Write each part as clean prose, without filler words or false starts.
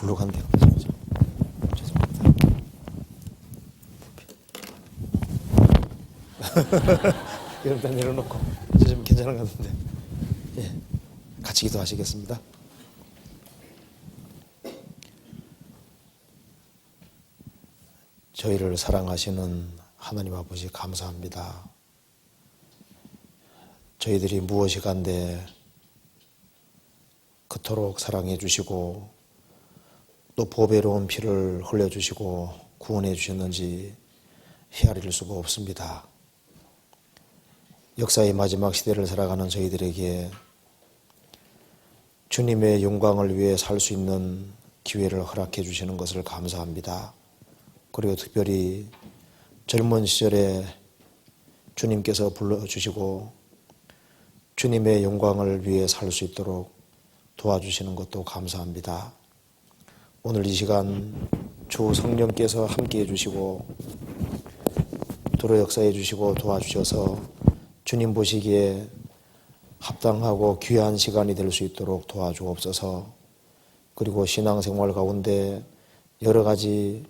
불룩한데요. 죄송합니다. 이런 데 내려놓고 좀 괜찮은 것 같은데, 예, 같이 기도하시겠습니다. 저희를 사랑하시는 하나님 아버지 감사합니다. 저희들이 무엇이 간데 그토록 사랑해 주시고 또 보배로운 피를 흘려주시고 구원해 주셨는지 헤아릴 수가 없습니다. 역사의 마지막 시대를 살아가는 저희들에게 주님의 영광을 위해 살 수 있는 기회를 허락해 주시는 것을 감사합니다. 그리고 특별히 젊은 시절에 주님께서 불러주시고 주님의 영광을 위해 살 수 있도록 도와주시는 것도 감사합니다. 오늘 이 시간 주 성령께서 함께해 주시고 도로 역사해 주시고 도와주셔서 주님 보시기에 합당하고 귀한 시간이 될 수 있도록 도와주옵소서. 그리고 신앙생활 가운데 여러 가지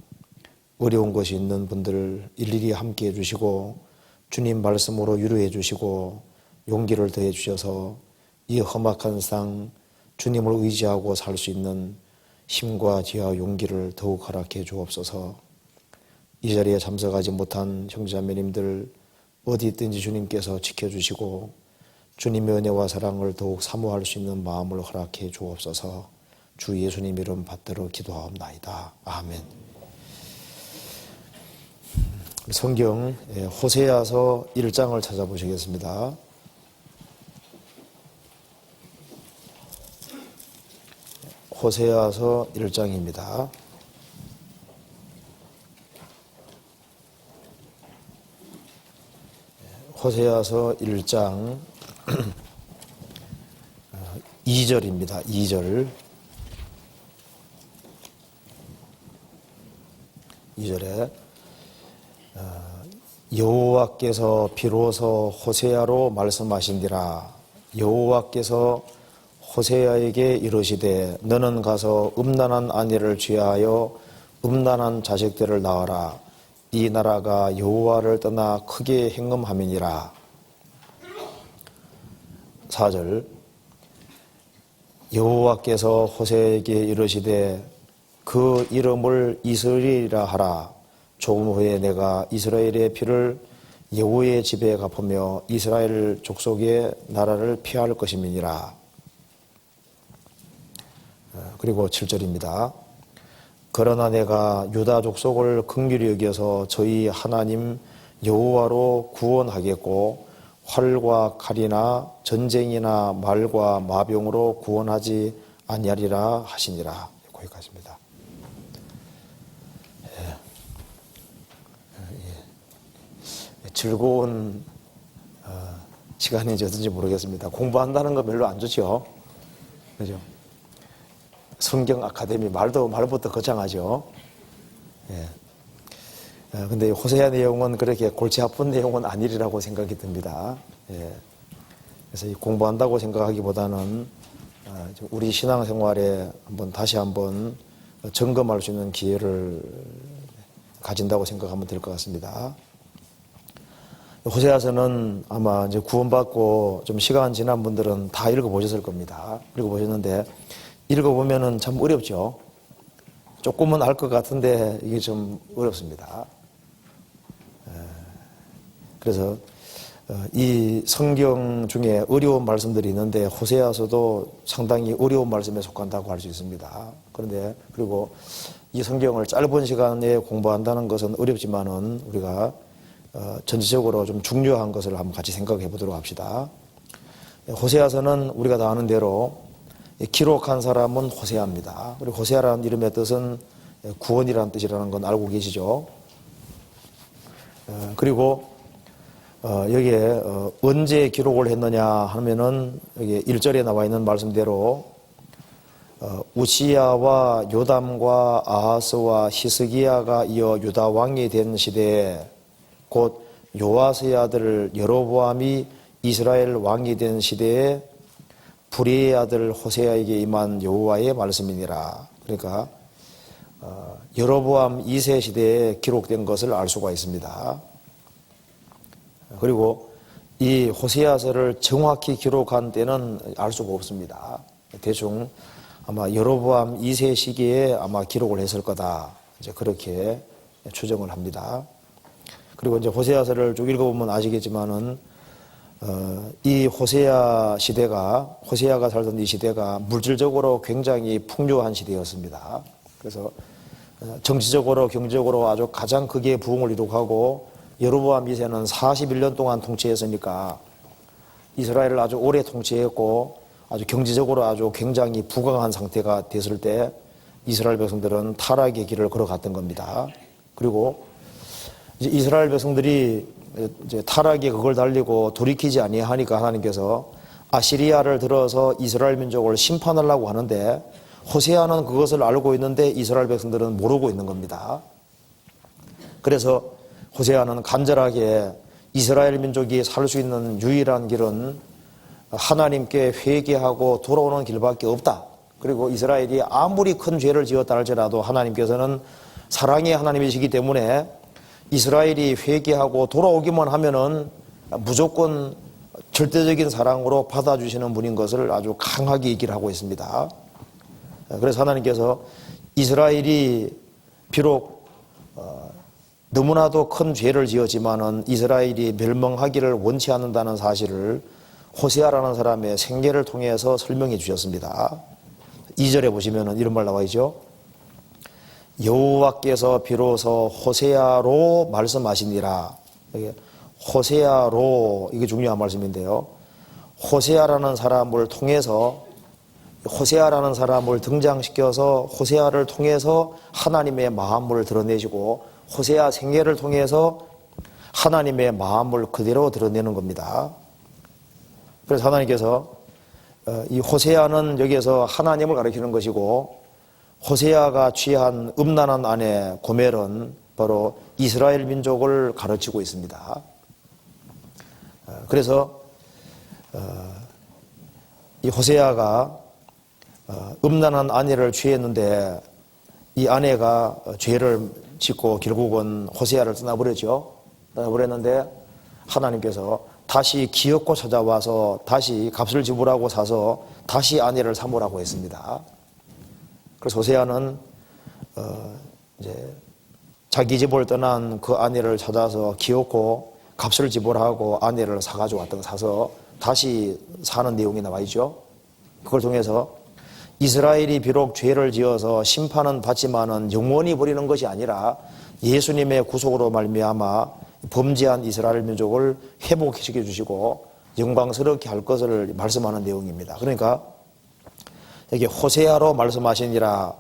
어려운 것이 있는 분들 일일이 함께해 주시고 주님 말씀으로 위로해 주시고 용기를 더해 주셔서 이 험악한 세상 주님을 의지하고 살 수 있는 힘과 지혜와 용기를 더욱 허락해 주옵소서. 이 자리에 참석하지 못한 형제자매님들 어디 있든지 주님께서 지켜주시고 주님의 은혜와 사랑을 더욱 사모할 수 있는 마음을 허락해 주옵소서. 주 예수님 이름 받들어 기도하옵나이다. 아멘. 성경 호세아서 1장을 찾아보시겠습니다. 호세아서 1장입니다. 호세아서 1장 2절입니다. 2절. 2절에 여호와께서 비로소 호세아로 말씀하신디라. 여호와께서 호세아에게 이르시되 너는 가서 음란한 아내를 취하여 음란한 자식들을 낳아라. 이 나라가 여호와를 떠나 크게 행음함이니라. 4절 여호와께서 호세아에게 이르시되 그 이름을 이스라엘이라 하라. 조금 후에 내가 이스라엘의 피를 여호와의 집에 갚으며 이스라엘 족속의 나라를 피할 것임이니라. 그리고 7절입니다. 그러나 내가 유다 족속을 긍휼히 여겨서 저희 하나님 여호와로 구원하겠고 활과 칼이나 전쟁이나 말과 마병으로 구원하지 아니하리라 하시니라. 거기까지입니다. 즐거운 시간인지 어떤지 모르겠습니다. 공부한다는 거 별로 안 좋죠. 그죠? 성경 아카데미 말부터 거창하죠. 예. 근데 호세아 내용은 그렇게 골치 아픈 내용은 아니리라고 생각이 듭니다. 예. 그래서 공부한다고 생각하기보다는 우리 신앙생활에 다시 한번 점검할 수 있는 기회를 가진다고 생각하면 될 것 같습니다. 호세아서는 아마 이제 구원받고 좀 시간 지난 분들은 다 읽어보셨을 겁니다. 읽어보셨는데 읽어보면은 참 어렵죠. 조금은 알 것 같은데 이게 좀 어렵습니다. 그래서 이 성경 중에 어려운 말씀들이 있는데 호세아서도 상당히 어려운 말씀에 속한다고 할 수 있습니다. 그런데 그리고 이 성경을 짧은 시간에 공부한다는 것은 어렵지만은 우리가 전체적으로 좀 중요한 것을 한번 같이 생각해 보도록 합시다. 호세아서는 우리가 다 아는 대로 기록한 사람은 호세아입니다. 그리고 호세아라는 이름의 뜻은 구원이라는 뜻이라는 건 알고 계시죠? 그리고 여기에 언제 기록을 했느냐 하면은 여기 1절에 나와 있는 말씀대로 우시야와 요담과 아하스와 히스기야가 이어 유다 왕이 된 시대에 곧 요아스의 아들 여로보암이 이스라엘 왕이 된 시대에 불의의 아들 호세아에게 임한 여호와의 말씀이니라. 그러니까 여로보암 2세 시대에 기록된 것을 알 수가 있습니다. 그리고 이 호세아서를 정확히 기록한 때는 알 수가 없습니다. 대충 아마 여로보암 2세 시기에 아마 기록을 했을 거다. 이제 그렇게 추정을 합니다. 그리고 이제 호세아서를 쭉 읽어보면 아시겠지만은 이 호세아가 살던 이 시대가 물질적으로 굉장히 풍요한 시대였습니다. 그래서 정치적으로 경제적으로 아주 가장 크게 부흥을 이룩하고 여로보암 2세는 41년 동안 통치했으니까 이스라엘을 아주 오래 통치했고 아주 경제적으로 아주 굉장히 부강한 상태가 됐을 때 이스라엘 백성들은 타락의 길을 걸어갔던 겁니다. 그리고 이제 이스라엘 백성들이 이제 타락의 그걸 달리고 돌이키지 아니하니까 하나님께서 아시리아를 들어서 이스라엘 민족을 심판하려고 하는데 호세아는 그것을 알고 있는데 이스라엘 백성들은 모르고 있는 겁니다. 그래서 호세아는 간절하게 이스라엘 민족이 살 수 있는 유일한 길은 하나님께 회개하고 돌아오는 길밖에 없다. 그리고 이스라엘이 아무리 큰 죄를 지었다 할지라도 하나님께서는 사랑의 하나님이시기 때문에 이스라엘이 회개하고 돌아오기만 하면은 무조건 절대적인 사랑으로 받아주시는 분인 것을 아주 강하게 얘기를 하고 있습니다. 그래서 하나님께서 이스라엘이 비록 너무나도 큰 죄를 지었지만은 이스라엘이 멸망하기를 원치 않는다는 사실을 호세아라는 사람의 생애를 통해서 설명해 주셨습니다. 2절에 보시면은 이런 말 나와 있죠. 여호와께서 비로소 호세아로 말씀하시니라. 호세아로, 이게 중요한 말씀인데요. 호세아라는 사람을 통해서, 호세아라는 사람을 등장시켜서 호세아를 통해서 하나님의 마음을 드러내시고 호세아 생애를 통해서 하나님의 마음을 그대로 드러내는 겁니다. 그래서 하나님께서 이 호세아는 여기에서 하나님을 가리키는 것이고 호세아가 취한 음란한 아내 고멜은 바로 이스라엘 민족을 가르치고 있습니다. 그래서 이 호세아가 음란한 아내를 취했는데 이 아내가 죄를 짓고 결국은 호세아를 떠나버렸죠. 떠나버렸는데 하나님께서 다시 기어코 찾아와서 다시 값을 지불하고 사서 다시 아내를 삼으라고 했습니다. 그래서 호세아는 이제 자기 집을 떠난 그 아내를 찾아서 기어코 값을 지불하고 아내를 사서 다시 사는 내용이 나와 있죠. 그걸 통해서 이스라엘이 비록 죄를 지어서 심판은 받지만은 영원히 버리는 것이 아니라 예수님의 구속으로 말미암아 범죄한 이스라엘 민족을 회복시켜 주시고 영광스럽게 할 것을 말씀하는 내용입니다. 그러니까 여기 호세아로 말씀하시니라,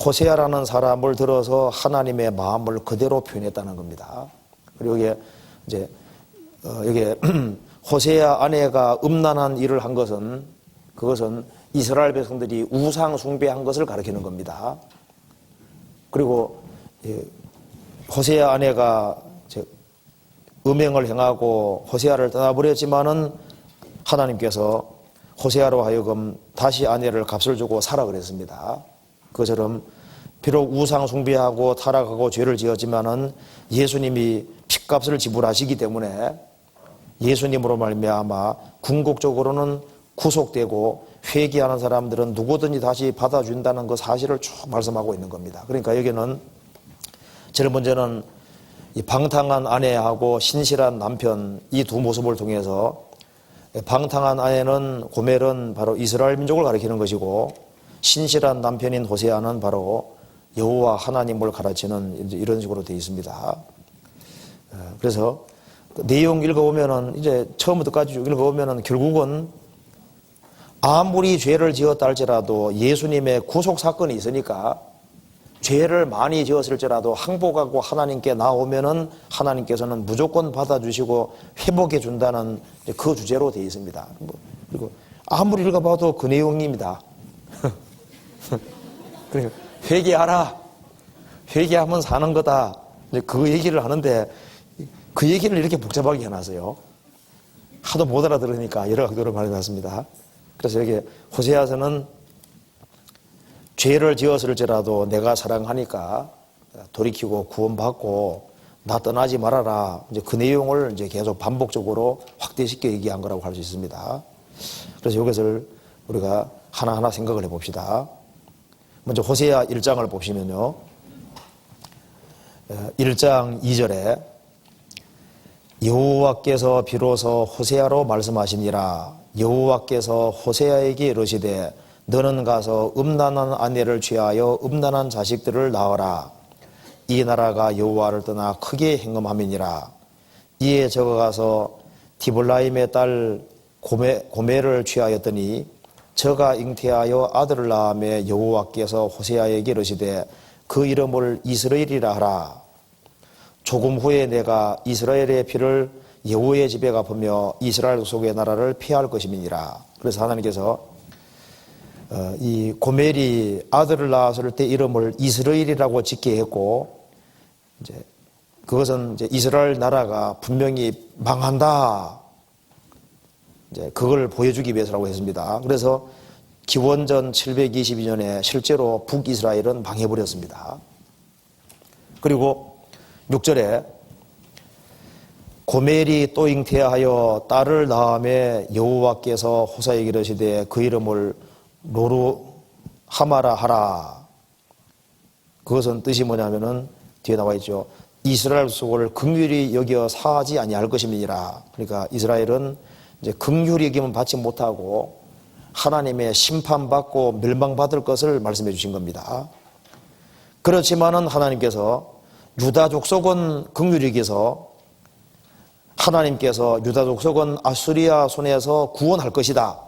호세아라는 사람을 들어서 하나님의 마음을 그대로 표현했다는 겁니다. 그리고 여기 이제 여기 호세아 아내가 음란한 일을 한 것은 그것은 이스라엘 백성들이 우상 숭배한 것을 가리키는 겁니다. 그리고 호세아 아내가 음행을 행하고 호세아를 떠나버렸지만은 하나님께서 호세아로 하여금 다시 아내를 값을 주고 사라 그랬습니다. 그처럼 비록 우상 숭배하고 타락하고 죄를 지었지만은 예수님이 핏값을 지불하시기 때문에 예수님으로 말미암아 궁극적으로는 구속되고 회개하는 사람들은 누구든지 다시 받아준다는 그 사실을 쭉 말씀하고 있는 겁니다. 그러니까 여기는 제일 먼저는 이 방탕한 아내하고 신실한 남편 이 두 모습을 통해서 방탕한 아내는 고멜은 바로 이스라엘 민족을 가리키는 것이고 신실한 남편인 호세아는 바로 여호와 하나님을 가르치는 이런 식으로 되어 있습니다. 그래서 내용 읽어보면은 이제 처음부터까지 읽어보면은 결국은 아무리 죄를 지었다 할지라도 예수님의 구속 사건이 있으니까 죄를 많이 지었을지라도 항복하고 하나님께 나오면은 하나님께서는 무조건 받아주시고 회복해 준다는 그 주제로 되어 있습니다. 그리고 아무리 읽어봐도 그 내용입니다. 그러니까 회개하라. 회개하면 사는 거다. 그 얘기를 하는데 그 얘기를 이렇게 복잡하게 해놨어요. 하도 못 알아들으니까 여러 각도로 말해놨습니다. 그래서 여기 호세아서는 죄를 지었을지라도 내가 사랑하니까 돌이키고 구원받고 나 떠나지 말아라. 이제 그 내용을 이제 계속 반복적으로 확대시켜 얘기한 거라고 할 수 있습니다. 그래서 이것을 우리가 하나하나 생각을 해봅시다. 먼저 호세아 1장을 보시면요. 1장 2절에 여호와께서 비로소 호세아로 말씀하시니라. 여호와께서 호세아에게 이르시되 너는 가서 음란한 아내를 취하여 음란한 자식들을 낳아라. 이 나라가 여호와를 떠나 크게 행음함이니라. 이에 저가 가서 디블라임의 딸 고메를 취하였더니 저가 잉태하여 아들을 낳음에 여호와께서 호세아에게 이르시되 그 이름을 이스라엘이라 하라. 조금 후에 내가 이스라엘의 피를 여호와의 집에 갚으며 이스라엘 속의 나라를 피할 것임이니라. 그래서 하나님께서 이 고멜이 아들을 낳았을 때 이름을 이스라엘이라고 짓게 했고, 이제 그것은 이제 이스라엘 나라가 분명히 망한다, 이제 그걸 보여주기 위해서라고 했습니다. 그래서 기원전 722년에 실제로 북이스라엘은 망해버렸습니다. 그리고 6절에 고멜이 또 잉태하여 딸을 낳음에 여호와께서 호세아에게 이르시되 그 이름을 로루하마라 하라. 그것은 뜻이 뭐냐면은 뒤에 나와 있죠. 이스라엘 속을 긍휼히 여겨 사하지 아니할 것임이니라. 그러니까 이스라엘은 이제 긍휼히 여김은 받지 못하고 하나님의 심판받고 멸망받을 것을 말씀해 주신 겁니다. 그렇지만은 하나님께서 유다 족속은 긍휼히 여겨서 하나님께서 유다 족속은 아수리아 손에서 구원할 것이다.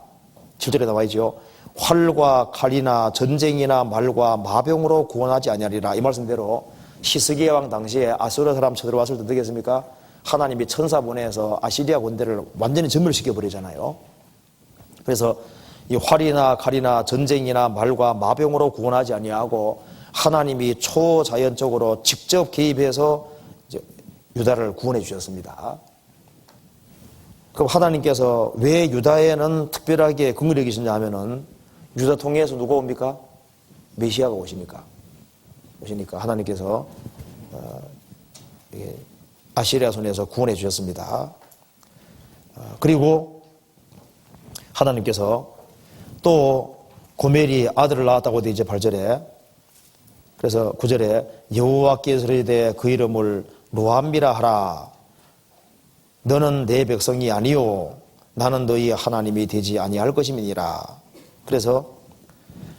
7절에 나와 있죠. 활과 칼이나 전쟁이나 말과 마병으로 구원하지 아니하리라. 이 말씀대로 히스기야 왕 당시에 아수르 사람 쳐들어왔을 때 어떻게 했습니까? 하나님이 천사 보내서 아시리아 군대를 완전히 전멸시켜 버리잖아요. 그래서 이 활이나 칼이나 전쟁이나 말과 마병으로 구원하지 아니하고 하나님이 초자연적으로 직접 개입해서 이제 유다를 구원해 주셨습니다. 그럼 하나님께서 왜 유다에는 특별하게 긍휼히 여기시냐 하면은 유다 통해서 누가 옵니까? 메시아가 오시니까 하나님께서 아시리아 손에서 구원해 주셨습니다. 그리고 하나님께서 또 고멜이 아들을 낳았다고 돼 이제 8절에, 그래서 9절에 여호와께서 이르시되 그 이름을 로암미라 하라. 너는 내 백성이 아니요 나는 너희 하나님이 되지 아니할 것임이니라. 그래서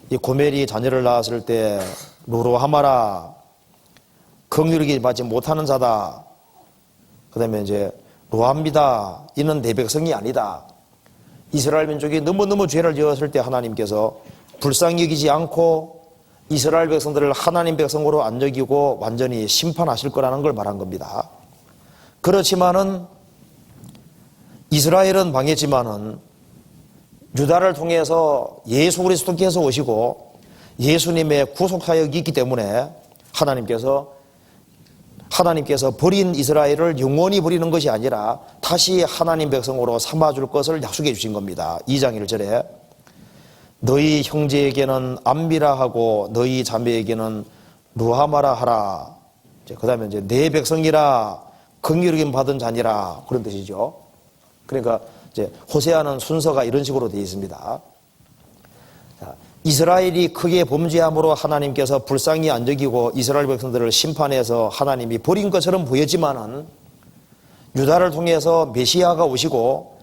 이 고멜이 자녀를 낳았을 때 로로하마라, 긍휼히 받지 못하는 자다. 그 다음에 이제 로암미다, 이는 내 백성이 아니다. 이스라엘 민족이 너무너무 죄를 지었을 때 하나님께서 불쌍히 여기지 않고 이스라엘 백성들을 하나님 백성으로 안 여기고 완전히 심판하실 거라는 걸 말한 겁니다. 그렇지만은 이스라엘은 망했지만은 유다를 통해서 예수 그리스도께서 오시고 예수님의 구속 사역이 있기 때문에 하나님께서 버린 이스라엘을 영원히 버리는 것이 아니라 다시 하나님 백성으로 삼아줄 것을 약속해 주신 겁니다. 2장 1절에 너희 형제에게는 암미라 하고 너희 자매에게는 루하마라 하라. 그 다음에 이제 내 백성이라 긍휼히 여김 받은 자니라, 그런 뜻이죠. 그러니까 이제 호세아는 순서가 이런 식으로 되어 있습니다. 자, 이스라엘이 크게 범죄함으로 하나님께서 불쌍히 안 여기고 이스라엘 백성들을 심판해서 하나님이 버린 것처럼 보였지만은 유다를 통해서 메시아가 오시고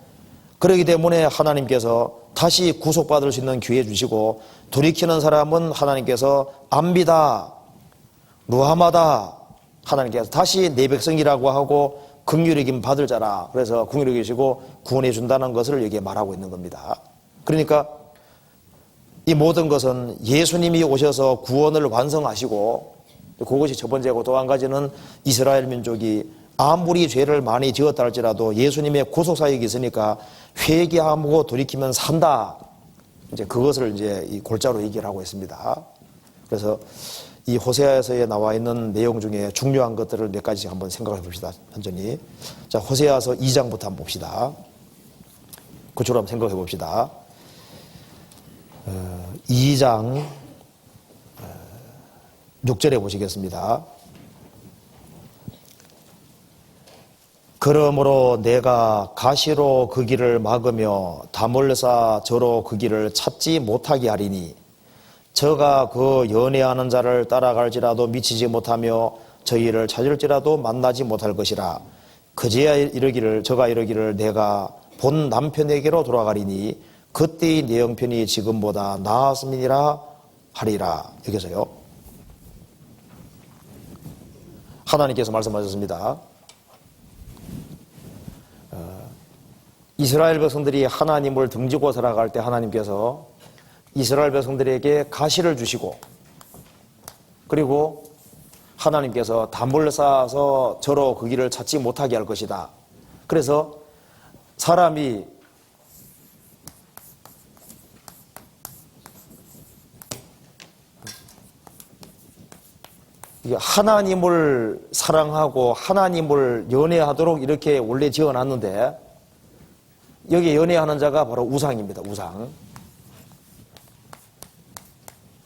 그렇기 때문에 하나님께서 다시 구속받을 수 있는 기회 주시고 돌이키는 사람은 하나님께서 암비다, 루하마다, 하나님께서 다시 내 백성이라고 하고 긍휼히 여김 받을 자라. 그래서 긍휼히 여기시고 구원해 준다는 것을 여기에 말하고 있는 겁니다. 그러니까 이 모든 것은 예수님이 오셔서 구원을 완성하시고, 그것이 첫 번째고, 또 한 가지는 이스라엘 민족이 아무리 죄를 많이 지었다 할지라도 예수님의 구속 사역이 있으니까 회개하고 돌이키면 산다. 이제 그것을 이제 이 골자로 얘기를 하고 있습니다. 그래서 이 호세아서에 나와 있는 내용 중에 중요한 것들을 몇 가지 한번 생각해 봅시다. 천천히. 자, 호세아서 2장부터 한번 봅시다. 구조로 한번 생각해 봅시다. 2장 6절에 보시겠습니다. 그러므로 내가 가시로 그 길을 막으며 다물사 저로 그 길을 찾지 못하게 하리니 저가 그 연애하는 자를 따라갈지라도 미치지 못하며 저희를 찾을지라도 만나지 못할 것이라. 그제야 저가 이르기를 내가 본 남편에게로 돌아가리니 그때의 내 형편이 지금보다 나았음이니라 하리라. 여기서요, 하나님께서 말씀하셨습니다. 이스라엘 백성들이 하나님을 등지고 살아갈 때 하나님께서 이스라엘 백성들에게 가시를 주시고, 그리고 하나님께서 담을 쌓아서 저로 그 길을 찾지 못하게 할 것이다. 그래서 사람이 하나님을 사랑하고 하나님을 연애하도록 이렇게 원래 지어놨는데, 여기 연애하는 자가 바로 우상입니다. 우상.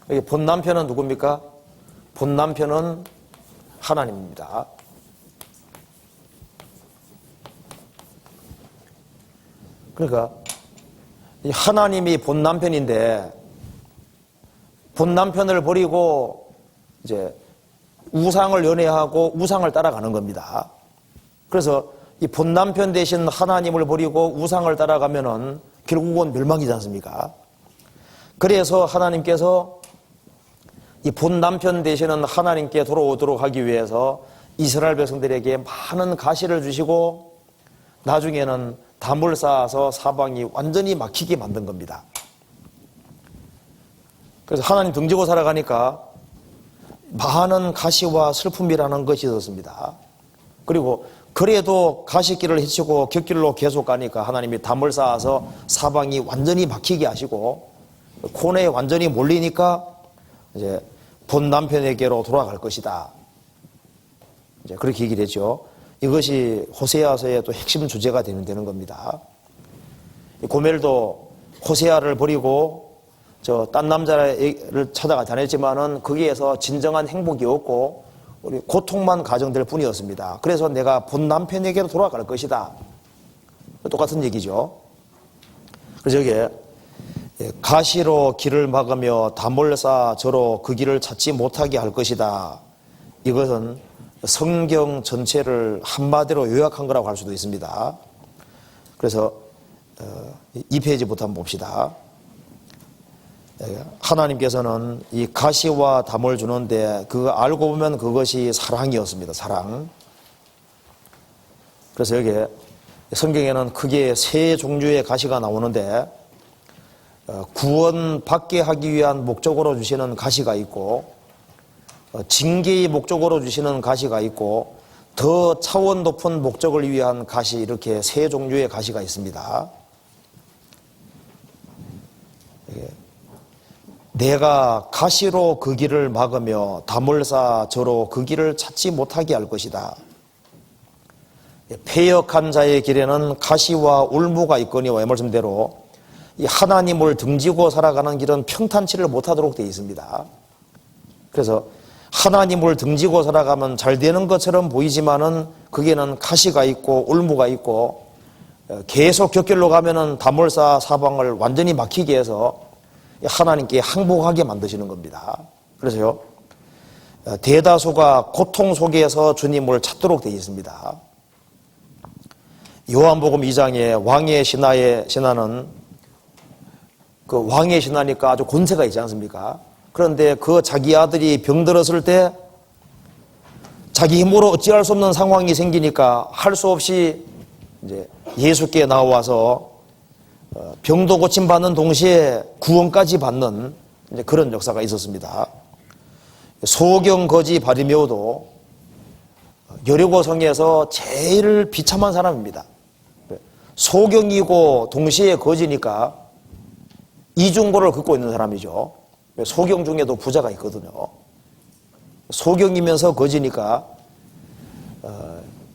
여기 본 남편은 누굽니까? 본 남편은 하나님입니다. 그러니까 하나님이 본 남편인데 본 남편을 버리고 이제 우상을 연애하고 우상을 따라가는 겁니다. 그래서 이 본 남편 대신 하나님을 버리고 우상을 따라가면은 결국은 멸망이지 않습니까? 그래서 하나님께서 이 본 남편 대신은 하나님께 돌아오도록 하기 위해서 이스라엘 백성들에게 많은 가시를 주시고 나중에는 담을 쌓아서 사방이 완전히 막히게 만든 겁니다. 그래서 하나님 등지고 살아가니까 많은 가시와 슬픔이라는 것이 있었습니다. 그리고 그래도 가시길을 헤치고 곁길로 계속 가니까 하나님이 담을 쌓아서 사방이 완전히 막히게 하시고 코너에 완전히 몰리니까 이제 본 남편에게로 돌아갈 것이다. 이제 그렇게 얘기를 했죠. 이것이 호세아서의 또 핵심 주제가 되는 겁니다. 고멜도 호세아를 버리고 딴 남자를 찾아가 다녔지만은 거기에서 진정한 행복이 없고 우리 고통만 가정될 뿐이었습니다. 그래서 내가 본 남편에게로 돌아갈 것이다. 똑같은 얘기죠. 그래서 여기에 가시로 길을 막으며 담을 쌓아 저로 그 길을 찾지 못하게 할 것이다. 이것은 성경 전체를 한마디로 요약한 거라고 할 수도 있습니다. 그래서 2페이지부터 한번 봅시다. 하나님께서는 이 가시와 담을 주는데 그거 알고 보면 그것이 사랑이었습니다. 사랑. 그래서 여기에 성경에는 크게 세 종류의 가시가 나오는데 구원받게 하기 위한 목적으로 주시는 가시가 있고 징계의 목적으로 주시는 가시가 있고 더 차원 높은 목적을 위한 가시, 이렇게 세 종류의 가시가 있습니다. 내가 가시로 그 길을 막으며 담을 쌓아 저로 그 길을 찾지 못하게 할 것이다. 패역한 자의 길에는 가시와 울무가 있거니와, 이 말씀대로 이 하나님을 등지고 살아가는 길은 평탄치를 못하도록 되어 있습니다. 그래서 하나님을 등지고 살아가면 잘 되는 것처럼 보이지만은 거기에는 가시가 있고 울무가 있고 계속 곁길로 가면은 담을 쌓아 사방을 완전히 막히게 해서 하나님께 항복하게 만드시는 겁니다. 그래서요, 대다수가 고통 속에서 주님을 찾도록 되어 있습니다. 요한복음 2장에 왕의 신하는 그 왕의 신하니까 아주 권세가 있지 않습니까? 그런데 그 자기 아들이 병들었을 때 자기 힘으로 어찌할 수 없는 상황이 생기니까 할 수 없이 이제 예수께 나와서 병도 고침받는 동시에 구원까지 받는 이제 그런 역사가 있었습니다. 소경 거지 바리메오도 여리고성에서 제일 비참한 사람입니다. 소경이고 동시에 거지니까 이중고를 긋고 있는 사람이죠. 소경 중에도 부자가 있거든요. 소경이면서 거지니까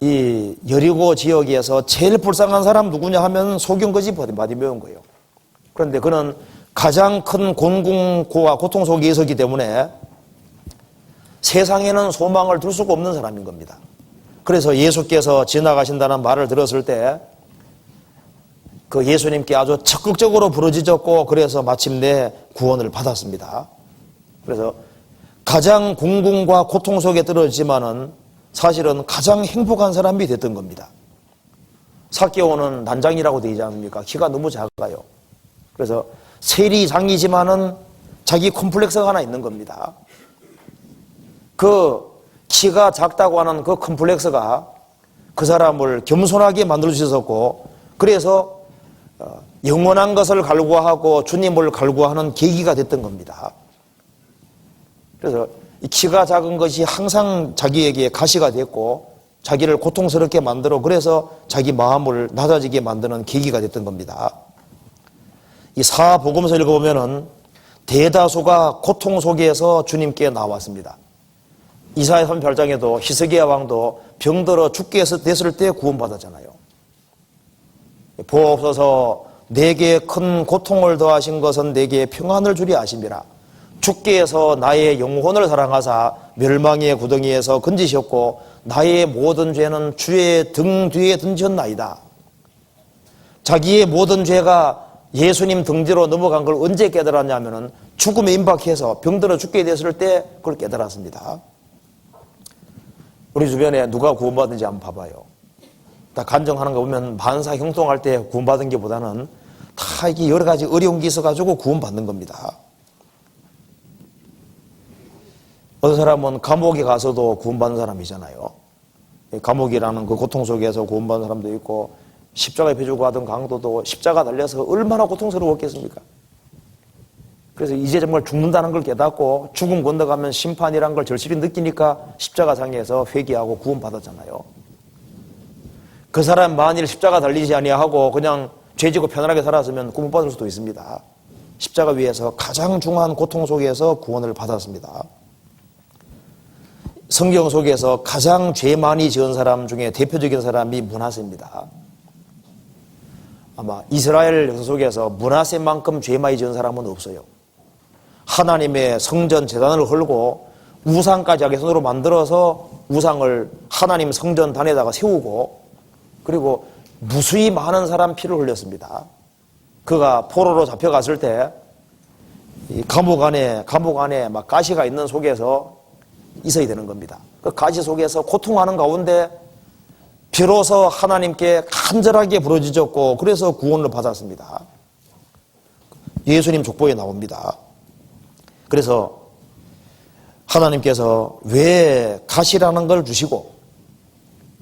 이 여리고 지역에서 제일 불쌍한 사람 누구냐 하면 소경 거지 바리메오인 거예요. 그런데 그는 가장 큰 곤궁고와 고통 속에 있었기 때문에 세상에는 소망을 둘 수가 없는 사람인 겁니다. 그래서 예수께서 지나가신다는 말을 들었을 때 그 예수님께 아주 적극적으로 부르짖었고 그래서 마침내 구원을 받았습니다. 그래서 가장 궁궁과 고통 속에 떨어지지만은 사실은 가장 행복한 사람이 됐던 겁니다. 삭개오는 난장이라고 되지 않습니까? 키가 너무 작아요. 그래서 세리장이지만은 자기 콤플렉스가 하나 있는 겁니다. 그 키가 작다고 하는 그 콤플렉스가 그 사람을 겸손하게 만들어 주셨고 그래서 영원한 것을 갈구하고 주님을 갈구하는 계기가 됐던 겁니다. 그래서 이 키가 작은 것이 항상 자기에게 가시가 됐고 자기를 고통스럽게 만들어 그래서 자기 마음을 낮아지게 만드는 계기가 됐던 겁니다. 이 사복음서 읽어보면은 대다수가 고통 속에서 주님께 나왔습니다. 이사야 38장에도 히스기야 왕도 병들어 죽게 됐을 때 구원받았잖아요. 보옵소서 내게 큰 고통을 더하신 것은 내게 평안을 주리 아심이라. 주께서 나의 영혼을 사랑하사 멸망의 구덩이에서 건지셨고 나의 모든 죄는 주의 등 뒤에 던졌나이다. 자기의 모든 죄가 예수님 등 뒤로 넘어간 걸 언제 깨달았냐면은 죽음에 임박해서 병들어 죽게 됐을 때 그걸 깨달았습니다. 우리 주변에 누가 구원받은지 한번 봐봐요. 다 간증하는 거 보면 만사 형통할 때 구원받은 게 보다는 다 이게 여러 가지 어려운 게 있어가지고 구원받는 겁니다. 어떤 사람은 감옥에 가서도 구원받는 사람이잖아요. 감옥이라는 그 고통 속에서 구원받는 사람도 있고 십자가에 펴주고 하던 강도도 십자가 달려서 얼마나 고통스러웠겠습니까? 그래서 이제 정말 죽는다는 걸 깨닫고 죽음 건너가면 심판이란 걸 절실히 느끼니까 십자가상에서 회개하고 구원받았잖아요. 그 사람 만일 십자가 달리지 아니하고 그냥 죄지고 편안하게 살았으면 구원받을 수도 있습니다. 십자가 위에서 가장 중요한 고통 속에서 구원을 받았습니다. 성경 속에서 가장 죄 많이 지은 사람 중에 대표적인 사람이 므낫세입니다. 아마 이스라엘 역사 속에서 므낫세만큼 죄 많이 지은 사람은 없어요. 하나님의 성전 제단을 헐고 우상까지 자기 손으로 만들어서 우상을 하나님 성전단에다가 세우고 그리고 무수히 많은 사람 피를 흘렸습니다. 그가 포로로 잡혀갔을 때 이 감옥 안에 막 가시가 있는 속에서 있어야 되는 겁니다. 그 가시 속에서 고통하는 가운데 비로소 하나님께 간절하게 부르짖었고 그래서 구원을 받았습니다. 예수님 족보에 나옵니다. 그래서 하나님께서 왜 가시라는 걸 주시고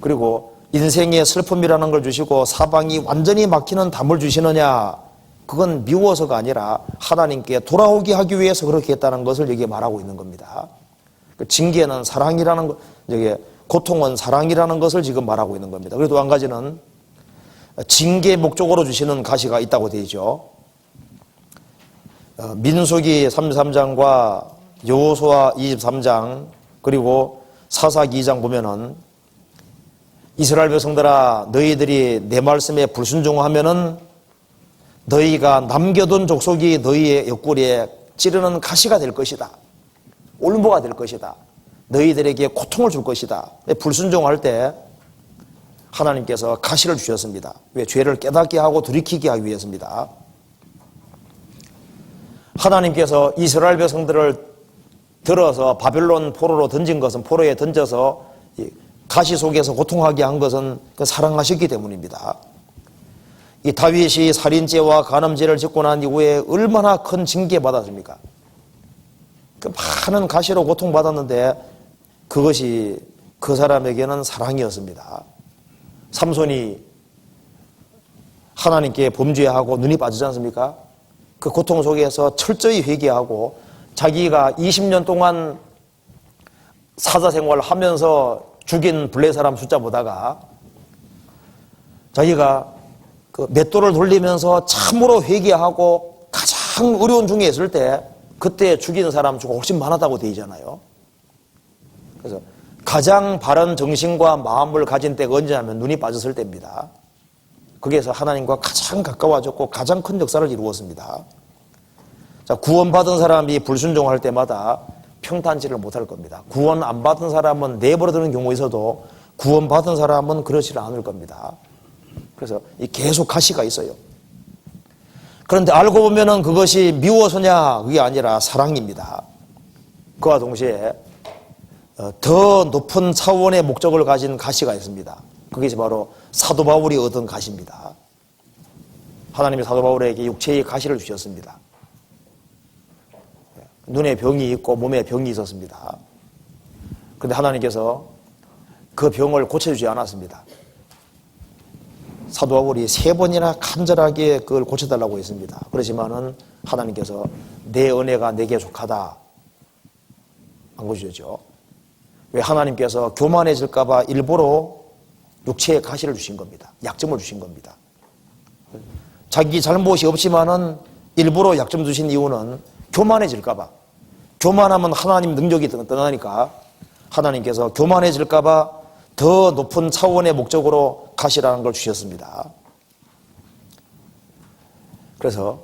그리고 인생의 슬픔이라는 걸 주시고 사방이 완전히 막히는 담을 주시느냐, 그건 미워서가 아니라 하나님께 돌아오게 하기 위해서 그렇게 했다는 것을 여기에 말하고 있는 겁니다. 징계는 사랑이라는 것, 여기 고통은 사랑이라는 것을 지금 말하고 있는 겁니다. 그리고 또 한 가지는 징계 목적으로 주시는 가시가 있다고 되어 있죠. 민수기 33장과 여호수아 23장 그리고 사사기 2장 보면은 이스라엘 백성들아, 너희들이 내 말씀에 불순종하면은 너희가 남겨둔 족속이 너희의 옆구리에 찌르는 가시가 될 것이다. 올무가 될 것이다. 너희들에게 고통을 줄 것이다. 불순종할 때 하나님께서 가시를 주셨습니다. 왜? 죄를 깨닫게 하고 돌이키게 하기 위해서입니다. 하나님께서 이스라엘 백성들을 들어서 바벨론 포로로 던진 것은, 포로에 던져서 가시 속에서 고통하게 한 것은 사랑하셨기 때문입니다. 이 다윗이 살인죄와 간음죄를 짓고 난 이후에 얼마나 큰 징계 받았습니까? 그 많은 가시로 고통받았는데 그것이 그 사람에게는 사랑이었습니다. 삼손이 하나님께 범죄하고 눈이 빠지지 않습니까? 그 고통 속에서 철저히 회개하고 자기가 20년 동안 사자생활을 하면서 죽인 블레 사람 숫자 보다가 자기가 그 맷돌을 돌리면서 참으로 회개하고 가장 어려운 중에 있을 때 그때 죽인 사람 수가 훨씬 많았다고 되어 있잖아요. 그래서 가장 바른 정신과 마음을 가진 때가 언제냐면 눈이 빠졌을 때입니다. 거기에서 하나님과 가장 가까워졌고 가장 큰 역사를 이루었습니다. 자, 구원받은 사람이 불순종할 때마다 평탄치를 못할 겁니다. 구원 안 받은 사람은 내버려두는 경우 있어도 구원 받은 사람은 그렇지 않을 겁니다. 그래서 계속 가시가 있어요. 그런데 알고 보면은 그것이 미워서냐 그게 아니라 사랑입니다. 그와 동시에 더 높은 차원의 목적을 가진 가시가 있습니다. 그것이 바로 사도 바울이 얻은 가시입니다. 하나님이 사도 바울에게 육체의 가시를 주셨습니다. 눈에 병이 있고 몸에 병이 있었습니다. 그런데 하나님께서 그 병을 고쳐주지 않았습니다. 사도 바울이 3번이나 간절하게 그걸 고쳐달라고 했습니다. 그렇지만은 하나님께서 내 은혜가 내게 족하다 안 고쳐주죠. 왜? 하나님께서 교만해질까봐 일부러 육체의 가시를 주신 겁니다. 약점을 주신 겁니다. 자기 잘못이 없지만은 일부러 약점 주신 이유는 교만해질까봐. 교만하면 하나님 능력이 떠나니까 하나님께서 교만해질까봐 더 높은 차원의 목적으로 가시라는 걸 주셨습니다. 그래서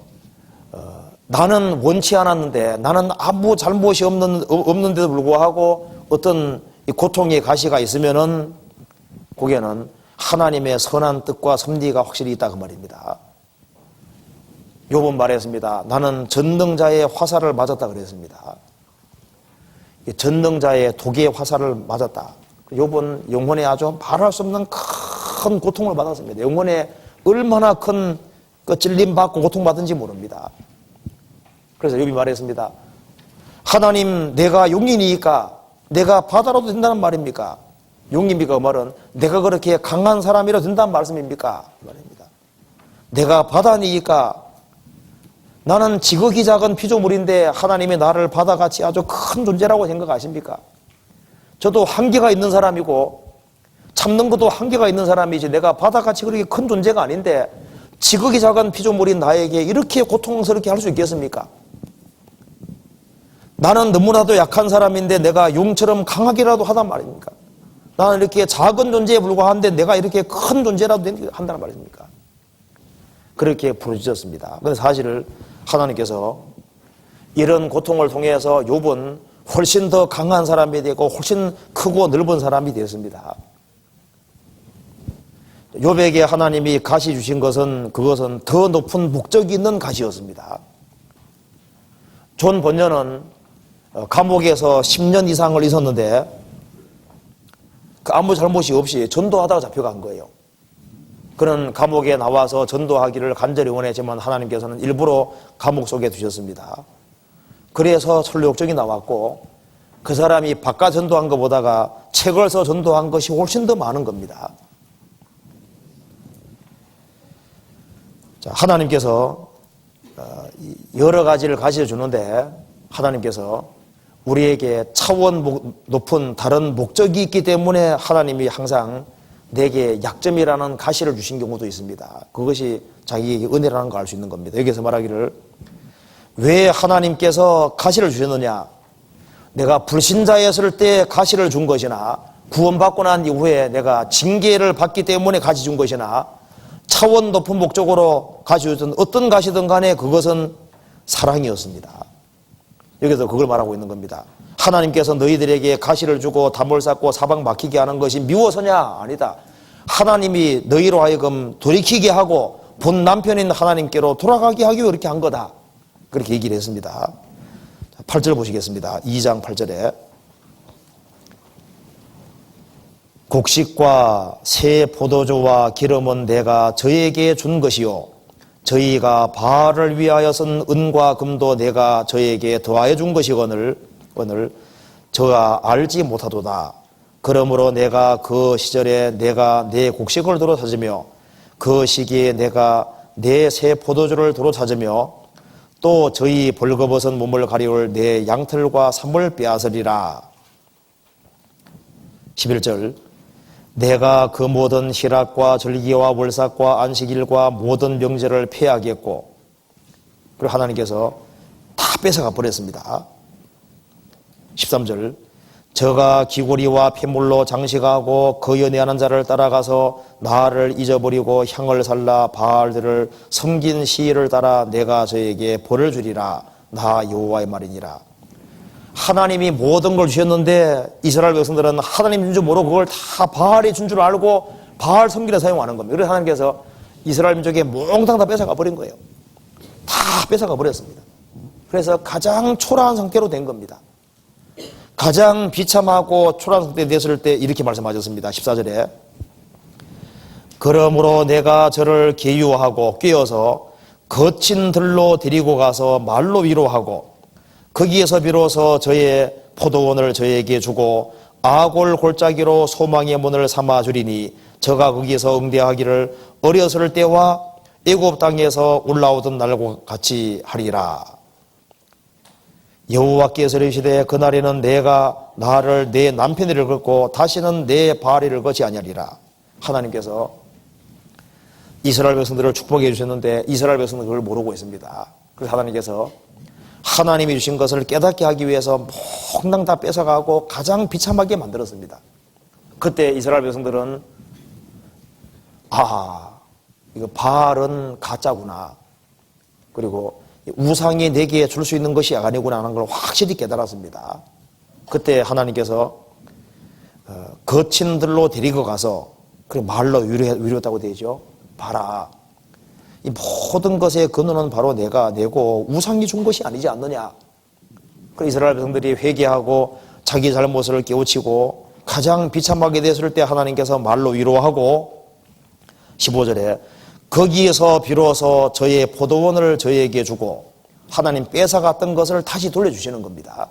나는 원치 않았는데, 나는 아무 잘못이 없는데도 불구하고 어떤 고통의 가시가 있으면은 거기에는 하나님의 선한 뜻과 섭리가 확실히 있다 그 말입니다. 욥은 말했습니다. 나는 전능자의 화살을 맞았다 그랬습니다. 전능자의 독의 화살을 맞았다. 욥은 영혼에 아주 말할 수 없는 큰 고통을 받았습니다. 영혼에 얼마나 큰 찔림받고 고통받은지 모릅니다. 그래서 욥이 말했습니다. 하나님, 내가 용인이니까 내가 바다라도 된다는 말입니까? 용입니까? 그 말은 내가 그렇게 강한 사람이라도 된다는 말씀입니까? 그 말입니다. 내가 바다니까 나는 지극히 작은 피조물인데 하나님이 나를 바다같이 아주 큰 존재라고 생각하십니까? 저도 한계가 있는 사람이고 참는 것도 한계가 있는 사람이지 내가 바다같이 그렇게 큰 존재가 아닌데 지극히 작은 피조물인 나에게 이렇게 고통스럽게 할 수 있겠습니까? 나는 너무나도 약한 사람인데 내가 용처럼 강하게라도 하단 말입니까? 나는 이렇게 작은 존재에 불과한데 내가 이렇게 큰 존재라도 한다는 말입니까? 그렇게 부르짖었습니다. 그런데 사실 하나님께서 이런 고통을 통해서 욥은 훨씬 더 강한 사람이 되고 훨씬 크고 넓은 사람이 되었습니다. 욥에게 하나님이 가시 주신 것은 그것은 더 높은 목적이 있는 가시였습니다. 존 번연은 감옥에서 10년 이상을 있었는데 아무 잘못이 없이 전도하다가 잡혀간 거예요. 그는 감옥에 나와서 전도하기를 간절히 원했지만 하나님께서는 일부러 감옥 속에 두셨습니다. 그래서 설교역정이 나왔고 그 사람이 바깥 전도한 것보다가 책을 써 전도한 것이 훨씬 더 많은 겁니다. 자, 하나님께서 여러 가지를 가르쳐 주는데 하나님께서 우리에게 차원 높은 다른 목적이 있기 때문에 하나님이 항상 내게 약점이라는 가시를 주신 경우도 있습니다. 그것이 자기에게 은혜라는 걸 알 수 있는 겁니다. 여기서 말하기를 왜 하나님께서 가시를 주셨느냐? 내가 불신자였을 때 가시를 준 것이나 구원받고 난 이후에 내가 징계를 받기 때문에 가시 준 것이나 차원 높은 목적으로 가시 주던 어떤 가시든 간에 그것은 사랑이었습니다. 여기서 그걸 말하고 있는 겁니다. 하나님께서 너희들에게 가시를 주고 담을 쌓고 사방 막히게 하는 것이 미워서냐? 아니다. 하나님이 너희로 하여금 돌이키게 하고 본 남편인 하나님께로 돌아가게 하기 위해 그렇게 한 거다. 그렇게 얘기를 했습니다. 8절 보시겠습니다. 2장 8절에 곡식과 새 포도주와 기름은 내가 저에게 준 것이요 저희가 바알을 위하여선 은과 금도 내가 저에게 더하여 준 것이거늘 저가 알지 못하도다. 그러므로 내가 그 시절에 내가 내 곡식을 도로 찾으며 그 시기에 내가 내 새 포도주를 도로 찾으며 또 저희 벌거벗은 몸을 가리울 내 양털과 삼을 빼앗으리라. 11절 내가 그 모든 희락과 절기와 월삭과 안식일과 모든 명절을 폐하겠고 그리고 하나님께서 다 뺏어가 버렸습니다. 13절 저가 기고리와 폐물로 장식하고 그 연애하는 자를 따라가서 나를 잊어버리고 향을 살라 바알들을 섬긴 시일을 따라 내가 저에게 벌을 주리라. 나 여호와의 말이니라. 하나님이 모든 걸 주셨는데 이스라엘 백성들은 하나님 준 줄 모르고 그걸 다 바알이 준 줄 알고 바알 섬기려 사용하는 겁니다. 그래서 하나님께서 이스라엘 민족의 몽땅 다 뺏어가 버린 거예요. 다 뺏어가 버렸습니다. 그래서 가장 초라한 상태로 된 겁니다. 가장 비참하고 초라한 상태에 됐을 때 이렇게 말씀하셨습니다. 14절에 그러므로 내가 저를 계유하고 꿰어서 거친 들로 데리고 가서 말로 위로하고 거기에서 비로소 저의 포도원을 저에게 주고 아골 골짜기로 소망의 문을 삼아 주리니 저가 거기에서 응대하기를 어렸을 때와 애굽 땅에서 올라오던 날과 같이 하리라. 여호와께서 이르시되 그날에는 내가 나를 내 남편을 걷고 다시는 내 바알을 걷지 아니하리라. 하나님께서 이스라엘 백성들을 축복해 주셨는데 이스라엘 백성들은 그걸 모르고 있습니다. 그래서 하나님께서 하나님이 주신 것을 깨닫게 하기 위해서 몽땅 다 뺏어가고 가장 비참하게 만들었습니다. 그때 이스라엘 백성들은 이거 바알은 가짜구나. 그리고 우상이 내게 줄 수 있는 것이 아니구나 하는 걸 확실히 깨달았습니다. 그때 하나님께서 거친 들로 데리고 가서 그 말로 위로했다고 되죠. 봐라. 이 모든 것의 근원은 바로 내가 내고 우상이 준 것이 아니지 않느냐. 그 이스라엘 백성들이 회개하고 자기 잘못을 깨우치고 가장 비참하게 됐을 때 하나님께서 말로 위로하고 15절에 거기에서 비로소 저의 포도원을 저에게 주고 하나님 뺏어갔던 것을 다시 돌려주시는 겁니다.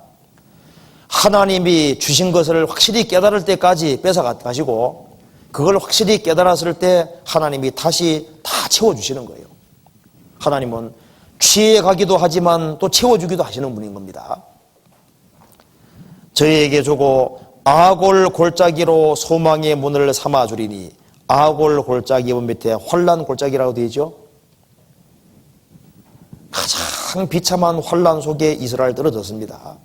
하나님이 주신 것을 확실히 깨달을 때까지 뺏어가시고 그걸 확실히 깨달았을 때 하나님이 다시 다 채워주시는 거예요. 하나님은 취해가기도 하지만 또 채워주기도 하시는 분인 겁니다. 저희에게 주고 아골 골짜기로 소망의 문을 삼아주리니 아골 골짜기 밑에 환난 골짜기라고 되어 있죠. 가장 비참한 환난 속에 이스라엘 떨어졌습니다.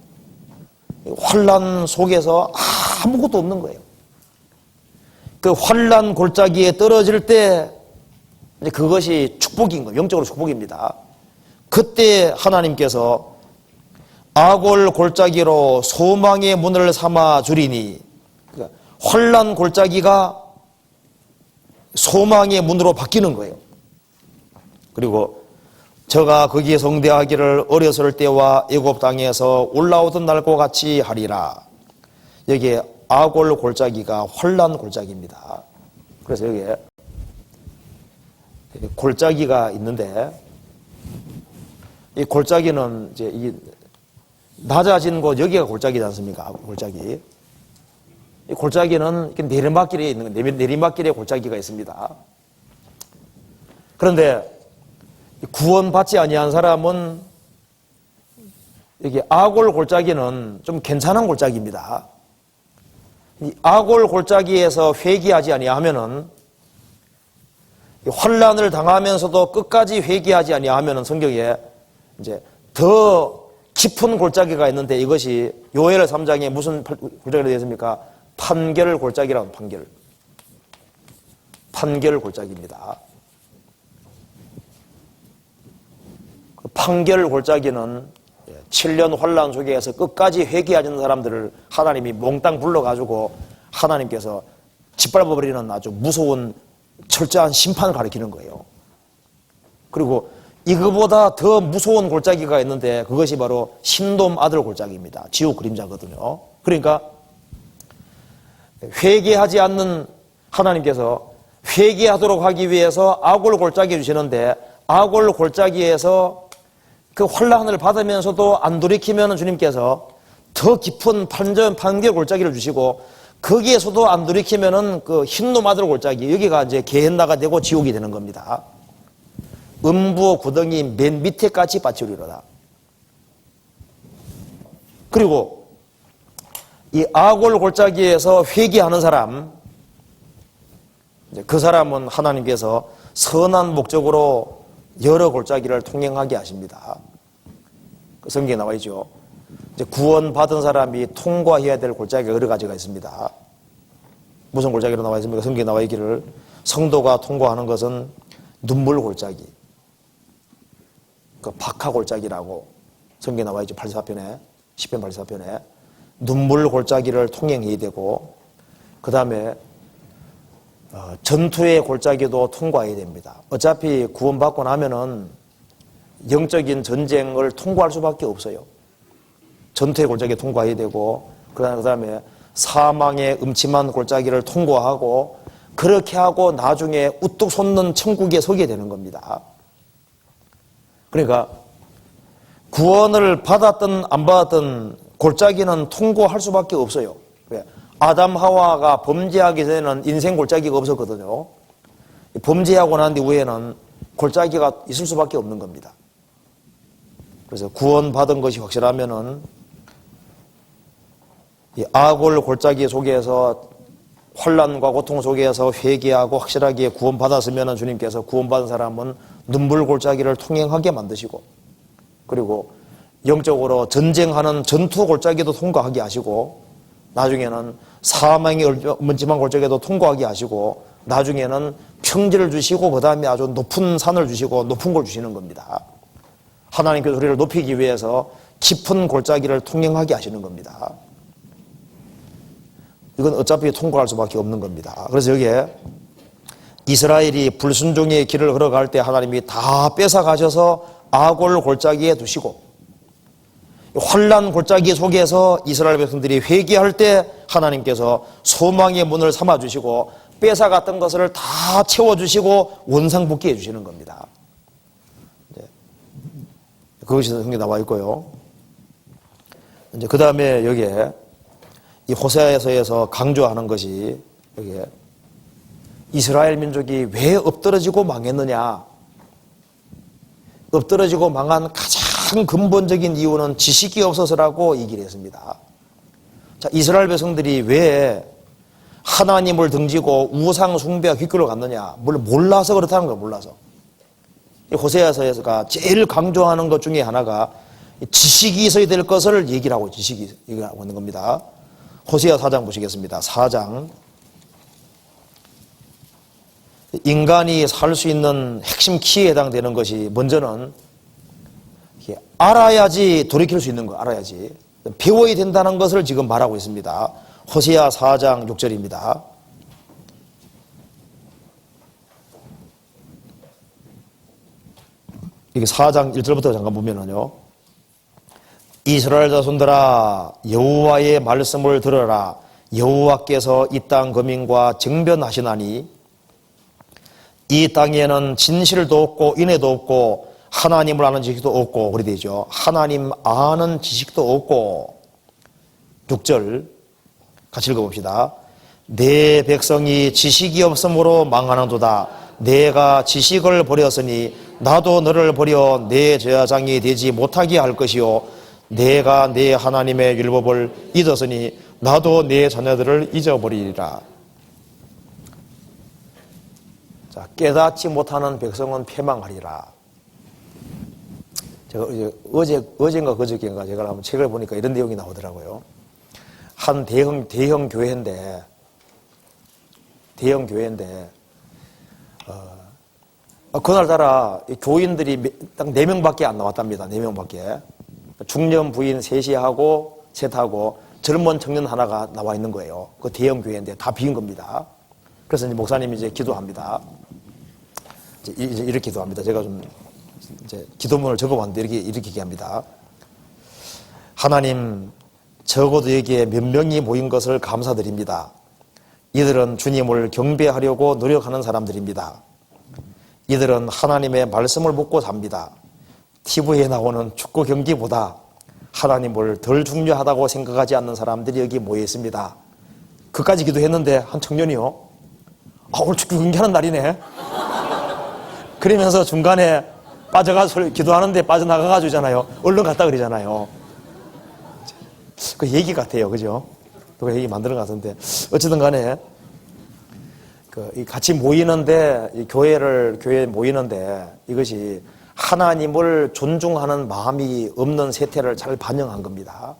환난 속에서 아무것도 없는 거예요. 그 환난 골짜기에 떨어질 때 이제 그것이 축복인 거예요. 영적으로 축복입니다. 그때 하나님께서 아골 골짜기로 소망의 문을 삼아 주리니 그러니까 환난 골짜기가 소망의 문으로 바뀌는 거예요. 그리고 저가 거기에서 응대하기를 어렸을 때와 애굽 땅에서 올라오던 날과 같이 하리라. 여기에 아골 골짜기가 환난 골짜기입니다. 그래서 여기에 골짜기가 있는데 이 골짜기는 이제 이 낮아진 곳 여기가 골짜기지 않습니까? 골짜기. 이 골짜기는 내리막길에 있는 내리막길에 골짜기가 있습니다. 그런데 구원받지 아니한 사람은 여기 아골 골짜기는 좀 괜찮은 골짜기입니다. 이 아골 골짜기에서 회개하지 아니하면은 환난을 당하면서도 끝까지 회개하지 아니하면은 성경에 이제 더 깊은 골짜기가 있는데 이것이 요엘 3장에 무슨 골짜기가 되어 있습니까? 판결 골짜기라는 판결 골짜기입니다. 판결 골짜기는 7년 환난 속에서 끝까지 회개하지 않는 사람들을 하나님이 몽땅 불러가지고 하나님께서 짓밟아버리는 아주 무서운 철저한 심판을 가리키는 거예요. 그리고 이거보다 더 무서운 골짜기가 있는데 그것이 바로 신돔 아들 골짜기입니다. 지옥 그림자거든요. 그러니까 회개하지 않는 하나님께서 회개하도록 하기 위해서 아골 골짜기 주시는데 아골 골짜기에서 그 환난을 받으면서도 안 돌이키면 주님께서 더 깊은 판결 골짜기를 주시고 거기에서도 안 돌이키면은 그 흰놈 아들 골짜기 여기가 이제 게헨나가 되고 지옥이 되는 겁니다. 음부 구덩이 맨 밑에까지 빠지리로다. 그리고 이 아골 골짜기에서 회개하는 사람, 그 사람은 하나님께서 선한 목적으로 여러 골짜기를 통행하게 하십니다. 그 성경에 나와 있죠. 이제 구원받은 사람이 통과해야 될 골짜기가 여러 가지가 있습니다. 무슨 골짜기로 나와 있습니까? 성경에 나와 있기를 성도가 통과하는 것은 눈물 골짜기, 그 박하 골짜기라고 성경에 나와 있죠. 84편에. 시편 84편에 눈물 골짜기를 통행해야 되고, 그 다음에 전투의 골짜기도 통과해야 됩니다. 어차피 구원받고 나면은 영적인 전쟁을 통과할 수밖에 없어요. 전투의 골짜기 통과해야 되고, 그 다음에 사망의 음침한 골짜기를 통과하고, 그렇게 하고 나중에 우뚝 솟는 천국에 서게 되는 겁니다. 그러니까 구원을 받았든 안 받았든 골짜기는 통과할 수밖에 없어요. 왜? 아담 하와가 범죄하기 전에는 인생 골짜기가 없었거든요. 범죄하고 난 뒤후에는 골짜기가 있을 수밖에 없는 겁니다. 그래서 구원받은 것이 확실하면은 이 악골 골짜기 속에서 환난과 고통 속에서 회개하고 확실하게 구원받았으면 주님께서 구원받은 사람은 눈물 골짜기를 통행하게 만드시고, 그리고 영적으로 전쟁하는 전투 골짜기도 통과하게 하시고, 나중에는 사망의 음침한 골짜기도 통과하게 하시고, 나중에는 평지를 주시고, 그 다음에 아주 높은 산을 주시고 높은 걸 주시는 겁니다. 하나님께서 우리를 높이기 위해서 깊은 골짜기를 통행하게 하시는 겁니다. 이건 어차피 통과할 수밖에 없는 겁니다. 그래서 여기에 이스라엘이 불순종의 길을 걸어갈 때 하나님이 다 뺏어가셔서 아골 골짜기에 두시고, 환난 골짜기 속에서 이스라엘 백성들이 회개할 때 하나님께서 소망의 문을 삼아주시고 뺏어갔던 것을 다 채워주시고 원상복귀해 주시는 겁니다. 그것이 성경에 나와 있고요. 이제 그 다음에 여기에 이 호세아서에서 강조하는 것이, 여기에 이스라엘 민족이 왜 엎드러지고 망했느냐. 엎드러지고 망한 가장 근본적인 이유는 지식이 없어서라고 얘기를 했습니다. 자, 이스라엘 백성들이 왜 하나님을 등지고 우상 숭배와 귓길로 갔느냐. 몰라서 그렇다는 거예요. 몰라서. 호세아서가 제일 강조하는 것 중에 하나가 지식이 있어야 될 것을 얘기를 하고 있는 겁니다. 호세아 4장 보시겠습니다. 4장. 인간이 살 수 있는 핵심 키에 해당되는 것이, 먼저는 알아야지 돌이킬 수 있는 거, 알아야지. 배워야 된다는 것을 지금 말하고 있습니다. 호세아 4장 6절입니다. 이게 4장 1절부터 잠깐 보면은요. 이스라엘 자손들아, 여호와의 말씀을 들어라. 여호와께서 이 땅 거민과 정변하시나니 이 땅에는 진실도 없고 인애도 없고 하나님을 아는 지식도 없고, 그리 되죠. 하나님 아는 지식도 없고. 6절 같이 읽어봅시다. 내 백성이 지식이 없으므로 망하는도다. 내가 지식을 버렸으니 나도 너를 버려 내 제사장이 되지 못하게 할 것이요, 내가 내 하나님의 율법을 잊었으니 나도 내 자녀들을 잊어버리리라. 자, 깨닫지 못하는 백성은 패망하리라. 제가 어젠가 그저께인가 제가 한번 책을 보니까 이런 내용이 나오더라고요. 한 대형 교회인데 그날따라 교인들이 딱 4명밖에 안 나왔답니다. 4명밖에. 중년 부인 셋이 하고 셋하고 젊은 청년 하나가 나와 있는 거예요. 그 대형 교회인데 다 비인 겁니다. 그래서 이제 목사님이 이제 기도합니다. 이제 이렇게 기도합니다. 제가 좀 이제 기도문을 적어봤는데 이렇게 얘기합니다. 하나님, 적어도 여기에 몇 명이 모인 것을 감사드립니다. 이들은 주님을 경배하려고 노력하는 사람들입니다. 이들은 하나님의 말씀을 묻고 삽니다. TV에 나오는 축구 경기보다 하나님을 덜 중요하다고 생각하지 않는 사람들이 여기 모여 있습니다. 그까지 기도했는데 한 청년이요. 오늘 축구 경기하는 날이네. 그러면서 중간에 빠져가서 기도하는데 빠져나가가지고잖아요. 얼른 갔다 그러잖아요. 그 얘기 같아요. 그죠? 누가 얘기 만드는 것 같은데. 어쨌든 간에 같이 모이는데, 교회에 모이는데 이것이 하나님을 존중하는 마음이 없는 세태를 잘 반영한 겁니다.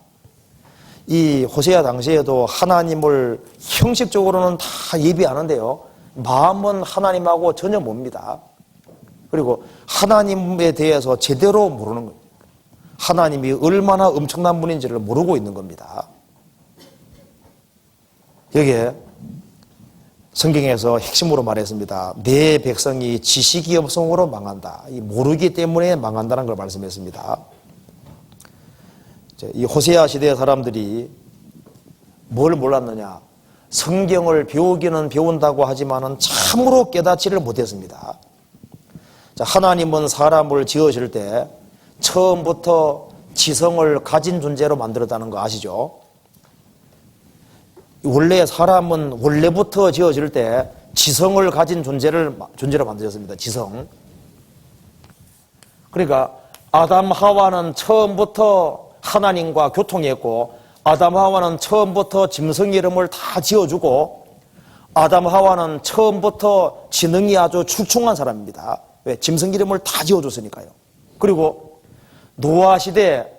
이 호세아 당시에도 하나님을 형식적으로는 다 예비하는데요, 마음은 하나님하고 전혀 멉니다. 그리고 하나님에 대해서 제대로 모르는 거예요. 하나님이 얼마나 엄청난 분인지를 모르고 있는 겁니다. 여기에 성경에서 핵심으로 말했습니다. 내 백성이 지식이 없음으로 망한다. 이 모르기 때문에 망한다는 걸 말씀했습니다. 이 호세아 시대 사람들이 뭘 몰랐느냐? 성경을 배우기는 배운다고 하지만은 참으로 깨닫지를 못했습니다. 자, 하나님은 사람을 지으실 때 처음부터 지성을 가진 존재로 만들었다는 거 아시죠? 원래 사람은 원래부터 지어질 때 지성을 가진 존재로 만들었습니다. 지성. 그러니까 아담 하와는 처음부터 하나님과 교통했고, 아담 하와는 처음부터 짐승 이름을 다 지어주고, 아담 하와는 처음부터 지능이 아주 출중한 사람입니다. 왜? 짐승 이름을 다 지어줬으니까요. 그리고 노아 시대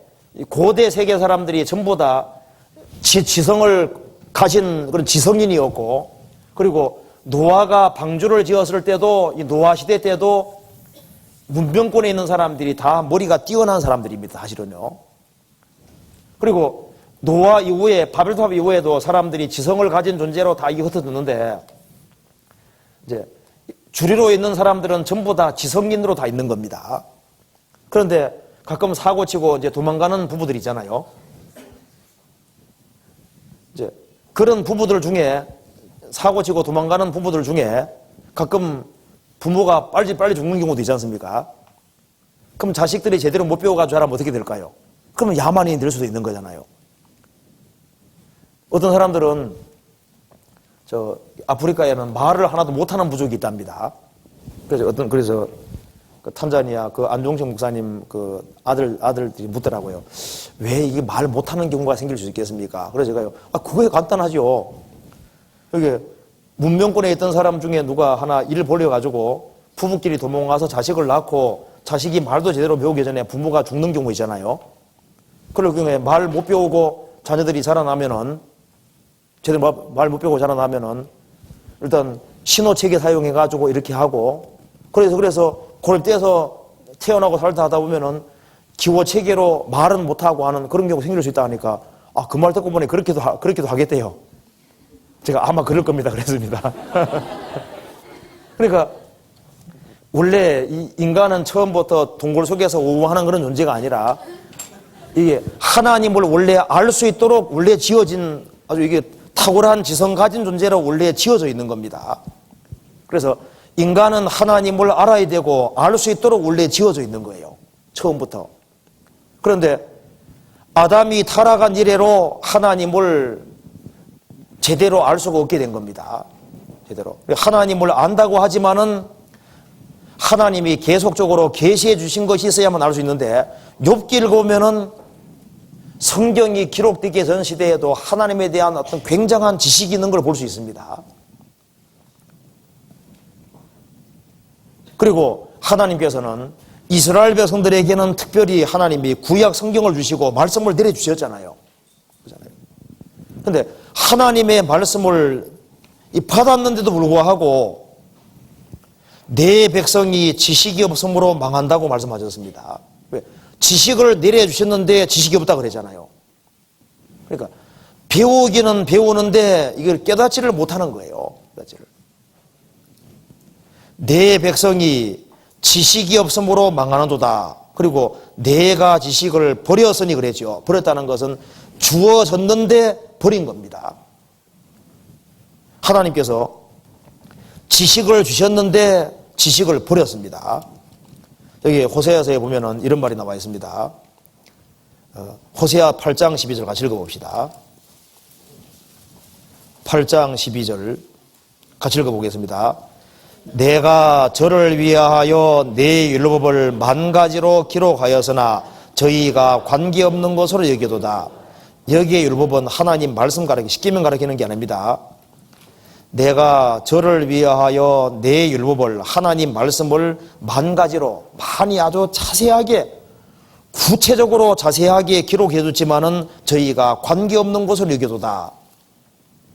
고대 세계 사람들이 전부 다 지성을 가진 그런 지성인이었고, 그리고 노아가 방주를 지었을 때도, 이 노아 시대 때도 문명권에 있는 사람들이 다 머리가 뛰어난 사람들입니다. 사실은요. 그리고 노아 이후에, 바벨탑 이후에도 사람들이 지성을 가진 존재로 다 흩어졌는데, 이제 주리로 있는 사람들은 전부 다 지성인으로 다 있는 겁니다. 그런데 가끔 사고치고 이제 도망가는 부부들 있잖아요. 이제 그런 부부들 중에, 사고치고 도망가는 부부들 중에 가끔 부모가 빨리 죽는 경우도 있지 않습니까? 그럼 자식들이 제대로 못 배워가지고 자라면 어떻게 될까요? 그러면 야만인이 될 수도 있는 거잖아요. 어떤 사람들은 저 아프리카에는 말을 하나도 못하는 부족이 있답니다. 그래서 그 탄자니아 그 안종식 목사님 그 아들들이 묻더라고요. 왜 이게 말 못하는 경우가 생길 수 있겠습니까? 그래서 제가요, 그거에 간단하죠. 여기 문명권에 있던 사람 중에 누가 하나 일을 벌려가지고 부부끼리 도망가서 자식을 낳고 자식이 말도 제대로 배우기 전에 부모가 죽는 경우 있잖아요. 그럴 경우에 말 못 배우고 자녀들이 자라나면은, 제대로 말 못 배우고 자라나면은 일단 신호체계 사용해가지고 이렇게 하고, 그래서 그걸 떼서 태어나고 살다 하다 보면은 기호체계로 말은 못하고 하는 그런 경우 생길 수 있다 하니까, 그 말 듣고 보니 그렇게도 하겠대요. 제가 아마 그럴 겁니다. 그랬습니다. 그러니까 원래 이 인간은 처음부터 동굴 속에서 우우하는 그런 존재가 아니라, 이게 하나님을 원래 알 수 있도록 원래 지어진 아주 이게 탁월한 지성 가진 존재로 원래 지어져 있는 겁니다. 그래서 인간은 하나님을 알아야 되고 알 수 있도록 원래 지어져 있는 거예요. 처음부터. 그런데 아담이 타락한 이래로 하나님을 제대로 알 수가 없게 된 겁니다. 제대로. 하나님을 안다고 하지만은 하나님이 계속적으로 계시해 주신 것이 있어야만 알 수 있는데, 욥기 읽으면은 성경이 기록되기 전 시대에도 하나님에 대한 어떤 굉장한 지식이 있는 걸 볼 수 있습니다. 그리고 하나님께서는 이스라엘 백성들에게는 특별히 하나님이 구약 성경을 주시고 말씀을 내려주셨잖아요. 그런데 하나님의 말씀을 받았는데도 불구하고 내 백성이 지식이 없음으로 망한다고 말씀하셨습니다. 왜? 지식을 내려주셨는데 지식이 없다고 그러잖아요. 그러니까 배우기는 배우는데 이걸 깨닫지를 못하는 거예요. 깨닫지를. 내 백성이 지식이 없음으로 망하는도다. 그리고 내가 지식을 버렸으니 그랬죠. 버렸다는 것은 주어졌는데 버린 겁니다. 하나님께서 지식을 주셨는데 지식을 버렸습니다. 여기 호세아서에 보면은 이런 말이 나와 있습니다. 호세아 8장 12절 같이 읽어봅시다. 8장 12절 같이 읽어보겠습니다. 내가 저를 위하여 내 율법을 만 가지로 기록하였으나 저희가 관계없는 것으로 여기도다. 여기에 율법은 하나님 말씀 가르치기, 쉽게만 가르치는 게 아닙니다. 내가 저를 위하여 내 율법을, 하나님 말씀을 만 가지로, 많이 아주 자세하게, 구체적으로 자세하게 기록해 줬지만은 저희가 관계없는 것으로 여기도다.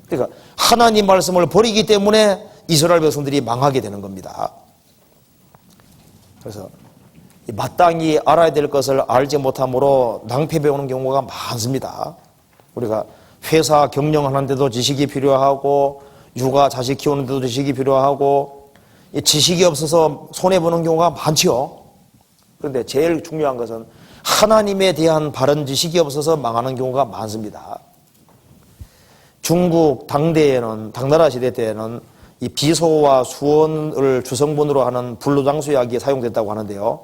그러니까 하나님 말씀을 버리기 때문에 이스라엘 백성들이 망하게 되는 겁니다. 그래서 마땅히 알아야 될 것을 알지 못함으로 낭패 배우는 경우가 많습니다. 우리가 회사 경영하는데도 지식이 필요하고 육아 자식 키우는데도 지식이 필요하고 지식이 없어서 손해보는 경우가 많죠. 그런데 제일 중요한 것은 하나님에 대한 바른 지식이 없어서 망하는 경우가 많습니다. 중국 당나라 시대 때에는 이 비소와 수원을 주성분으로 하는 불로장수약이 사용됐다고 하는데요.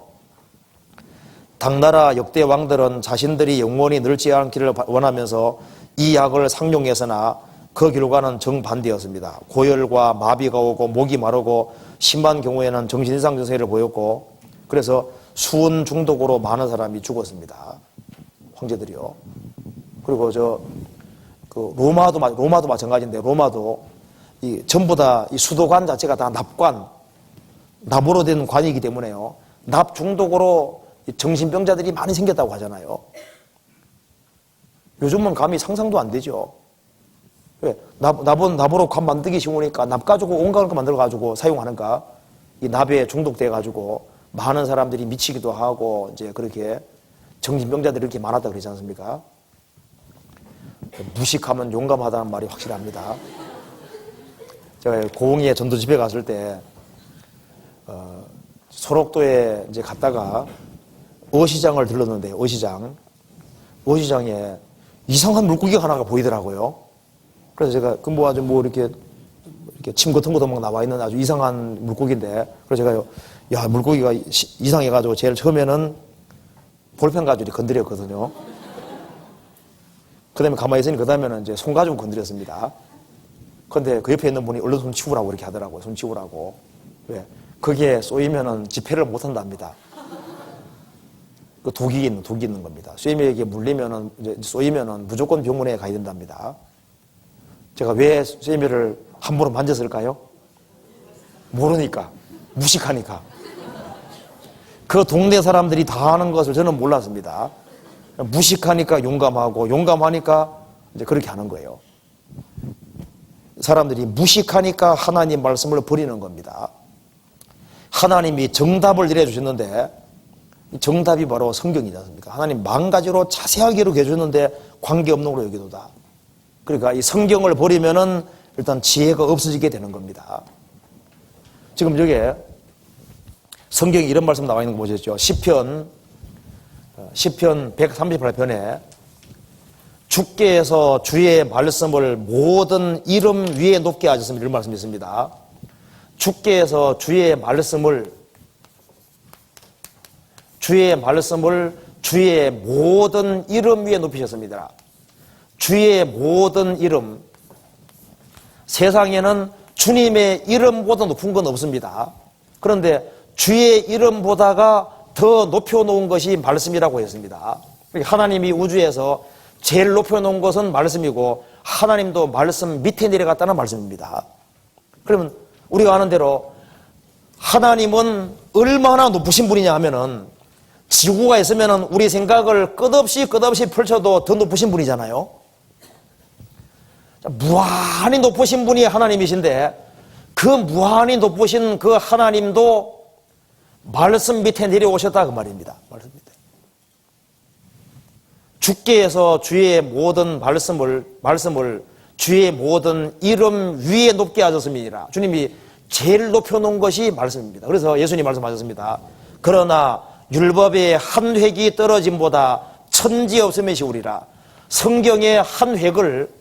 당나라 역대 왕들은 자신들이 영원히 늙지 않기를 원하면서 이 약을 상용했으나 그 결과는 정반대였습니다. 고열과 마비가 오고 목이 마르고 심한 경우에는 정신이상 증세를 보였고 그래서 수은 중독으로 많은 사람이 죽었습니다. 황제들이요. 그리고 로마도 마찬가지인데 로마도 전부 다 이 수도관 자체가 다 납으로 된 관이기 때문에요. 납 중독으로 정신병자들이 많이 생겼다고 하잖아요. 요즘은 감히 상상도 안 되죠. 왜? 납으로 관 만들기 쉬우니까 납 가지고 온갖 거 만들어가지고 사용하는가? 이 납에 중독돼가지고 많은 사람들이 미치기도 하고 이제 그렇게 정신병자들이 이렇게 많았다 그러지 않습니까? 무식하면 용감하다는 말이 확실합니다. 제가 고흥에 전도 집회 갔을 때 소록도에 이제 갔다가 어시장을 들렀는데 어시장에 이상한 물고기가 하나가 보이더라고요. 그래서 제가 아주 이렇게 침 같은 것도 막 나와 있는 아주 이상한 물고기인데 그래서 제가 야 물고기가 이상해가지고 제일 처음에는 볼펜 가지고 건드렸거든요. 그 다음에 가만히 있으니 그 다음에는 이제 손 가지고 건드렸습니다. 근데 그 옆에 있는 분이 얼른 손 치우라고 이렇게 하더라고요. 손 치우라고. 왜? 거기에 쏘이면은 집회를 못 한답니다. 그 독이 있는 겁니다. 쇠임에게 물리면은, 이제 쏘이면은 무조건 병원에 가야 된답니다. 제가 왜 쇠임을 함부로 만졌을까요? 모르니까. 무식하니까. 그 동네 사람들이 다 하는 것을 저는 몰랐습니다. 무식하니까 용감하니까 이제 그렇게 하는 거예요. 사람들이 무식하니까 하나님 말씀을 버리는 겁니다. 하나님이 정답을 내려주셨는데 정답이 바로 성경이지 않습니까? 하나님 만 가지로 자세하게 이렇게 해주는데 관계없는 걸로 여기도다. 그러니까 이 성경을 버리면은 일단 지혜가 없어지게 되는 겁니다. 지금 여기에 성경에 이런 말씀 나와 있는 거 보셨죠? 시편 138편에 주께서 주의 말씀을 모든 이름 위에 높게 하셨습니다. 이런 말씀이 있습니다. 주께서 주의 말씀을 주의 모든 이름 위에 높이셨습니다. 주의 모든 이름. 세상에는 주님의 이름보다 높은 건 없습니다. 그런데 주의 이름보다가 더 높여놓은 것이 말씀이라고 했습니다. 하나님이 우주에서 제일 높여놓은 것은 말씀이고 하나님도 말씀 밑에 내려갔다는 말씀입니다. 그러면 우리가 아는 대로 하나님은 얼마나 높으신 분이냐 하면은 지구가 있으면은 우리 생각을 끝없이 펼쳐도 더 높으신 분이잖아요. 무한히 높으신 분이 하나님이신데 그 무한히 높으신 그 하나님도 말씀 밑에 내려오셨다 그 말입니다. 말씀 밑에. 주께서 주의 모든 말씀을 주의 모든 이름 위에 높게 하셨습니다. 주님이 제일 높여놓은 것이 말씀입니다. 그래서 예수님 말씀하셨습니다. 그러나 율법의 한 획이 떨어짐보다 천지 없음이 시우리라. 성경의 한 획을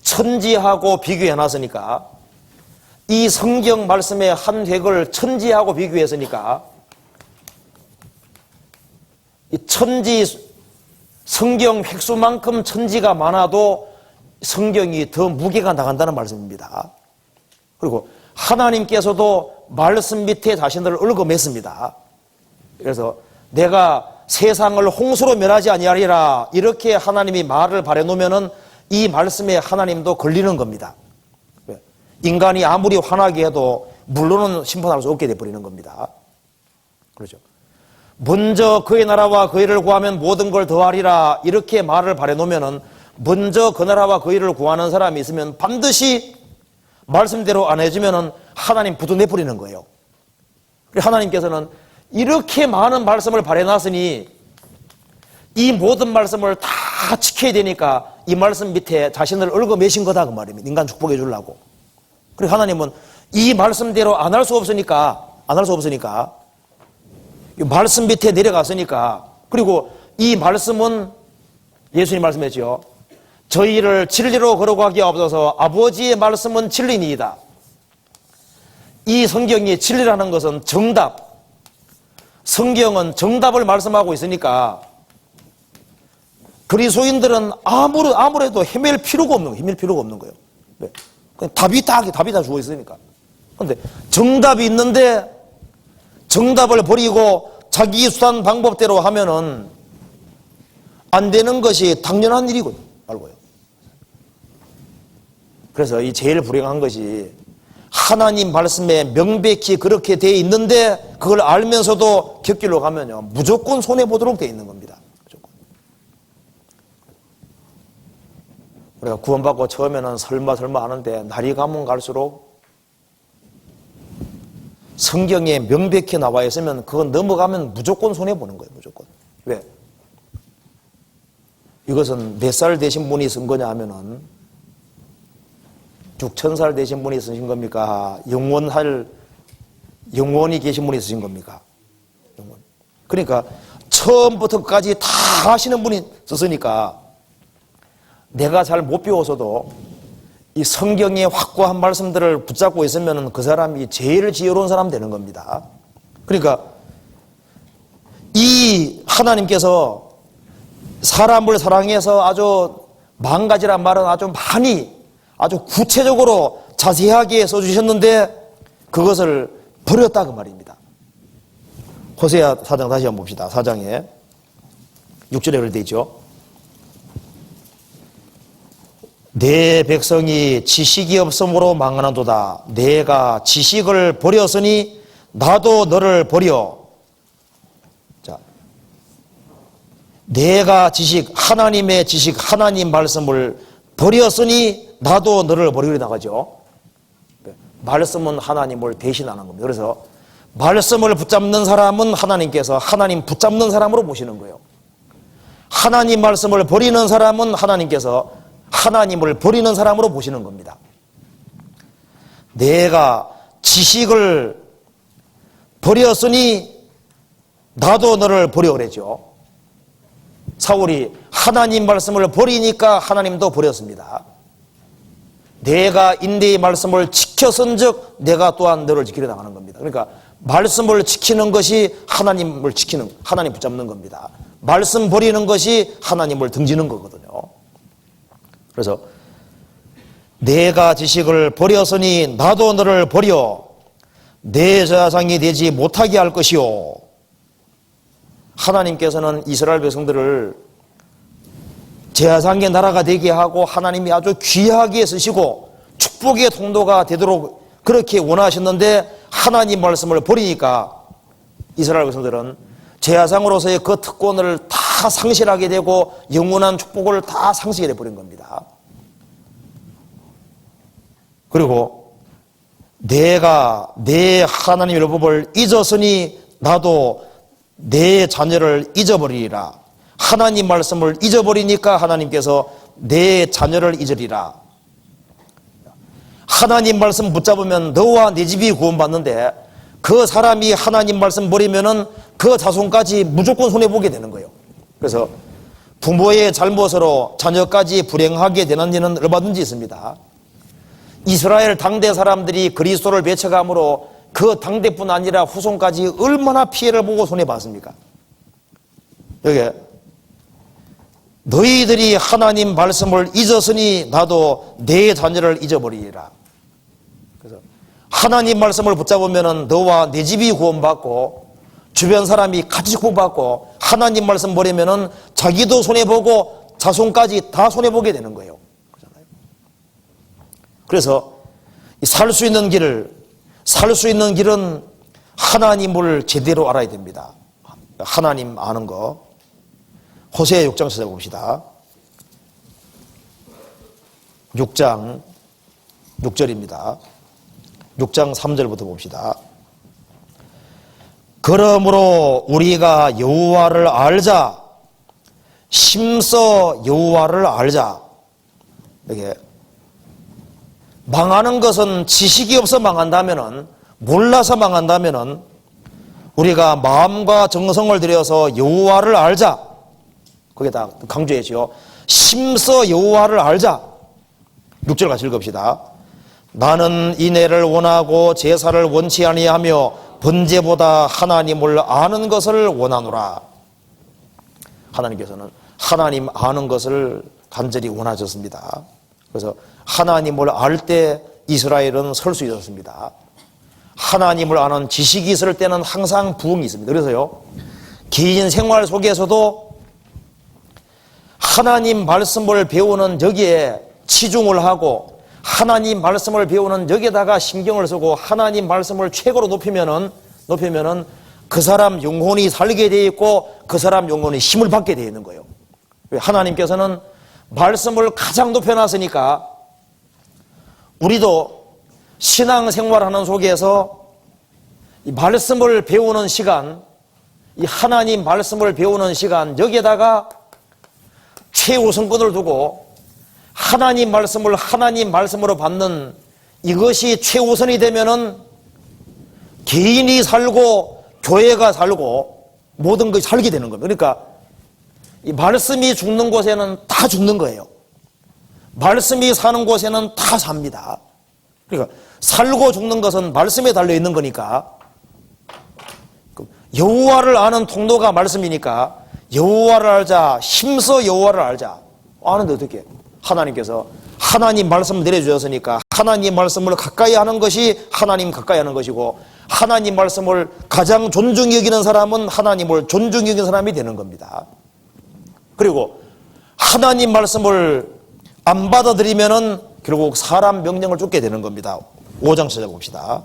천지하고 비교해놨으니까 이 성경 말씀의 한 획을 천지하고 비교했으니까 이 성경 획수만큼 천지가 많아도 성경이 더 무게가 나간다는 말씀입니다. 그리고 하나님께서도 말씀 밑에 자신들을 얽어맸습니다. 그래서 내가 세상을 홍수로 멸하지 아니하리라 이렇게 하나님이 말을 바래놓으면은 이 말씀에 하나님도 걸리는 겁니다. 인간이 아무리 화나게 해도 물로는 심판할 수 없게 돼버리는 겁니다. 그렇죠. 먼저 그의 나라와 그 일을 구하면 모든 걸 더하리라 이렇게 말을 바래놓으면은 먼저 그 나라와 그 일을 구하는 사람이 있으면 반드시 말씀대로 안 해주면은 하나님 부도 내버리는 거예요. 하나님께서는 이렇게 많은 말씀을 발해놨으니 이 모든 말씀을 다 지켜야 되니까 이 말씀 밑에 자신을 얽어매신 거다 그 말입니다. 인간 축복해 주려고. 그리고 하나님은 이 말씀대로 안 할 수 없으니까 이 말씀 밑에 내려갔으니까, 그리고 이 말씀은 예수님 말씀했죠. 저희를 진리로 걸어가게 하옵소서. 아버지의 말씀은 진리니이다. 이 성경이 진리라는 것은 정답, 성경은 정답을 말씀하고 있으니까 그리스도인들은 아무래도 헤맬 필요가 없는 거예요. 네. 그냥 답이 다 주어 있으니까. 그런데 정답이 있는데 정답을 버리고 자기 수단 방법대로 하면은 안 되는 것이 당연한 일이고요. 알고요. 그래서 이 제일 불행한 것이 하나님 말씀에 명백히 그렇게 돼 있는데 그걸 알면서도 곁길로 가면요 무조건 손해보도록 돼 있는 겁니다. 무조건. 우리가 구원받고 처음에는 설마 하는데 날이 가면 갈수록 성경에 명백히 나와 있으면 그건 넘어가면 무조건 손해보는 거예요. 무조건. 왜? 이것은 몇 살 되신 분이 쓴 거냐 하면은 6,000살 되신 분이 쓰신 겁니까? 영원히 계신 분이 쓰신 겁니까? 그러니까 처음부터 끝까지 다 하시는 분이 썼으니까 내가 잘 못 배워서도 이 성경의 확고한 말씀들을 붙잡고 있으면 그 사람이 제일 지혜로운 사람 되는 겁니다. 그러니까 이 하나님께서 사람을 사랑해서 아주 망가지란 말은 아주 구체적으로 자세하게 써주셨는데 그것을 버렸다 그 말입니다. 호세아 4장 다시 한번 봅시다. 4장에 6절에 그렇게 되어 있죠. 내 백성이 지식이 없으므로 망하나도다. 내가 지식을 버렸으니 나도 너를 버려. 자, 내가 하나님의 지식, 하나님 말씀을 버렸으니 나도 너를 버리려 나가죠. 말씀은 하나님을 대신하는 겁니다. 그래서 말씀을 붙잡는 사람은 하나님께서 하나님 붙잡는 사람으로 보시는 거예요. 하나님 말씀을 버리는 사람은 하나님께서 하나님을 버리는 사람으로 보시는 겁니다. 내가 지식을 버렸으니 나도 너를 버려 그랬죠. 사울이 하나님 말씀을 버리니까 하나님도 버렸습니다. 내가 인내의 말씀을 지켰은즉 내가 또한 너를 지키려 나가는 겁니다. 그러니까 말씀을 지키는 것이 하나님 붙잡는 겁니다. 말씀 버리는 것이 하나님을 등지는 거거든요. 그래서 내가 지식을 버렸으니 나도 너를 버려 내 제사장이 되지 못하게 할 것이요. 하나님께서는 이스라엘 백성들을 제사장의 나라가 되게 하고 하나님이 아주 귀하게 쓰시고 축복의 통로가 되도록 그렇게 원하셨는데 하나님 말씀을 버리니까 이스라엘 백성들은 제사장으로서의 그 특권을 다 상실하게 되고 영원한 축복을 다 상실해 버린 겁니다. 그리고 내가 내 하나님의 율법을 잊었으니 나도 내 자녀를 잊어버리리라. 하나님 말씀을 잊어버리니까 하나님께서 내 자녀를 잊으리라. 하나님 말씀 붙잡으면 너와 내 집이 구원받는데 그 사람이 하나님 말씀 버리면은 그 자손까지 무조건 손해보게 되는 거예요. 그래서 부모의 잘못으로 자녀까지 불행하게 되는 일은 얼마든지 있습니다. 이스라엘 당대 사람들이 그리스도를 배척함으로 그 당대뿐 아니라 후손까지 얼마나 피해를 보고 손해봤습니까? 여기 너희들이 하나님 말씀을 잊었으니 나도 내 자녀를 잊어버리리라. 그래서 하나님 말씀을 붙잡으면 너와 내 집이 구원받고 주변 사람이 같이 구원받고 하나님 말씀 버리면 자기도 손해보고 자손까지 다 손해보게 되는 거예요. 그래서 살 수 있는 길은 하나님을 제대로 알아야 됩니다. 하나님 아는 거. 호세아 6장 찾아봅시다. 6장 6절입니다. 6장 3절부터 봅시다. 그러므로 우리가 여호와를 알자. 심써 여호와를 알자. 이게 망하는 것은 지식이 없어 망한다면은, 몰라서 망한다면은 우리가 마음과 정성을 들여서 여호와를 알자. 거기다 강조해지요. 심써 여호와를 알자. 6절 같이 읽읍시다. 나는 인애를 원하고 제사를 원치 아니하며 번제보다 하나님을 아는 것을 원하노라. 하나님께서는 하나님 아는 것을 간절히 원하셨습니다. 그래서 하나님을 알 때 이스라엘은 설 수 있었습니다. 하나님을 아는 지식이 있을 때는 항상 부흥이 있습니다. 그래서요, 개인 생활 속에서도 하나님 말씀을 배우는 여기에 치중을 하고, 하나님 말씀을 배우는 여기에다가 신경을 쓰고 하나님 말씀을 최고로 높이면은 그 사람 영혼이 살게 되어 있고 그 사람 영혼이 힘을 받게 되어 있는 거예요. 하나님께서는 말씀을 가장 높여놨으니까 우리도 신앙생활하는 속에서 이 말씀을 배우는 시간, 이 하나님 말씀을 배우는 시간, 여기에다가 최우선권을 두고 하나님 말씀을 하나님 말씀으로 받는 이것이 최우선이 되면은 개인이 살고 교회가 살고 모든 것이 살게 되는 겁니다. 그러니까 이 말씀이 죽는 곳에는 다 죽는 거예요. 말씀이 사는 곳에는 다 삽니다. 그러니까 살고 죽는 것은 말씀에 달려 있는 거니까, 여호와를 아는 통로가 말씀이니까 여호와를 알자, 힘써 여호와를 알자. 아는데 어떻게? 하나님께서 하나님 말씀을 내려주셨으니까 하나님 말씀을 가까이 하는 것이 하나님 가까이 하는 것이고, 하나님 말씀을 가장 존중히 여기는 사람은 하나님을 존중히 여기는 사람이 되는 겁니다. 그리고 하나님 말씀을 안 받아들이면은 결국 사람 명령을 쫓게 되는 겁니다. 5장 찾아봅시다.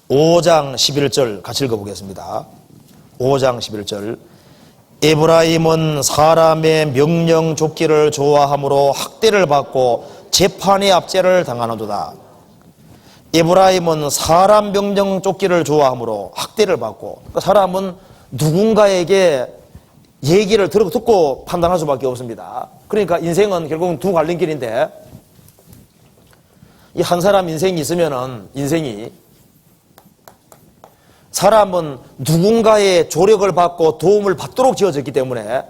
5장 11절 같이 읽어보겠습니다. 5장 11절. 에브라임은 사람의 명령 쫓기를 좋아함으로 학대를 받고 재판의 압제를 당하는도다. 에브라임은 사람 명령 쫓기를 좋아함으로 학대를 받고, 그러니까 사람은 누군가에게 얘기를 듣고 판단할 수밖에 없습니다. 그러니까 인생은 결국은 두 갈림길인데, 이 한 사람 인생이 있으면은 인생이, 사람은 누군가의 조력을 받고 도움을 받도록 지어졌기 때문에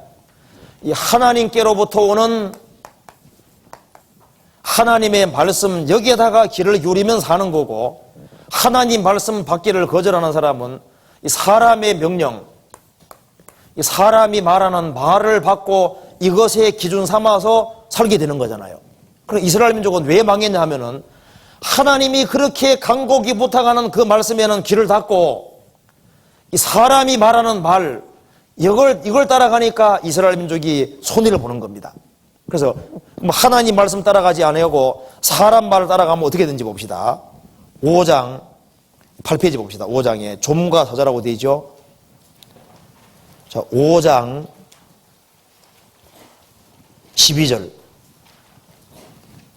이 하나님께로부터 오는 하나님의 말씀 여기에다가 귀를 기울이면 사는 거고, 하나님 말씀 받기를 거절하는 사람은 이 사람의 명령, 이 사람이 말하는 말을 받고 이것에 기준 삼아서 살게 되는 거잖아요. 그럼 이스라엘 민족은 왜 망했냐 하면은 하나님이 그렇게 간곡히 부탁하는 그 말씀에는 귀를 닫고 이 사람이 말하는 말, 이걸 따라가니까 이스라엘 민족이 손해를 보는 겁니다. 그래서 하나님 말씀 따라가지 않으려고 사람 말을 따라가면 어떻게 되는지 봅시다. 5장 8페이지 봅시다. 5장에 좀과 사자라고 되어 있죠. 자, 5장 12절.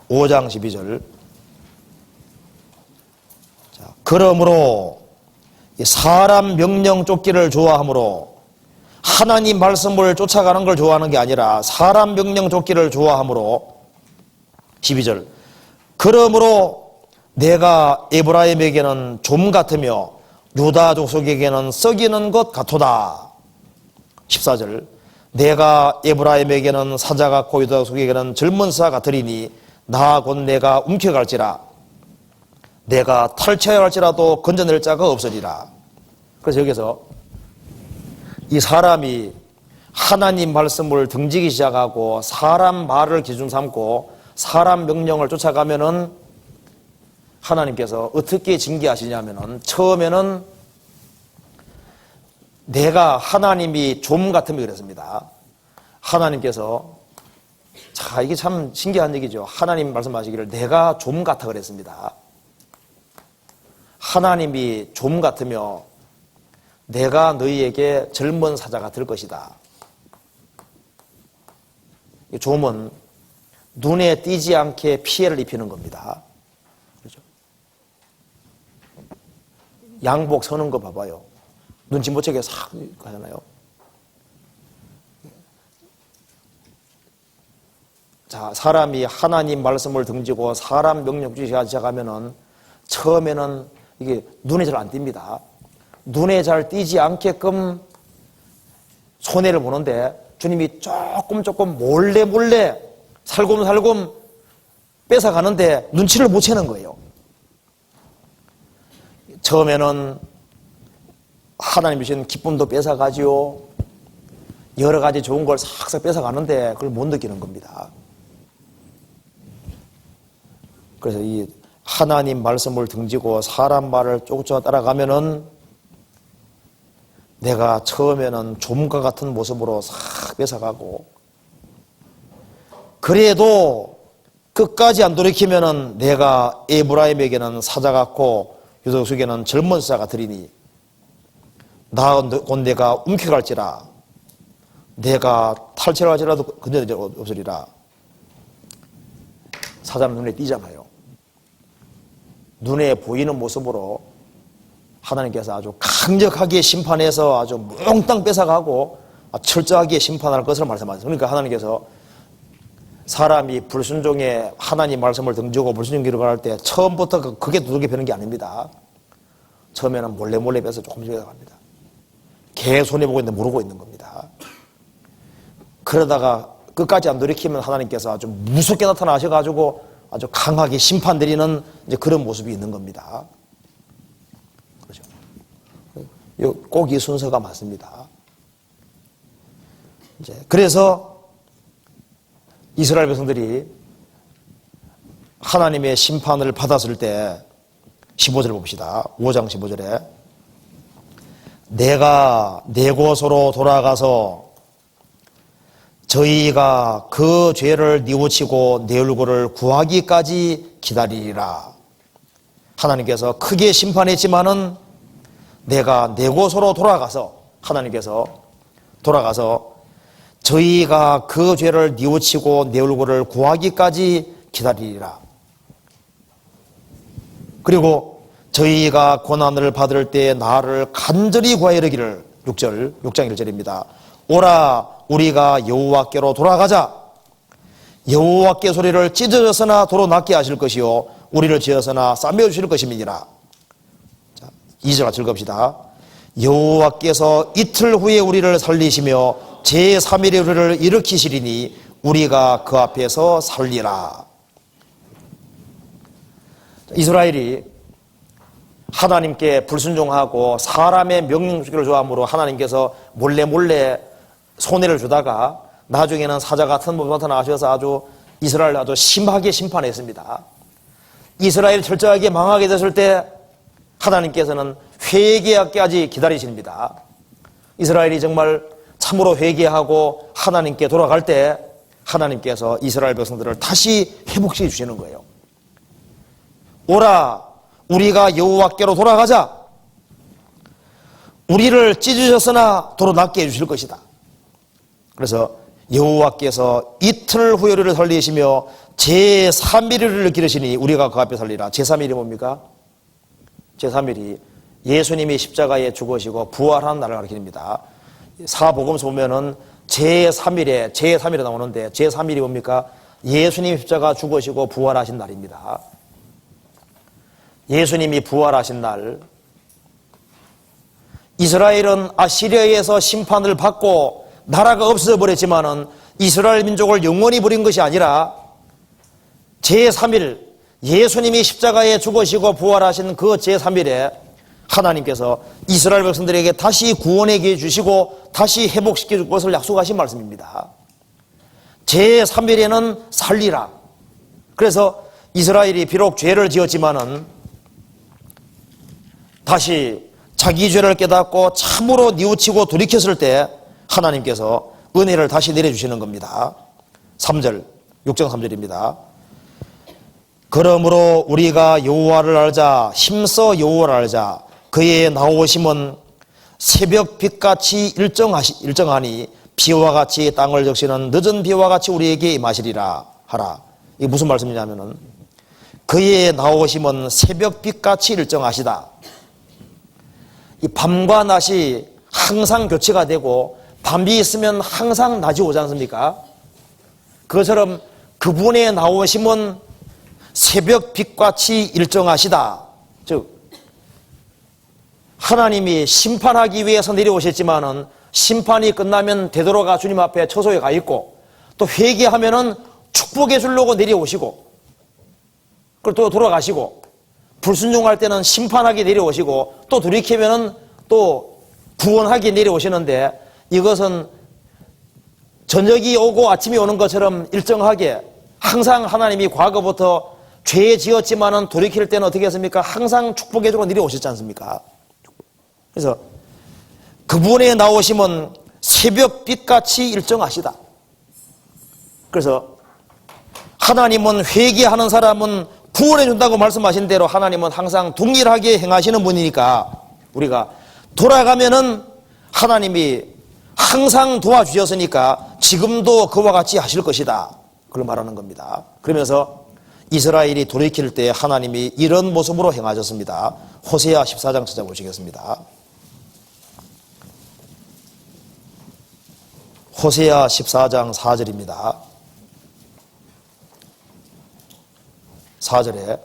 5장 12절. 자, 그러므로 사람 명령 쫓기를 좋아하므로, 하나님 말씀을 쫓아가는 걸 좋아하는 게 아니라 사람 명령 쫓기를 좋아하므로, 12절. 그러므로 내가 에브라임에게는 좀 같으며 유다 족속에게는 썩이는 것 같도다. 14절. 내가 에브라임에게는 사자 같고 유다 족속에게는 젊은 사 같으리니 나 곧 내가 움켜갈지라. 내가 탈취할지라도 건져낼 자가 없으리라. 그래서 여기서 이 사람이 하나님 말씀을 등지기 시작하고 사람 말을 기준 삼고 사람 명령을 쫓아가면은 하나님께서 어떻게 징계하시냐면은, 처음에는 내가 하나님이 좀 같으면 그랬습니다. 하나님께서, 자, 이게 참 신기한 얘기죠. 하나님 말씀하시기를 내가 좀 같아 그랬습니다. 하나님이 좀 같으며 내가 너희에게 젊은 사자가 될 것이다. 이 좀은 눈에 띄지 않게 피해를 입히는 겁니다. 그렇죠? 양복 서는 거 봐봐요. 눈치 못 채게 싹 가잖아요. 자, 사람이 하나님 말씀을 등지고 사람 명령 주시기 시작하면은 처음에는 이게 눈에 잘 안 띕니다. 눈에 잘 띄지 않게끔 손해를 보는데 주님이 조금 몰래 살금살금 뺏어가는데 눈치를 못 채는 거예요. 처음에는 하나님 주신 기쁨도 뺏어가지요. 여러 가지 좋은 걸 싹싹 뺏어가는데 그걸 못 느끼는 겁니다. 그래서 이 하나님 말씀을 등지고 사람 말을 쫓아 따라가면은 내가 처음에는 좀과 같은 모습으로 싹 뺏어가고, 그래도 끝까지 안 돌이키면은 내가 에브라임에게는 사자 같고 유다족에게는 젊은 사자가 되리니 곧 내가 움켜갈지라, 내가 탈취할지라도 건져낼 수 없으리라. 사자는 눈에 띄잖아요. 눈에 보이는 모습으로 하나님께서 아주 강력하게 심판해서 아주 몽땅 뺏어가고 철저하게 심판할 것을 말씀하셨어요. 그러니까 하나님께서 사람이 불순종에 하나님 말씀을 등지고 불순종 기록을 할 때 처음부터 그게 두들겨 패는 게 아닙니다. 처음에는 몰래 빼서 조금씩 뺏어갑니다. 개 손해보고 있는데 모르고 있는 겁니다. 그러다가 끝까지 안 돌이키면 하나님께서 아주 무섭게 나타나셔가지고 아주 강하게 심판 드리는 이제 그런 모습이 있는 겁니다. 그렇죠? 꼭 이 순서가 맞습니다. 이제 그래서 이스라엘 백성들이 하나님의 심판을 받았을 때 15절 봅시다. 5장 15절에 내가 내 곳으로 돌아가서 저희가 그 죄를 뉘우치고 내 얼굴을 구하기까지 기다리리라. 하나님께서 크게 심판했지만은 내가 내 곳으로 돌아가서, 하나님께서 돌아가서 저희가 그 죄를 뉘우치고 내 얼굴을 구하기까지 기다리리라. 그리고 저희가 고난을 받을 때 나를 간절히 구하여 이르기를, 6장 1절입니다. 오라 우리가 여호와께로 돌아가자. 여호와께 소리를 찢어졌으나 도로 낫게 하실 것이요 우리를 지었으나 싸매어 주실 것임이니라. 자, 2절 같이 읽읍시다. 여호와께서 이틀 후에 우리를 살리시며 제3일에 우리를 일으키시리니 우리가 그 앞에서 살리라. 이스라엘이 하나님께 불순종하고 사람의 명령 주기를 좋아함으로 하나님께서 몰래 손해를 주다가 나중에는 사자 같은 모습 나타나셔서 아주 이스라엘을 아주 심하게 심판했습니다. 이스라엘이 철저하게 망하게 됐을 때 하나님께서는 회개하기까지 기다리십니다. 이스라엘이 정말 참으로 회개하고 하나님께 돌아갈 때 하나님께서 이스라엘 백성들을 다시 회복시켜 주시는 거예요. 오라 우리가 여호와께로 돌아가자. 우리를 찢으셨으나 도로 낫게 해주실 것이다. 그래서 여호와께서 이틀 후에 우리를 살리시며 제3일을 기르시니 우리가 그 앞에 살리라. 제3일이 뭡니까? 제3일이 예수님이 십자가에 죽으시고 부활한 날을 가리킵니다. 사복음서 보면은 제3일에 나오는데 제3일이 뭡니까? 예수님이 십자가 죽으시고 부활하신 날입니다. 예수님이 부활하신 날, 이스라엘은 아시리아에서 심판을 받고 나라가 없어버렸지만은 이스라엘 민족을 영원히 버린 것이 아니라 제3일 예수님이 십자가에 죽으시고 부활하신 그 제3일에 하나님께서 이스라엘 백성들에게 다시 구원의 기회 주시고 다시 회복시켜 줄 것을 약속하신 말씀입니다. 제3일에는 살리라. 그래서 이스라엘이 비록 죄를 지었지만은 다시 자기 죄를 깨닫고 참으로 뉘우치고 돌이켰을 때 하나님께서 은혜를 다시 내려주시는 겁니다. 3절, 6장 3절입니다. 그러므로 우리가 여호와를 알자. 힘써 여호와를 알자. 그의 나오심은 새벽빛같이 일정하니 비와 같이 땅을 적시는 늦은 비와 같이 우리에게 임하시리라 하라. 이게 무슨 말씀이냐면은 그의 나오심은 새벽빛같이 일정하시다. 이 밤과 낮이 항상 교체가 되고 밤이 있으면 항상 낮이 오지 않습니까? 그것처럼 그분의 나오심은 새벽 빛같이 일정하시다. 즉 하나님이 심판하기 위해서 내려오셨지만은 심판이 끝나면 되돌아가 주님 앞에 처소에 가 있고 또 회개하면은 축복해 주려고 내려오시고 그리고 또 돌아가시고 불순종할 때는 심판하게 내려오시고 또 돌이키면은 또 구원하게 내려오시는데 이것은 저녁이 오고 아침이 오는 것처럼 일정하게 항상 하나님이 과거부터 죄 지었지만은 돌이킬 때는 어떻게 했습니까? 항상 축복해 주고 내려오셨지 않습니까? 그래서 그분의 나오심은 새벽빛같이 일정하시다. 그래서 하나님은 회개하는 사람은 구원해 준다고 말씀하신 대로 하나님은 항상 동일하게 행하시는 분이니까 우리가 돌아가면은 하나님이 항상 도와주셨으니까 지금도 그와 같이 하실 것이다. 그걸 말하는 겁니다. 그러면서 이스라엘이 돌이킬 때 하나님이 이런 모습으로 행하셨습니다. 호세아 14장 찾아보시겠습니다. 호세아 14장 4절입니다. 4절에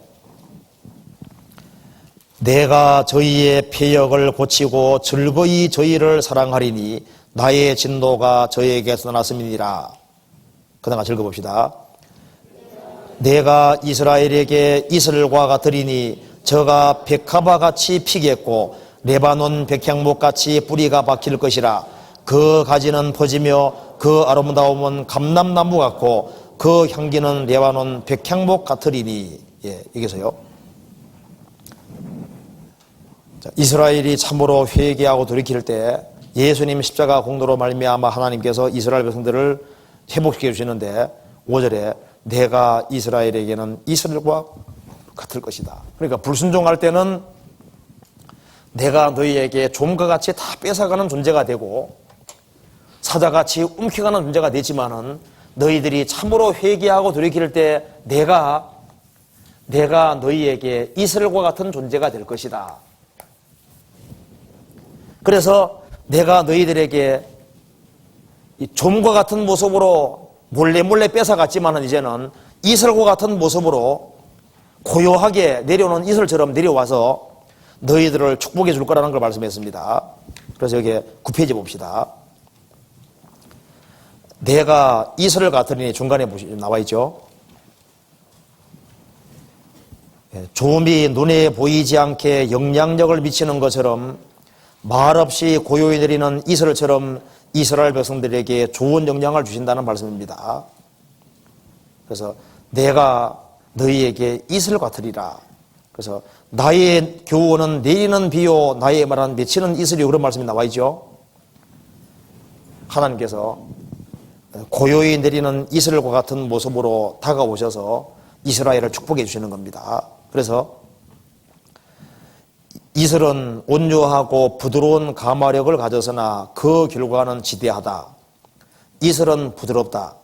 내가 저희의 패역을 고치고 즐거이 저희를 사랑하리니 나의 진노가 저에게서 났음이니라. 그다음 읽어봅시다. 내가 이스라엘에게 이슬과 같으리니 저가 백합화같이 피겠고 레바논 백향목같이 뿌리가 박힐 것이라. 그 가지는 퍼지며 그 아름다움은 감람나무 같고 그 향기는 레바논 백향목 같으리니. 예, 여기서요. 자, 이스라엘이 참으로 회개하고 돌이킬 때 예수님 십자가 공로로 말미암아 하나님께서 이스라엘 백성들을 회복시켜 주시는데 5절에 내가 이스라엘에게는 이스라엘과 같을 것이다. 그러니까 불순종할 때는 내가 너희에게 좀과 같이 다 뺏어가는 존재가 되고 사자같이 움켜가는 존재가 되지만은 너희들이 참으로 회개하고 돌이킬 때 내가 너희에게 이스라엘과 같은 존재가 될 것이다. 그래서 내가 너희들에게 이 좀과 같은 모습으로 몰래 뺏어갔지만은 이제는 이슬과 같은 모습으로 고요하게 내려오는 이슬처럼 내려와서 너희들을 축복해 줄 거라는 걸 말씀했습니다. 그래서 여기 9페이지 봅시다. 내가 이슬을 같으니 중간에 나와 있죠. 좀이 눈에 보이지 않게 영향력을 미치는 것처럼 말없이 고요히 내리는 이슬처럼 이스라엘 백성들에게 좋은 영향을 주신다는 말씀입니다. 그래서 내가 너희에게 이슬 같으리라. 그래서 나의 교훈은 내리는 비요 나의 말은 맺히는 이슬이요 그런 말씀이 나와 있죠. 하나님께서 고요히 내리는 이슬과 같은 모습으로 다가오셔서 이스라엘을 축복해 주시는 겁니다. 그래서 이슬은 온유하고 부드러운 가마력을 가졌으나 그 결과는 지대하다. 이슬은 부드럽다.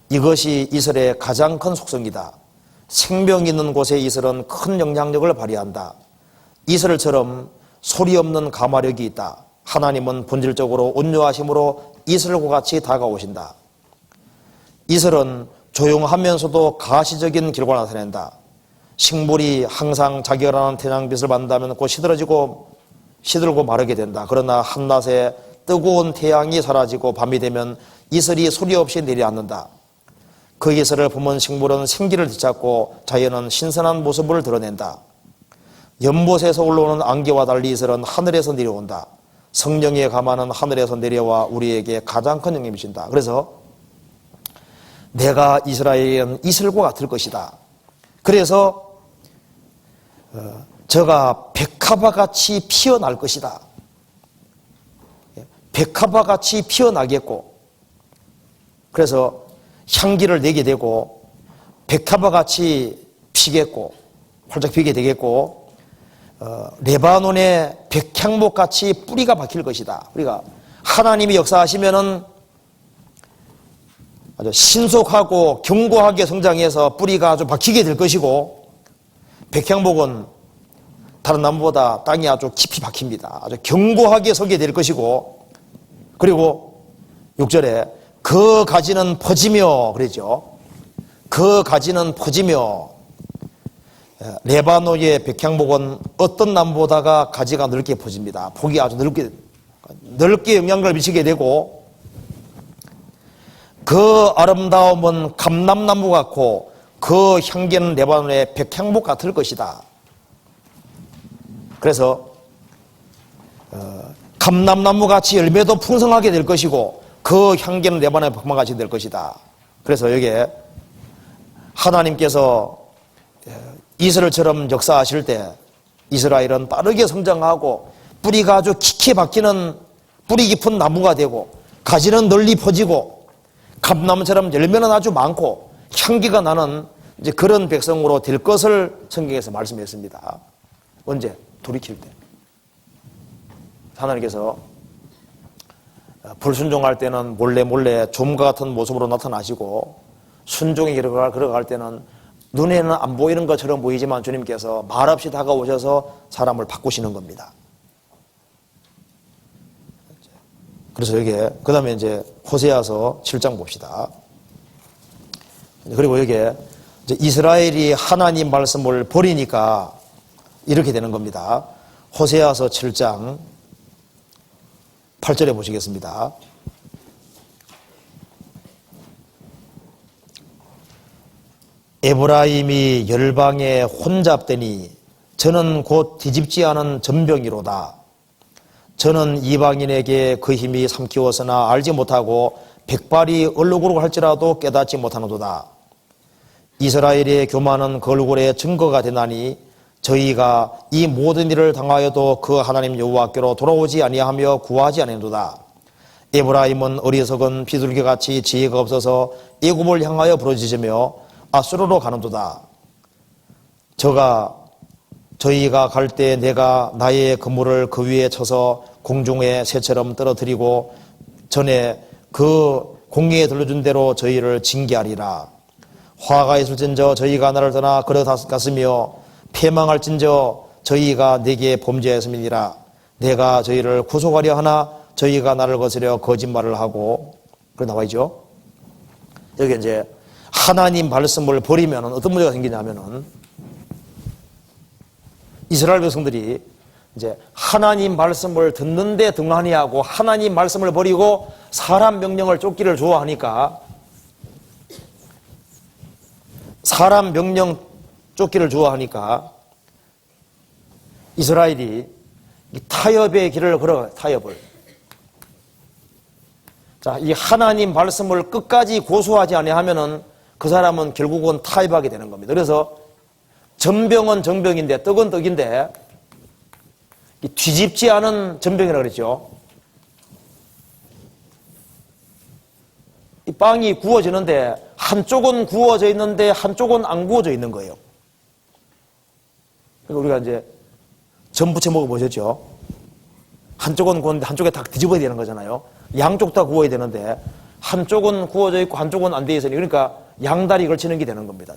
이것이 이슬의 가장 큰 속성이다. 생명 있는 곳에 이슬은 큰 영향력을 발휘한다. 이슬처럼 소리 없는 가마력이 있다. 하나님은 본질적으로 온유하심으로 이슬과 같이 다가오신다. 이슬은 조용하면서도 가시적인 결과를 나타낸다. 식물이 항상 자결하는 태양빛을 받는다면 곧 시들고 마르게 된다. 그러나 한낮에 뜨거운 태양이 사라지고 밤이 되면 이슬이 소리 없이 내려앉는다. 그 이슬을 품은 식물은 생기를 되찾고 자연은 신선한 모습을 드러낸다. 연못에서 올라오는 안개와 달리 이슬은 하늘에서 내려온다. 성령의 가마는 하늘에서 내려와 우리에게 가장 큰 영향을 미친다. 그래서 내가 이스라엘에는 이슬과 같을 것이다. 그래서 저가 백합화같이 피어날 것이다. 백합화같이 피어나겠고 그래서 향기를 내게 되고 백합화같이 피겠고 활짝 피게 되겠고 레바논의 백향목같이 뿌리가 박힐 것이다. 우리가 하나님이 역사하시면은 아주 신속하고 견고하게 성장해서 뿌리가 아주 박히게 될 것이고 백향목은 다른 나무보다 땅이 아주 깊이 박힙니다. 아주 견고하게 서게 될 것이고, 그리고 6절에 그 가지는 퍼지며 그러죠. 그 가지는 퍼지며, 레바노의 백향목은 어떤 나무보다가 가지가 넓게 퍼집니다. 폭이 아주 넓게 영향을 미치게 되고, 그 아름다움은 감람나무 같고 그 향기는 레바논의 백향목 같을 것이다. 그래서 감람나무 같이 열매도 풍성하게 될 것이고 그 향기는 레바논의 백향목 같이 될 것이다. 그래서 여기에 하나님께서 이스라엘처럼 역사하실 때 이스라엘은 빠르게 성장하고 뿌리가 아주 깊게 박히는 뿌리 깊은 나무가 되고 가지는 널리 퍼지고 감나무처럼 열매는 아주 많고 향기가 나는 이제 그런 백성으로 될 것을 성경에서 말씀했습니다. 언제? 돌이킬 때. 하나님께서 불순종할 때는 몰래 좀과 같은 모습으로 나타나시고, 순종이 걸어갈 때는 눈에는 안 보이는 것처럼 보이지만 주님께서 말없이 다가오셔서 사람을 바꾸시는 겁니다. 그래서 여기에 그 다음에 이제 호세아서 7장 봅시다. 그리고 여기에 이제 이스라엘이 하나님 말씀을 버리니까 이렇게 되는 겁니다. 호세아서 7장 8절에 보시겠습니다. 에브라임이 열방에 혼잡되니 저는 곧 뒤집지 않은 전병이로다. 저는 이방인에게 그 힘이 삼키웠으나 알지 못하고 백발이 얼룩으로 할지라도 깨닫지 못하노도다. 이스라엘의 교만은 그 얼굴에 증거가 되나니 저희가 이 모든 일을 당하여도 그 하나님 여호와께로 돌아오지 아니하며 구하지 아니하노도다. 에브라임은 어리석은 비둘기같이 지혜가 없어서 애굽을 향하여 부르짖으며 아수르로 가는도다. 저희가 갈 때 내가 나의 그물을 그 위에 쳐서 공중에 새처럼 떨어뜨리고 전에 그 공의에 들려준 대로 저희를 징계하리라. 화가 있을진저 저희가 나를 떠나 걸어갔으며 패망할진저 저희가 내게 범죄했음이니라. 내가 저희를 구속하려 하나 저희가 나를 거스려 거짓말을 하고. 그래 나와있죠. 여기 이제 하나님 말씀을 버리면 어떤 문제가 생기냐면은 이스라엘 백성들이 이제 하나님 말씀을 듣는데 등한히하고 하나님 말씀을 버리고 사람 명령을 쫓기를 좋아하니까, 사람 명령 쫓기를 좋아하니까 이스라엘이 타협의 길을 걸어가요. 타협을. 자, 이 하나님 말씀을 끝까지 고수하지 아니하면은 그 사람은 결국은 타협하게 되는 겁니다. 그래서 전병은 전병인데 떡은 떡인데 뒤집지 않은 전병이라고 그랬죠. 이 빵이 구워지는데 한쪽은 구워져 있는데 한쪽은 안 구워져 있는 거예요. 그러니까 우리가 이제 전 부쳐 먹어보셨죠. 한쪽은 구웠는데 한쪽에 다 뒤집어야 되는 거잖아요. 양쪽 다 구워야 되는데 한쪽은 구워져 있고 한쪽은 안 돼 있으니, 그러니까 양다리 걸치는 게 되는 겁니다.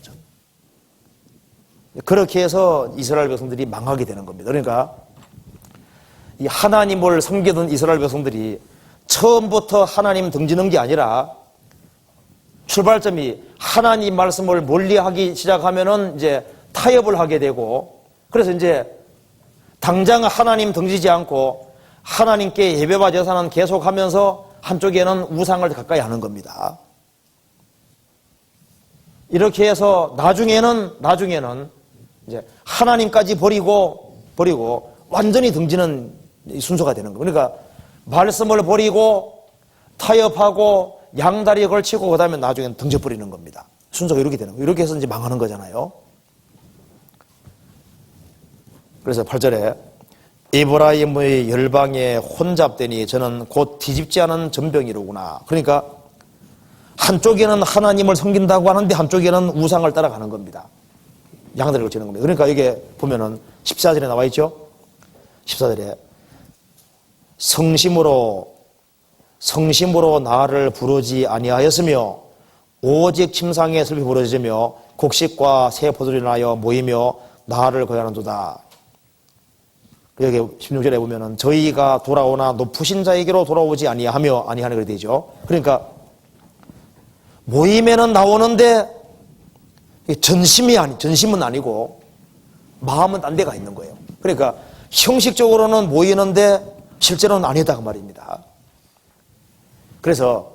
그렇게 해서 이스라엘 백성들이 망하게 되는 겁니다. 그러니까 이 하나님을 섬기던 이스라엘 백성들이 처음부터 하나님 등지는 게 아니라 출발점이 하나님 말씀을 멀리하기 시작하면은 이제 타협을 하게 되고, 그래서 이제 당장 하나님 등지지 않고 하나님께 예배와 제사는 계속하면서 한쪽에는 우상을 가까이 하는 겁니다. 이렇게 해서 나중에는 이제 하나님까지 버리고 완전히 등지는 순서가 되는 거예요. 그러니까 말씀을 버리고 타협하고 양다리에 걸치고 그다음에 나중에는 등져버리는 겁니다. 순서가 이렇게 되는 거예요. 이렇게 해서 이제 망하는 거잖아요. 그래서 8절에 에브라임의 열방에 혼잡되니 저는 곧 뒤집지 않은 전병이로구나. 그러니까 한쪽에는 하나님을 섬긴다고 하는데 한쪽에는 우상을 따라가는 겁니다. 양다리를 걸치는 겁니다. 그러니까 이게 보면은 14절에 나와 있죠. 14절에 성심으로 나를 부르지 아니하였으며 오직 침상에 슬피 부르짖으며 곡식과 새 포도를 하여 모이며 나를 거하는도다. 여기 16절에 보면은 저희가 돌아오나 높으신 자에게로 돌아오지 아니하며 아니하는 게 되죠. 그러니까 모임에는 나오는데 전심은 아니고 마음은 딴 데가 있는 거예요. 그러니까 형식적으로는 모이는데 실제로는 아니다 그 말입니다. 그래서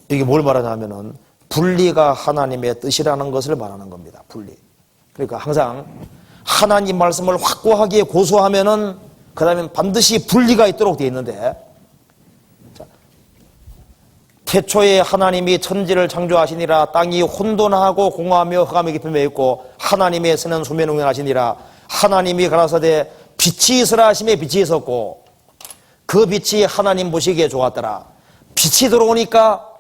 이게 뭘 말하냐면은 분리가 하나님의 뜻이라는 것을 말하는 겁니다. 분리. 그러니까 항상 하나님 말씀을 확고하게 고수하면은 그 다음에 반드시 분리가 있도록 되어 있는데, 자, 태초에 하나님이 천지를 창조하시니라. 땅이 혼돈하고 공허하며 흑암의 깊음에 있고 하나님의 선은 수면 운행하시니라. 하나님이 가라사대 빛이 있으라 하심에 빛이 있었고 그 빛이 하나님 보시기에 좋았더라. 빛이 들어오니까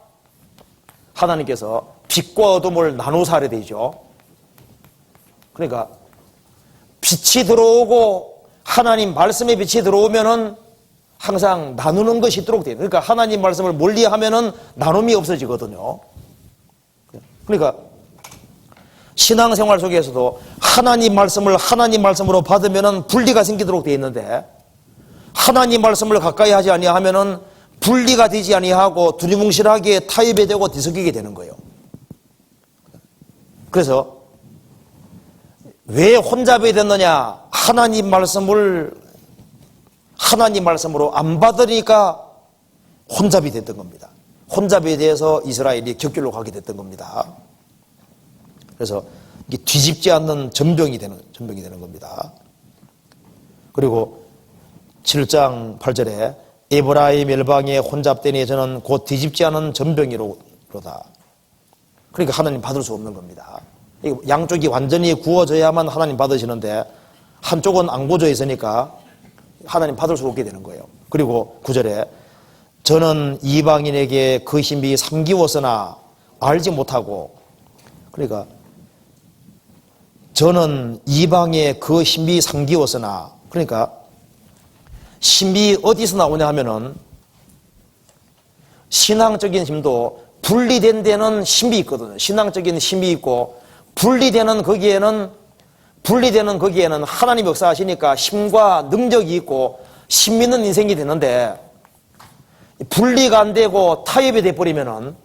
하나님께서 빛과 어둠을 나누사 하려 되죠. 그러니까 빛이 들어오고 하나님 말씀의 빛이 들어오면은 항상 나누는 것이 있도록 돼요. 그러니까 하나님 말씀을 멀리 하면은 나눔이 없어지거든요. 그러니까 신앙생활 속에서도 하나님 말씀을 하나님 말씀으로 받으면은 분리가 생기도록 되어 있는데, 하나님 말씀을 가까이 하지 아니하면은 분리가 되지 아니하고 두리뭉실하게 타협이 되고 뒤섞이게 되는 거예요. 그래서 왜 혼잡이 됐느냐? 하나님 말씀으로 안 받으니까 혼잡이 됐던 겁니다. 혼잡에 대해서 이스라엘이 격결로 가게 됐던 겁니다. 그래서 이게 뒤집지 않는 전병이 되는 겁니다. 그리고 7장 8절에 에브라임 열방에 혼잡되니 저는 곧 뒤집지 않은 전병이로다. 그러니까 하나님 받을 수 없는 겁니다. 양쪽이 완전히 구워져야만 하나님 받으시는데 한쪽은 안 구워져 있으니까 하나님 받을 수 없게 되는 거예요. 그리고 9절에 저는 이방인에게 그 힘이 삼기웠으나 알지 못하고, 그러니까 저는 이방에 그 힘이 삼기웠으나, 그러니까 힘이 어디서 나오냐 하면은 신앙적인 힘도 분리된 데는 힘이 있거든요. 신앙적인 힘이 있고 분리되는 거기에는 하나님 역사하시니까 힘과 능력이 있고 힘 있는 인생이 되는데, 분리가 안 되고 타협이 돼버리면은,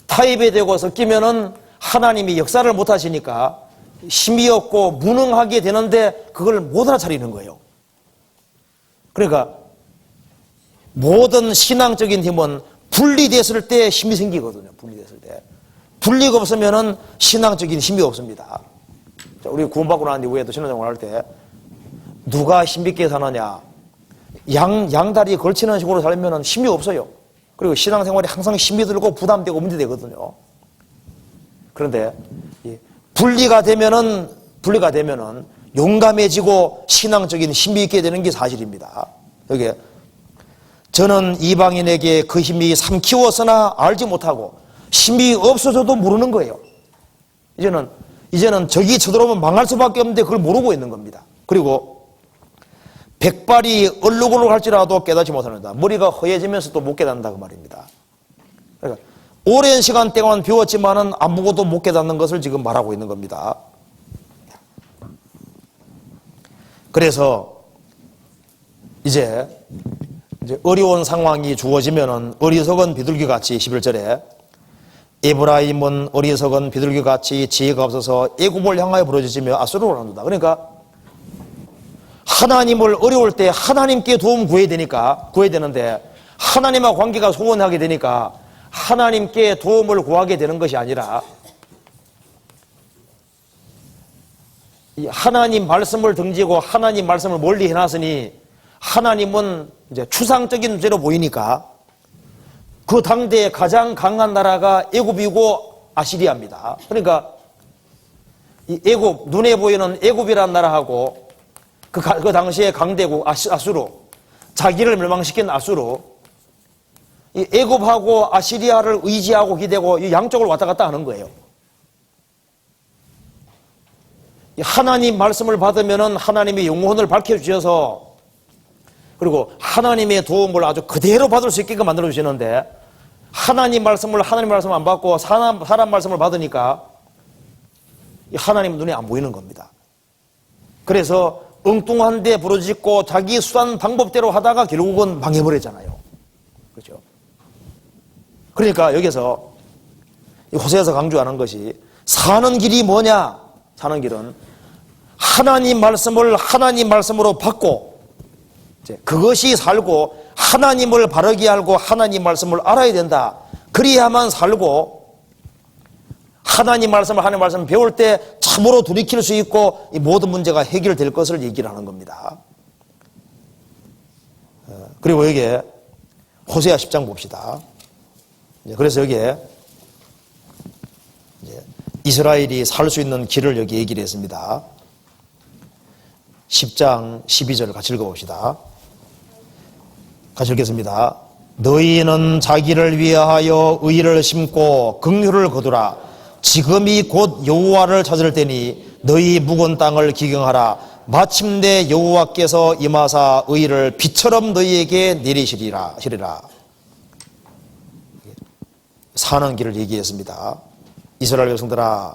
타협이 되고 섞이면은 하나님이 역사를 못 하시니까 힘이 없고 무능하게 되는데 그걸 못 알아차리는 거예요. 그러니까 모든 신앙적인 힘은 분리됐을 때 힘이 생기거든요. 분리됐을 때. 분리가 없으면은 신앙적인 힘이 없습니다. 자, 우리 구원받고 난 이후에도 신앙생활 할 때 누가 힘있게 사느냐, 양다리 걸치는 식으로 살면은 힘이 없어요. 그리고 신앙생활이 항상 힘이 들고 부담되고 문제되거든요. 그런데 분리가 되면은 용감해지고 신앙적인 힘이 있게 되는 게 사실입니다. 여기 저는 이방인에게 그 힘이 삼키웠으나 알지 못하고, 힘이 없어져도 모르는 거예요. 이제는 적이 쳐들어오면 망할 수밖에 없는데 그걸 모르고 있는 겁니다. 그리고 백발이 얼룩얼룩 할지라도 깨닫지 못합니다. 머리가 허해지면서 또 못 깨닫는다 그 말입니다. 그러니까 오랜 시간 동안 배웠지만은 아무것도 못 깨닫는 것을 지금 말하고 있는 겁니다. 그래서 이제 어려운 상황이 주어지면은 어리석은 비둘기같이 11절에 에브라임은 어리석은 비둘기같이 지혜가 없어서 애굽을 향하여 부르짖으며 아수르로 한다. 그러니까 하나님을 어려울 때 하나님께 도움 구해야 되는데 하나님과 관계가 소원하게 되니까 하나님께 도움을 구하게 되는 것이 아니라 하나님 말씀을 등지고 하나님 말씀을 멀리 해놨으니 하나님은 이제 추상적인 죄로 보이니까 그 당대에 가장 강한 나라가 애굽이고 아시리아입니다. 그러니까 이 애굽, 눈에 보이는 애굽이라는 나라하고 그 당시에 강대국 아수르, 자기를 멸망시킨 아수르, 이 애굽하고 아시리아를 의지하고 기대고 이 양쪽을 왔다 갔다 하는 거예요. 하나님 말씀을 받으면은 하나님의 영혼을 밝혀주셔서, 그리고 하나님의 도움을 아주 그대로 받을 수 있게끔 만들어주시는데, 하나님 말씀을 안 받고 사람 말씀을 받으니까 하나님 눈에 안 보이는 겁니다. 그래서 엉뚱한 데 부르짖고 자기 수단 방법대로 하다가 결국은 망해버렸잖아요. 그렇죠? 그러니까 여기서 호세아서 강조하는 것이 사는 길이 뭐냐? 사는 길은 하나님 말씀을 하나님 말씀으로 받고 그것이 살고 하나님을 바르게 알고 하나님 말씀을 알아야 된다. 그래야만 살고 하나님 말씀을 배울 때 참으로 돌이킬 수 있고 이 모든 문제가 해결될 것을 얘기를 하는 겁니다. 그리고 여기에 호세아 10장 봅시다. 그래서 여기에 이스라엘이 살 수 있는 길을 여기 얘기를 했습니다. 10장 12절 같이 읽어봅시다. 같이 읽겠습니다. 너희는 자기를 위하여 의를 심고 긍휼을 거두라. 지금이 곧 여호와를 찾을 때니 너희 묵은 땅을 기경하라. 마침내 여호와께서 임하사 의를 비처럼 너희에게 내리시리라. 사는 길을 얘기했습니다. 이스라엘 백성들아,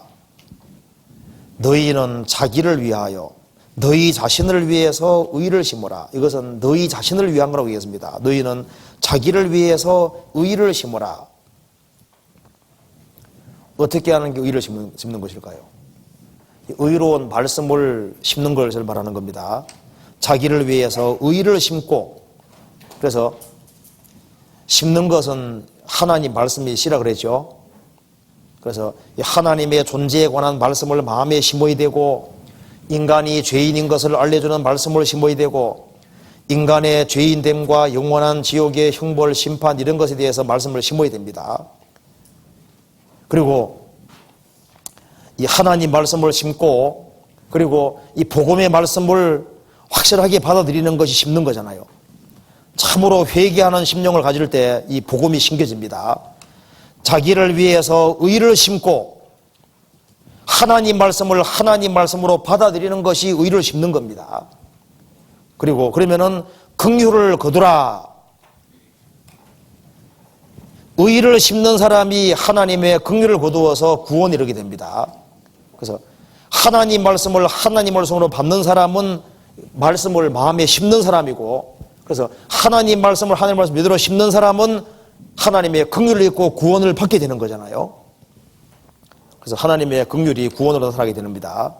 너희는 자기를 위하여 너희 자신을 위해서 의를 심어라. 이것은 너희 자신을 위한 거라고 얘기했습니다. 너희는 자기를 위해서 의를 심어라. 어떻게 하는 게 의를 심는 것일까요? 의로운 말씀을 심는 것을 말하는 겁니다. 자기를 위해서 의를 심고, 그래서 심는 것은 하나님 말씀이 시라 그랬죠. 그래서 하나님의 존재에 관한 말씀을 마음에 심어야 되고, 인간이 죄인인 것을 알려주는 말씀을 심어야 되고, 인간의 죄인됨과 영원한 지옥의 형벌, 심판 이런 것에 대해서 말씀을 심어야 됩니다. 그리고 이 하나님 말씀을 심고, 그리고 이 복음의 말씀을 확실하게 받아들이는 것이 심는 거잖아요. 참으로 회개하는 심령을 가질 때 이 복음이 심겨집니다. 자기를 위해서 의를 심고 하나님 말씀을 하나님 말씀으로 받아들이는 것이 의를 심는 겁니다. 그리고 그러면은 긍휼을 거두라. 의를 심는 사람이 하나님의 긍휼을 거두어서 구원에 이르게 됩니다. 그래서 하나님 말씀을 하나님 말씀으로 받는 사람은 말씀을 마음에 심는 사람이고, 그래서 하나님 말씀을 하나님 말씀 믿으러 심는 사람은 하나님의 긍휼을 입고 구원을 받게 되는 거잖아요. 그래서 하나님의 긍휼이 구원으로 나타나게 됩니다.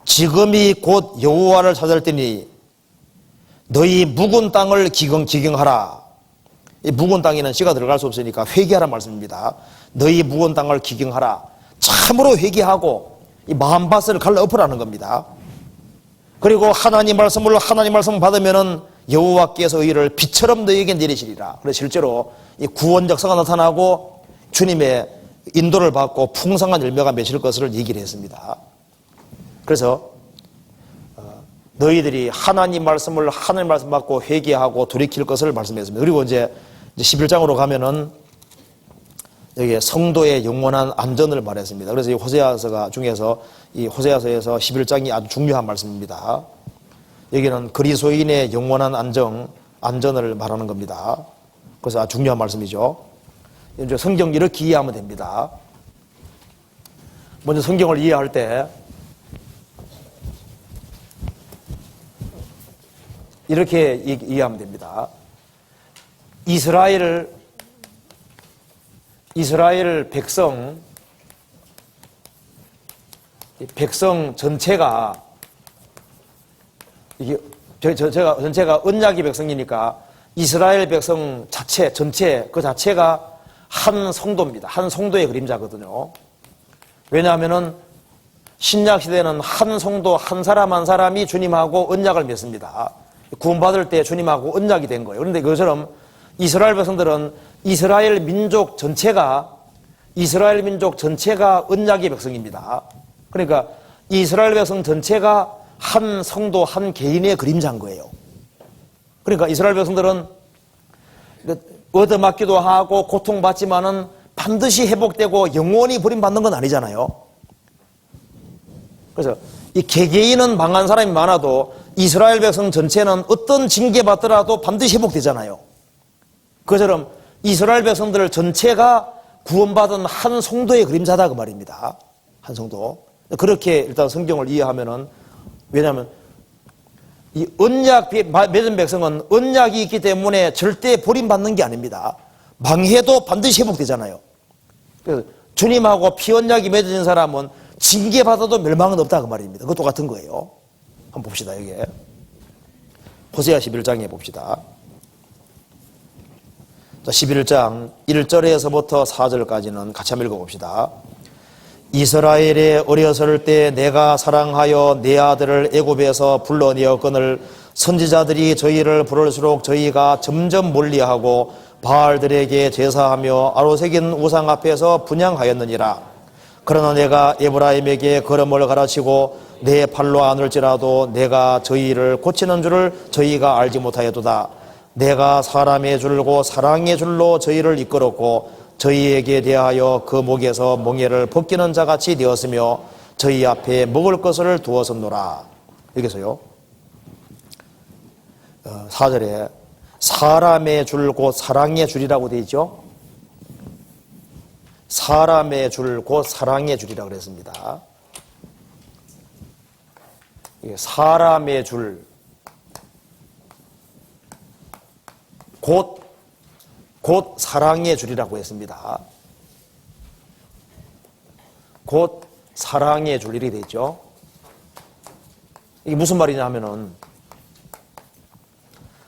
지금이 곧 여호와를 찾을 때니 너희 묵은 땅을 기경하라. 이 묵은 땅에는 씨가 들어갈 수 없으니까 회개하라는 말씀입니다. 너희 묵은 땅을 기경하라. 참으로 회개하고 이 마음밭을 갈라엎으라는 겁니다. 그리고 하나님 말씀을 받으면은 여호와께서 의를 비처럼 너희에게 내리시리라. 그래서 실제로 이 구원 역사가 나타나고 주님의 인도를 받고 풍성한 열매가 맺힐 것을 얘기를 했습니다. 그래서 너희들이 하나님 말씀 받고 회개하고 돌이킬 것을 말씀했습니다. 그리고 이제 11장으로 가면은 여기에 성도의 영원한 안전을 말했습니다. 그래서 이 호세아서 중에서 이 호세아서에서 11장이 아주 중요한 말씀입니다. 여기는 그리스도인의 영원한 안전을 말하는 겁니다. 그래서 아주 중요한 말씀이죠. 이제 성경 이렇게 이해하면 됩니다. 먼저 성경을 이해할 때 이렇게 이해하면 됩니다. 이스라엘 백성 전체가 이게 전체가 언약의 백성이니까 이스라엘 백성 전체 그 자체가 한 성도입니다. 한 성도의 그림자거든요. 왜냐하면은 신약 시대는 한 성도 한 사람 한 사람이 주님하고 언약을 맺습니다. 구원받을 때 주님하고 언약이 된 거예요. 그런데 그것처럼 이스라엘 백성들은 이스라엘 민족 전체가 언약의 백성입니다. 그러니까 이스라엘 백성 전체가 한 성도 한 개인의 그림자인 거예요. 그러니까 이스라엘 백성들은 얻어맞기도 하고 고통받지만은 반드시 회복되고 영원히 버림받는 건 아니잖아요. 그래서 이 개개인은 망한 사람이 많아도 이스라엘 백성 전체는 어떤 징계받더라도 반드시 회복되잖아요. 그처럼 이스라엘 백성들 전체가 구원받은 한 성도의 그림자다 그 말입니다. 한 성도. 그렇게 일단 성경을 이해하면은 왜냐하면 이 언약 맺은 백성은 언약이 있기 때문에 절대 버림받는 게 아닙니다. 망해도 반드시 회복되잖아요. 그래서 주님하고 피언약이 맺어진 사람은 징계받아도 멸망은 없다 그 말입니다. 그것도 같은 거예요. 한번 봅시다. 여기 호세아 11장에 봅시다. 자, 11장 1절에서부터 4절까지는 같이 한번 읽어봅시다. 이스라엘에 어렸을 때 내가 사랑하여 내 아들을 애굽에서 불러내었거늘 선지자들이 저희를 부를수록 저희가 점점 멀리하고 바알들에게 제사하며 아로새긴 우상 앞에서 분향하였느니라. 그러나 내가 에브라임에게 걸음을 가르치고 내 팔로 안을지라도 내가 저희를 고치는 줄을 저희가 알지 못하였도다. 내가 사람의 줄고 사랑의 줄로 저희를 이끌었고 저희에게 대하여 그 목에서 멍에를 벗기는 자같이 되었으며 저희 앞에 먹을 것을 두었었노라. 여기서요 4절에 사람의 줄 곧 사랑의 줄이라고 되어 있죠. 사람의 줄 곧 사랑의 줄이라고 그랬습니다. 사람의 줄 곧 사랑의 줄이라고 했습니다. 곧 사랑의 줄 이렇게 되어 있죠. 이게 무슨 말이냐 하면은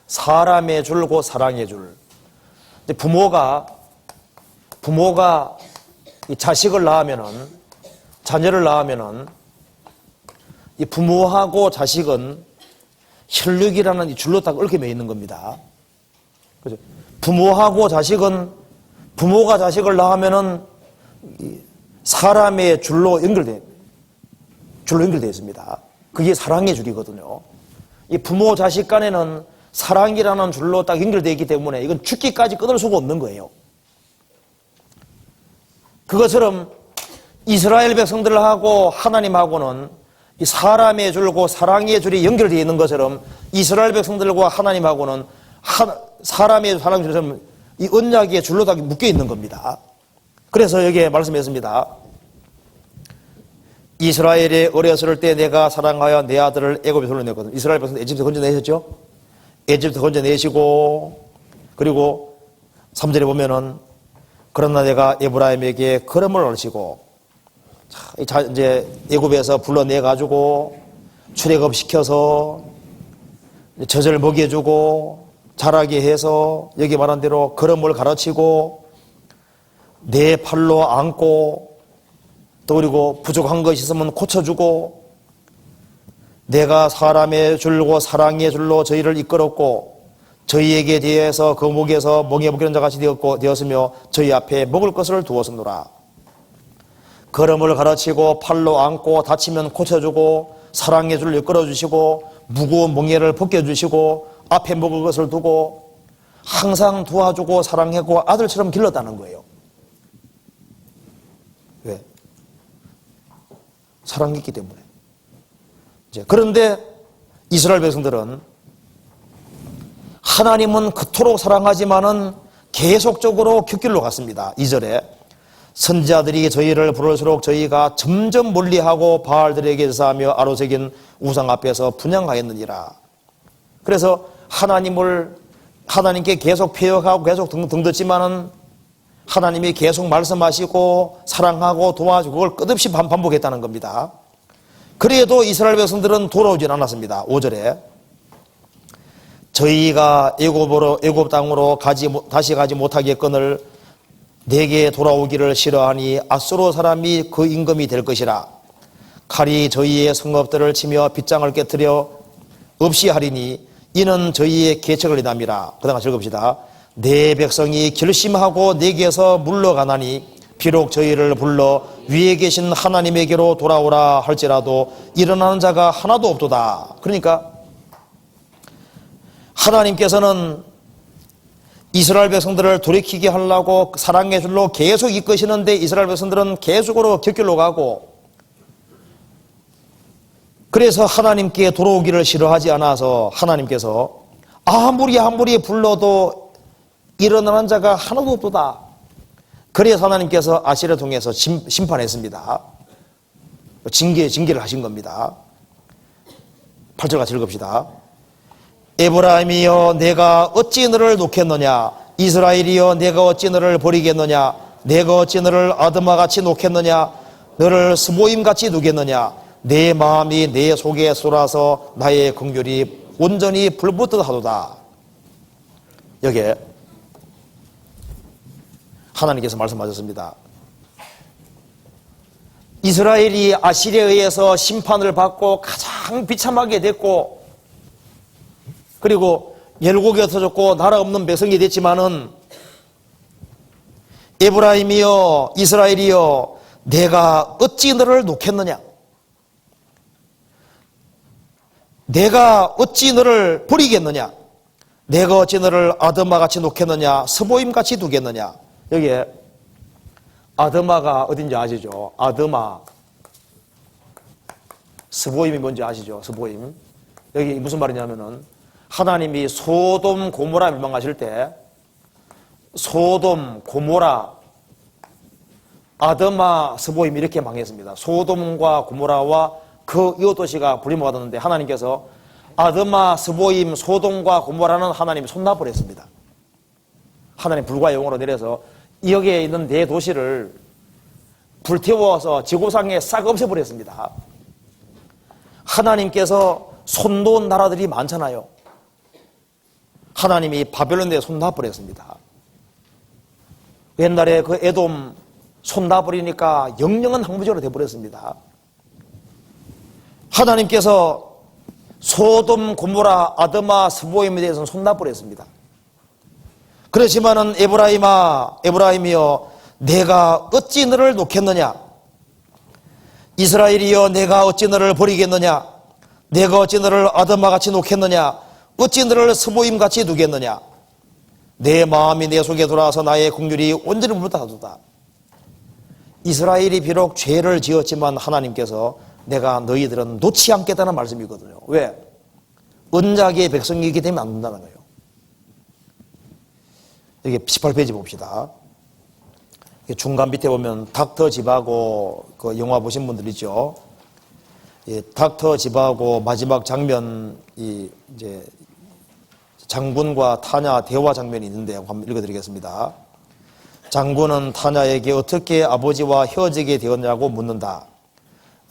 사람의 줄 곧 사랑의 줄. 부모가 이 자식을 낳으면은 자녀를 낳으면은 이 부모하고 자식은 혈육이라는 이 줄로 딱 얽혀 매 있는 겁니다. 그죠? 부모하고 자식은 부모가 자식을 낳으면은 사람의 줄로 연결되어 있습니다. 그게 사랑의 줄이거든요. 이 부모 자식 간에는 사랑이라는 줄로 딱 연결되어 있기 때문에 이건 죽기까지 끊을 수가 없는 거예요. 그것처럼 이스라엘 백성들하고 하나님하고는 이 사람의 줄고 사랑의 줄이 연결되어 있는 것처럼 이스라엘 백성들과 하나님하고는 사람의 줄처럼 이 언약의 줄로 다 묶여 있는 겁니다. 그래서 여기에 말씀했습니다. 이스라엘에 어렸을 때 내가 사랑하여 내 아들을 애굽에 돌려냈거든. 이스라엘 백성들 에집트 건져내셨죠? 에집트 건져내시고 그리고 3절에 보면은 그러나 내가 에브라임에게 걸음을 옳히고 이제 애굽에서 불러내가지고 출애굽시켜서 젖을 먹여주고 자라게 해서 여기 말한 대로 걸음을 가르치고 내 팔로 안고 또 그리고 부족한 것이 있으면 고쳐주고 내가 사람의 줄고 사랑의 줄로 저희를 이끌었고 저희에게 대해서 그 목에서 멍에 묶이는 자같이 되었으며 저희 앞에 먹을 것을 두었으노라. 걸음을 가르치고 팔로 안고 다치면 고쳐주고 사랑의 줄을 이끌어주시고 무거운 멍에를 벗겨주시고 앞에 먹을 것을 두고 항상 도와주고 사랑하고 아들처럼 길렀다는 거예요. 왜? 사랑했기 때문에. 그런데 이스라엘 백성들은 하나님은 그토록 사랑하지만은 계속적으로 곁길로 갔습니다. 2절에 선지자들이 저희를 부를수록 저희가 점점 멀리하고 바알들에게 제사하며 아로새긴 우상 앞에서 분향하였느니라. 그래서 하나님께 계속 폐역하고 계속 등듣지만은 하나님이 계속 말씀하시고 사랑하고 도와주고 그걸 끝없이 반복했다는 겁니다. 그래도 이스라엘 백성들은 돌아오진 않았습니다. 5절에 저희가 애굽 땅으로 다시 가지 못하겠거늘 내게 돌아오기를 싫어하니 앗소로 사람이 그 임금이 될 것이라. 칼이 저희의 성읍들을 치며 빗장을 깨뜨려 없이 하리니 이는 저희의 계책을 인함이라. 그 다음 같이 읽읍시다. 내 백성이 결심하고 내게서 물러가나니 비록 저희를 불러 위에 계신 하나님에게로 돌아오라 할지라도 일어나는 자가 하나도 없도다. 그러니까 하나님께서는 이스라엘 백성들을 돌이키게 하려고 사랑의 줄로 계속 이끄시는데 이스라엘 백성들은 계속으로 곁길로 가고 그래서 하나님께 돌아오기를 싫어하지 않아서 하나님께서 아무리 불러도 일어나는 자가 하나도 없도다. 그래서 하나님께서 아시를 통해서 심판했습니다. 징계를 하신 겁니다. 8절 같이 읽읍시다. 에브라임이여 내가 어찌 너를 놓겠느냐, 이스라엘이여 내가 어찌 너를 버리겠느냐, 내가 어찌 너를 아드마같이 놓겠느냐, 너를 스보임같이 두겠느냐, 내 마음이 내 속에 쏟아서 나의 긍휼이 온전히 불붙듯 하도다. 여기에 하나님께서 말씀하셨습니다. 이스라엘이 아시리아에 의해서 심판을 받고 가장 비참하게 됐고, 그리고 열국이 없어졌고 나라 없는 백성이 됐지만은, 에브라임이여 이스라엘이여 내가 어찌 너를 놓겠느냐, 내가 어찌 너를 버리겠느냐, 내가 어찌 너를 아드마같이 놓겠느냐, 스보임같이 두겠느냐. 여기에 아드마가 어딘지 아시죠? 아드마. 스보임이 뭔지 아시죠? 스보임. 여기 무슨 말이냐면은, 하나님이 소돔 고모라 멸망하실 때 소돔, 고모라, 아드마, 스보임 이렇게 망했습니다. 소돔과 고모라와 그 이웃 도시가 불임을 받았는데, 하나님께서 아드마, 스보임, 소돔과 고모라는 하나님이 손나버렸습니다. 하나님 불과 영으로 내려서 여기에 있는 네 도시를 불태워서 지구상에 싹 없애버렸습니다. 하나님께서 손놓은 나라들이 많잖아요. 하나님이 바벨론에 손놔버렸습니다. 옛날에 그 에돔 손놔버리니까 영영은 항무지로 되어버렸습니다. 하나님께서 소돔, 고모라, 아드마, 스보임에 대해서는 손놔버렸습니다. 그렇지만은 에브라임이여 내가 어찌 너를 놓겠느냐, 이스라엘이여 내가 어찌 너를 버리겠느냐, 내가 어찌 너를 아드마같이 놓겠느냐, 어찌 너를 스보임같이 두겠느냐, 내 마음이 내 속에 돌아와서 나의 긍휼이 온전히 물타도다. 이스라엘이 비록 죄를 지었지만 하나님께서 내가 너희들은 놓지 않겠다는 말씀이거든요. 왜? 언약의 백성이기 때문에 안 된다는 거예요. 여기 18페이지 봅시다. 중간 밑에 보면 닥터 집하고 그 영화 보신 분들 있죠. 닥터 집하고 마지막 장면이 이제 장군과 타냐 대화 장면이 있는데 한번 읽어드리겠습니다. 장군은 타냐에게 어떻게 아버지와 헤어지게 되었냐고 묻는다.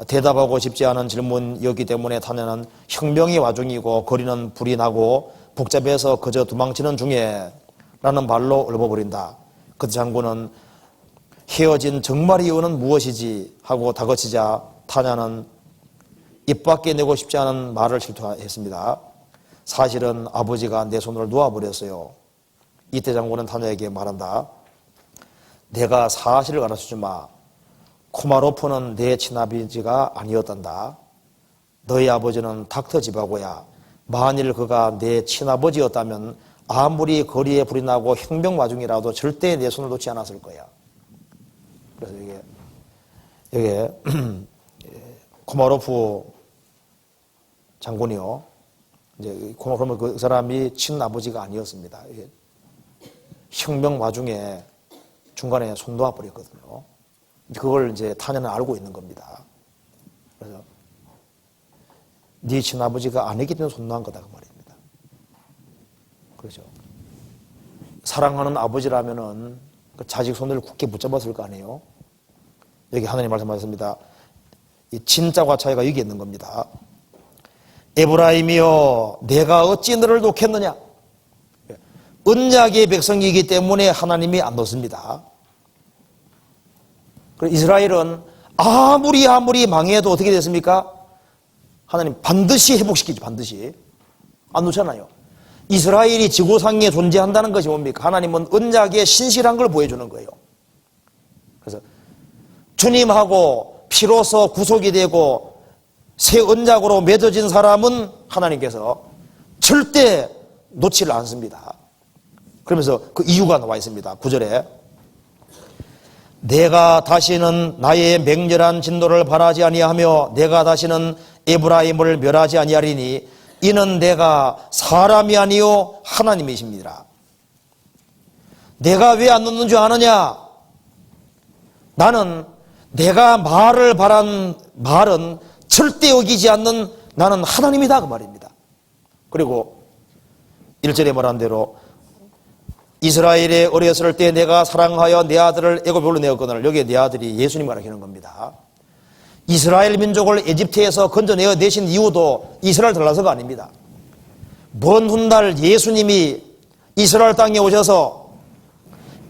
대답하고 싶지 않은 질문이었기 때문에 타냐는 혁명의 와중이고 거리는 불이 나고 복잡해서 그저 도망치는 중에 라는 말로 얼버버린다. 그때 장군은 헤어진 정말 이유는 무엇이지 하고 다그치자 타냐는 입 밖에 내고 싶지 않은 말을 실토했습니다. 사실은 아버지가 내 손을 놓아버렸어요. 이때 장군은 타냐에게 말한다. 내가 사실을 가르쳐주마. 코마로프는 내 친아버지가 아니었단다. 너희 아버지는 닥터 지바고야. 만일 그가 내 친아버지였다면 아무리 거리에 불이 나고 혁명 와중이라도 절대 내 손을 놓지 않았을 거야. 그래서 이게 코마로프 장군이요. 이제 그러면 그 사람이 친아버지가 아니었습니다. 이게 혁명 와중에 중간에 손 놓아 버렸거든요. 그걸 이제 타냐는 알고 있는 겁니다. 그래서 네 친아버지가 아니기 때문에 손 놓은 거다 그 말입니다. 그렇죠. 사랑하는 아버지라면은 그 자식 손을 굳게 붙잡았을 거 아니에요. 여기 하나님 말씀하셨습니다. 이 진짜와 차이가 여기 있는 겁니다. 에브라임이여 내가 어찌 너를 놓겠느냐. 언약의 백성이기 때문에 하나님이 안 놓습니다. 이스라엘은 아무리 망해도 어떻게 됐습니까? 하나님 반드시 회복시키죠. 반드시. 안 놓잖아요. 이스라엘이 지구상에 존재한다는 것이 뭡니까? 하나님은 언약의 신실한 걸 보여주는 거예요. 그래서 주님하고 피로서 구속이 되고 새 언약으로 맺어진 사람은 하나님께서 절대 놓지를 않습니다. 그러면서 그 이유가 나와 있습니다. 9절에 내가 다시는 나의 맹렬한 진노를 바라지 아니하며 내가 다시는 에브라임을 멸하지 아니하리니 이는 내가 사람이 아니요 하나님이십니다. 내가 왜 안 놓는 줄 아느냐? 나는 내가 말을 바란 말은 절대 어기지 않는 나는 하나님이다 그 말입니다. 그리고 1절에 말한 대로 이스라엘에 어렸을 때 내가 사랑하여 내 아들을 애굽으로 내었거늘, 여기에 내 아들이 예수님 가리키는 겁니다. 이스라엘 민족을 에집트에서 건져내어 내신 이유도 이스라엘 들어가서가 아닙니다. 먼 훗날 예수님이 이스라엘 땅에 오셔서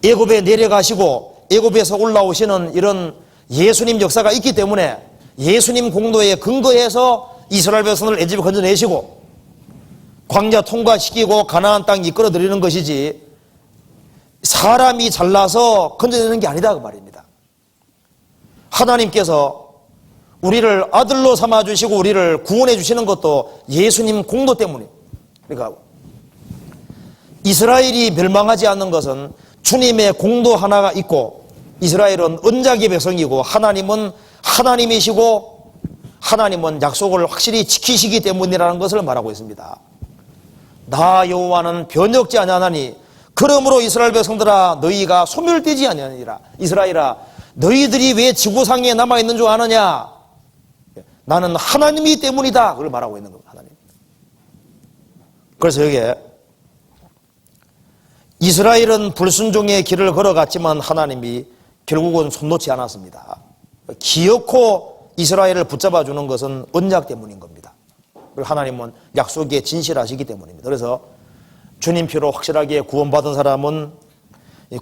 애굽에 내려가시고 애굽에서 올라오시는 이런 예수님 역사가 있기 때문에 예수님 공도에 근거해서 이스라엘 백성을 애집에 건져내시고 광야 통과시키고 가나안 땅 이끌어 들이는 것이지, 사람이 잘나서 건져내는 게 아니다 그 말입니다. 하나님께서 우리를 아들로 삼아주시고 우리를 구원해 주시는 것도 예수님 공도 때문에, 그러니까 이스라엘이 멸망하지 않는 것은 주님의 공도 하나가 있고, 이스라엘은 언약의 백성이고 하나님은 하나님이시고 하나님은 약속을 확실히 지키시기 때문이라는 것을 말하고 있습니다. 나 여호와는 변혁지 아니하나니 그러므로 이스라엘 백성들아 너희가 소멸되지 아니하니라. 이스라엘아 너희들이 왜 지구상에 남아있는 줄 아느냐? 나는 하나님이 때문이다. 그걸 말하고 있는 겁니다. 하나님. 그래서 여기에 이스라엘은 불순종의 길을 걸어갔지만 하나님이 결국은 손 놓지 않았습니다. 기어코 이스라엘을 붙잡아 주는 것은 언약 때문인 겁니다. 그리고 하나님은 약속에 진실하시기 때문입니다. 그래서 주님 피로 확실하게 구원받은 사람은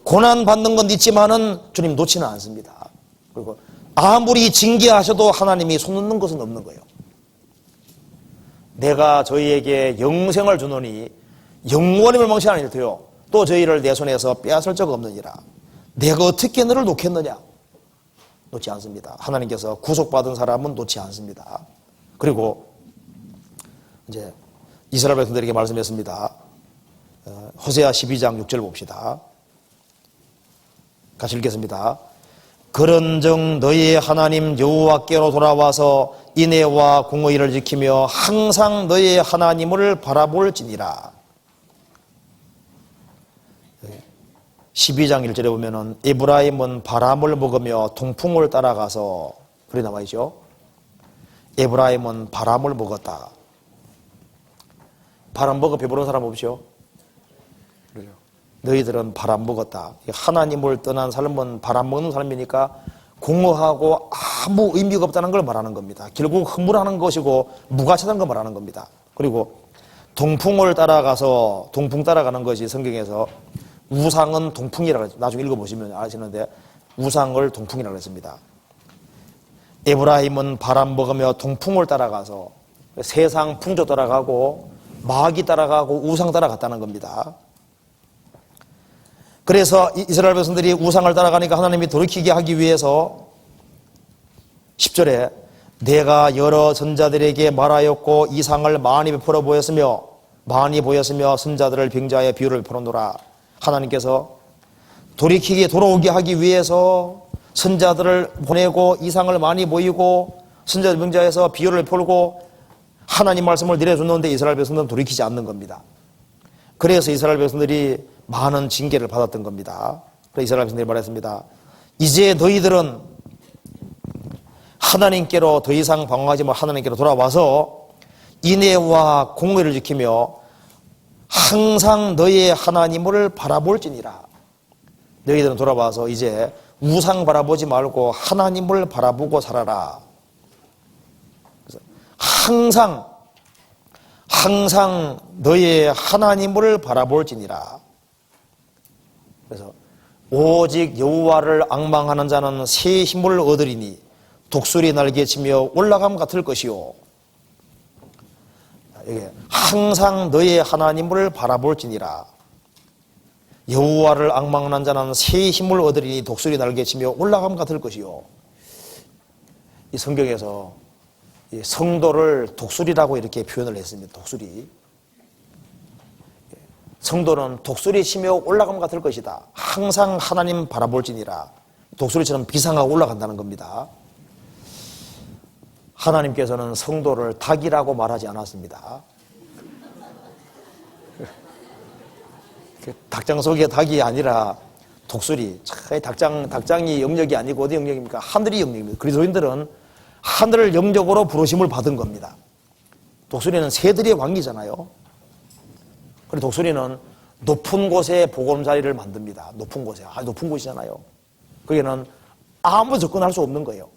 고난받는 건 있지만은 주님 놓지는 않습니다. 그리고 아무리 징계하셔도 하나님이 손 놓는 것은 없는 거예요. 내가 저희에게 영생을 주노니 영원히 멸망치 아니되요 또 저희를 내 손에서 빼앗을 적 없느니라. 내가 어떻게 너를 놓겠느냐? 놓지 않습니다. 하나님께서 구속받은 사람은 놓지 않습니다. 그리고 이제 이스라엘 백성들에게 말씀했습니다. 호세아 12장 6절 봅시다. 같이 읽겠습니다. 그런즉 너희의 하나님 여호와께로 돌아와서 인애와 공의를 지키며 항상 너희의 하나님을 바라볼지니라. 12장 1절에 보면은 에브라임은 바람을 먹으며 동풍을 따라가서, 그래 나와 있죠. 에브라임은 바람을 먹었다. 바람 먹어 배부른 사람 없죠? 너희들은 바람 먹었다. 하나님을 떠난 삶은 바람 먹는 삶이니까 공허하고 아무 의미가 없다는 걸 말하는 겁니다. 결국 허물하는 것이고 무가치하다는 걸 말하는 겁니다. 그리고 동풍을 따라가서, 동풍 따라가는 것이 성경에서 우상은 동풍이라고 했죠. 나중에 읽어보시면 아시는데 우상을 동풍이라고 했습니다. 에브라임은 바람 먹으며 동풍을 따라가서 세상 풍조 따라가고 마귀 따라가고 우상 따라갔다는 겁니다. 그래서 이스라엘 백성들이 우상을 따라가니까 하나님이 돌이키게 하기 위해서 10절에 내가 여러 선자들에게 말하였고 이상을 많이 베풀어 보였으며 선자들을 병자의 비유를 베풀어노라. 하나님께서 돌아오게 하기 위해서 선자들을 보내고 이상을 많이 보이고 선자들 병자에서 비유를 베풀고 하나님 말씀을 내려줬는데 이스라엘 백성들은 돌이키지 않는 겁니다. 그래서 이스라엘 백성들이 많은 징계를 받았던 겁니다. 그래서 이스라엘 백성들이 말했습니다. 이제 너희들은 하나님께로 더 이상 방황하지 말고 하나님께로 돌아와서 인애와 공의를 지키며 항상 너희의 하나님을 바라볼지니라. 너희들은 돌아와서 이제 우상 바라보지 말고 하나님을 바라보고 살아라. 그래서 항상 너희의 하나님을 바라볼지니라. 그래서 오직 여호와를 앙망하는 자는 새 힘을 얻으리니 독수리 날개치며 올라감 같을 것이요. 이게 항상 너희의 하나님을 바라볼지니라. 여호와를 앙망하는 자는 새 힘을 얻으리니 독수리 날개치며 올라감 같을 것이요. 이 성경에서 이 성도를 독수리라고 이렇게 표현을 했습니다. 독수리. 성도는 독수리 치며 올라감 같을 것이다. 항상 하나님 바라볼지니라. 독수리처럼 비상하고 올라간다는 겁니다. 하나님께서는 성도를 닭이라고 말하지 않았습니다. 닭장 속의 닭이 아니라 독수리. 닭장이 영역이 아니고 어디 영역입니까? 하늘이 영역입니다. 그리스도인들은 하늘을 영역으로 부르심을 받은 겁니다. 독수리는 새들의 왕이잖아요. 그래서 독수리는 높은 곳에 보금자리를 만듭니다. 높은 곳에. 높은 곳이잖아요. 거기는 아무 접근할 수 없는 거예요.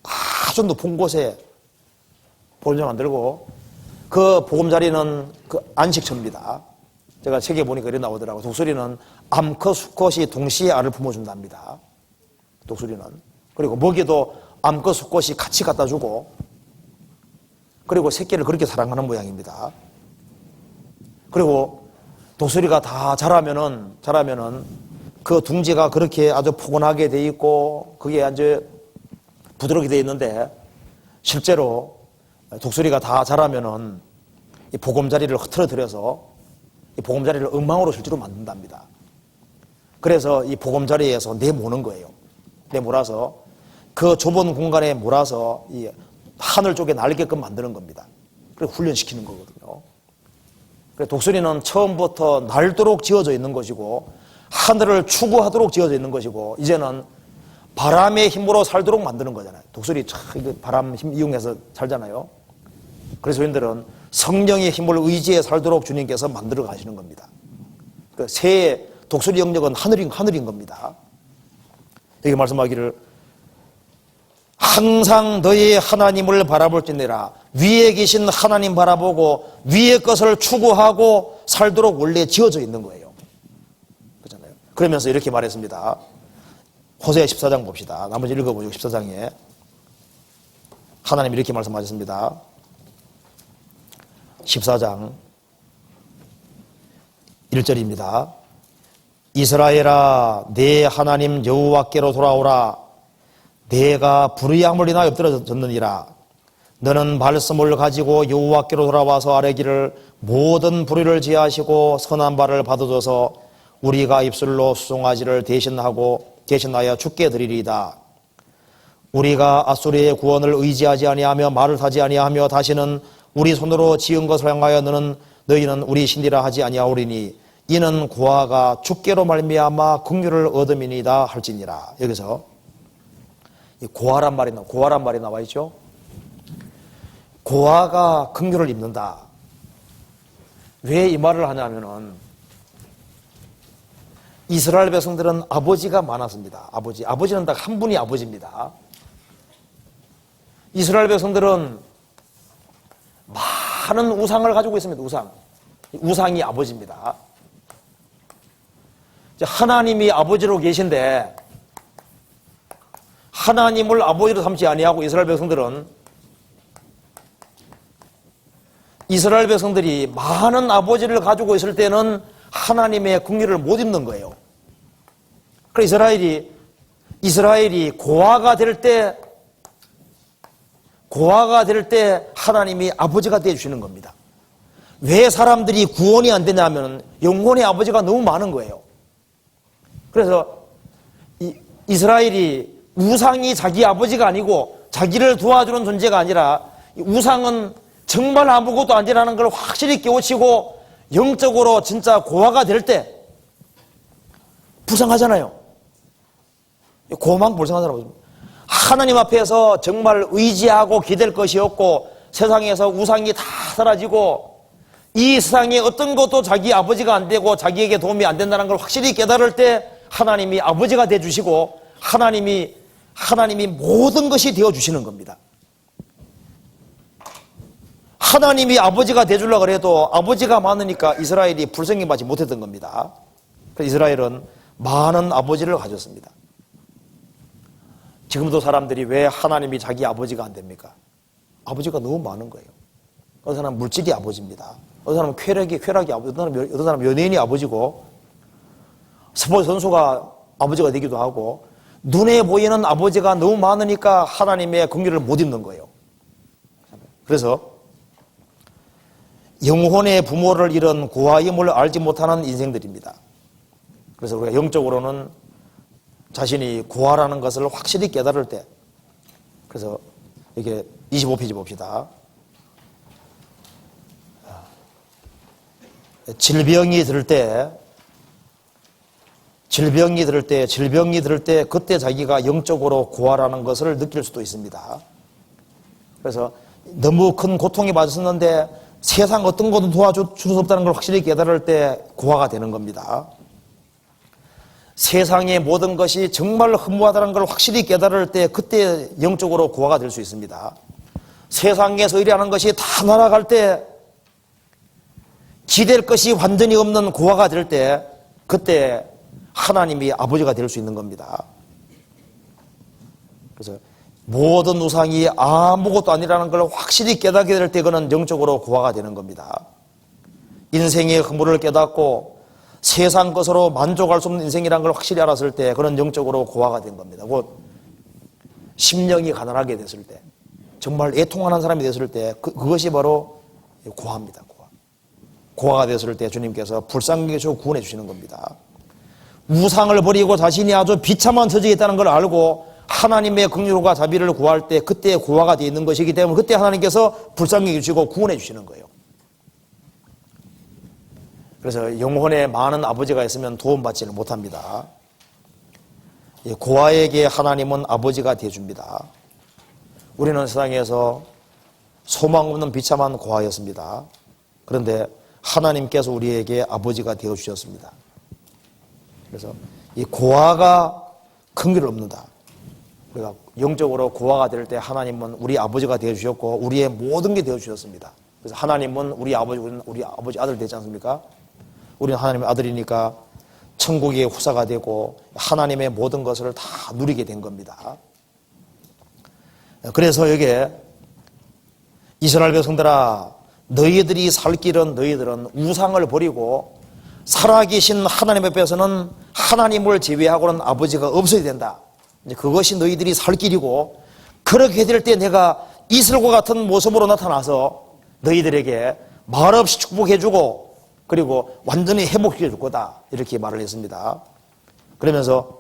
아주 높은 곳에 보금자리 만들고, 그 보금자리는 그 안식처입니다. 제가 책에 보니까 이렇게 나오더라고요. 독수리는 암컷, 수컷이 동시에 알을 품어준답니다. 독수리는. 그리고 먹이도 암컷, 수컷이 같이 갖다 주고, 그리고 새끼를 그렇게 사랑하는 모양입니다. 그리고 독수리가 다 자라면은 그 둥지가 그렇게 아주 포근하게 돼 있고, 그게 아주 부드럽게 돼 있는데, 실제로 독수리가 다 자라면은 이 보금자리를 흐트러뜨려서 이 보금자리를 엉망으로 실제로 만든답니다. 그래서 이 보금자리에서 내모는 거예요. 내몰아서 그 좁은 공간에 몰아서 이 하늘 쪽에 날게끔 만드는 겁니다. 그래서 훈련시키는 거거든요. 그래서 독수리는 처음부터 날도록 지어져 있는 것이고, 하늘을 추구하도록 지어져 있는 것이고, 이제는 바람의 힘으로 살도록 만드는 거잖아요. 독수리 바람 힘 이용해서 살잖아요. 그래서 저희들은 성령의 힘을 의지해 살도록 주님께서 만들어 가시는 겁니다. 그 새의 독수리 영역은 하늘인 겁니다. 여기 말씀하기를 항상 너의 하나님을 바라볼지니라. 위에 계신 하나님 바라보고 위의 것을 추구하고 살도록 원래 지어져 있는 거예요. 그렇잖아요. 그러면서 이렇게 말했습니다. 호세아 14장 봅시다. 나머지 읽어보죠. 14장에 하나님이 이렇게 말씀하셨습니다. 14장 1절입니다. 이스라엘아, 내 하나님 여호와께로 돌아오라. 내가 불의함을 인하여 엎드러졌느니라. 너는 말씀을 가지고 여호와께로 돌아와서 아뢰기를 모든 불의를 제하시고 선한 바를 받아줘서 우리가 입술로 수송아지를 대신하여 주께 드리리이다. 우리가 아수르의 구원을 의지하지 아니하며 말을 타지 아니하며 다시는 우리 손으로 지은 것을 향하여 너희는 우리 신이라 하지 아니하오리니 이는 고아가 주께로 말미암아 긍휼을 얻음이니이다 할지니라. 여기서 고아란 말이 나와 있죠. 고아가 긍휼을 입는다. 왜 이 말을 하냐면은 이스라엘 백성들은 아버지가 많았습니다. 아버지는 딱 한 분이 아버지입니다. 이스라엘 백성들은 많은 우상을 가지고 있습니다. 우상이 아버지입니다. 하나님이 아버지로 계신데 하나님을 아버지로 삼지 아니하고 이스라엘 백성들이 많은 아버지를 가지고 있을 때는 하나님의 긍휼을 못 입는 거예요. 그래서 이스라엘이 고아가 될 때 하나님이 아버지가 되어 주시는 겁니다. 왜 사람들이 구원이 안 되냐면 영혼의 아버지가 너무 많은 거예요. 그래서 이스라엘이 우상이 자기 아버지가 아니고 자기를 도와주는 존재가 아니라 우상은 정말 아무것도 아니라는 걸 확실히 깨우치고 영적으로 진짜 고아가 될 때 불쌍하잖아요. 고만 불쌍하잖아요. 하나님 앞에서 정말 의지하고 기댈 것이 없고 세상에서 우상이 다 사라지고 이 세상에 어떤 것도 자기 아버지가 안 되고 자기에게 도움이 안 된다는 걸 확실히 깨달을 때 하나님이 아버지가 되어 주시고 하나님이 모든 것이 되어 주시는 겁니다. 하나님이 아버지가 되어주려고 해도 아버지가 많으니까 이스라엘이 불쌍히 받지 못했던 겁니다. 그래서 이스라엘은 많은 아버지를 가졌습니다. 지금도 사람들이 왜 하나님이 자기 아버지가 안 됩니까? 아버지가 너무 많은 거예요. 어떤 사람은 물질이 아버지입니다. 어떤 사람은 쾌락이 아버지, 어떤 사람은 연예인이 아버지고 스포츠 선수가 아버지가 되기도 하고 눈에 보이는 아버지가 너무 많으니까 하나님의 긍휼을 못 입는 거예요. 그래서 영혼의 부모를 잃은 고아임을 알지 못하는 인생들입니다. 그래서 우리가 영적으로는 자신이 고아라는 것을 확실히 깨달을 때, 그래서 이렇게 25페이지 봅시다. 질병이 들 때 그때 자기가 영적으로 고아라는 것을 느낄 수도 있습니다. 그래서 너무 큰 고통에 빠졌었는데 세상 어떤 것도 도와줄 수 없다는 걸 확실히 깨달을 때 고아가 되는 겁니다. 세상의 모든 것이 정말 허무하다는 걸 확실히 깨달을 때 그때 영적으로 고아가 될 수 있습니다. 세상에서 일하는 것이 다 날아갈 때 기댈 것이 완전히 없는 고아가 될 때 그때 하나님이 아버지가 될 수 있는 겁니다. 그래서 모든 우상이 아무것도 아니라는 걸 확실히 깨닫게 될 때 그는 영적으로 고아가 되는 겁니다. 인생의 허물을 깨닫고 세상 것으로 만족할 수 없는 인생이라는 걸 확실히 알았을 때 그는 영적으로 고아가 된 겁니다. 곧 심령이 가난하게 됐을 때 정말 애통하는 사람이 됐을 때 그것이 바로 고아입니다. 고아가 됐을 때 주님께서 불쌍히 여기시고 구원해 주시는 겁니다. 우상을 버리고 자신이 아주 비참한 처지에 있다는 걸 알고 하나님의 긍휼과 자비를 구할 때 그때 고아가 되어 있는 것이기 때문에 그때 하나님께서 불쌍히 여기시고 구원해 주시는 거예요. 그래서 영혼에 많은 아버지가 있으면 도움받지를 못합니다. 고아에게 하나님은 아버지가 되어줍니다. 우리는 세상에서 소망 없는 비참한 고아였습니다. 그런데 하나님께서 우리에게 아버지가 되어주셨습니다. 그래서 이 고아가 긍휼을 얻는다. 우리가 영적으로 고아가 될 때 하나님은 우리 아버지가 되어주셨고 우리의 모든 게 되어주셨습니다. 그래서 하나님은 우리 아버지, 우리 아버지 아들 되지 않습니까? 우리는 하나님의 아들이니까 천국의 후사가 되고 하나님의 모든 것을 다 누리게 된 겁니다. 그래서 여기에 이스라엘 백성들아 너희들이 살 길은 너희들은 우상을 버리고 살아계신 하나님 앞에서는 하나님을 제외하고는 아버지가 없어야 된다. 그것이 너희들이 살 길이고 그렇게 될 때 내가 이슬과 같은 모습으로 나타나서 너희들에게 말없이 축복해주고 그리고 완전히 회복시켜 줄 거다. 이렇게 말을 했습니다. 그러면서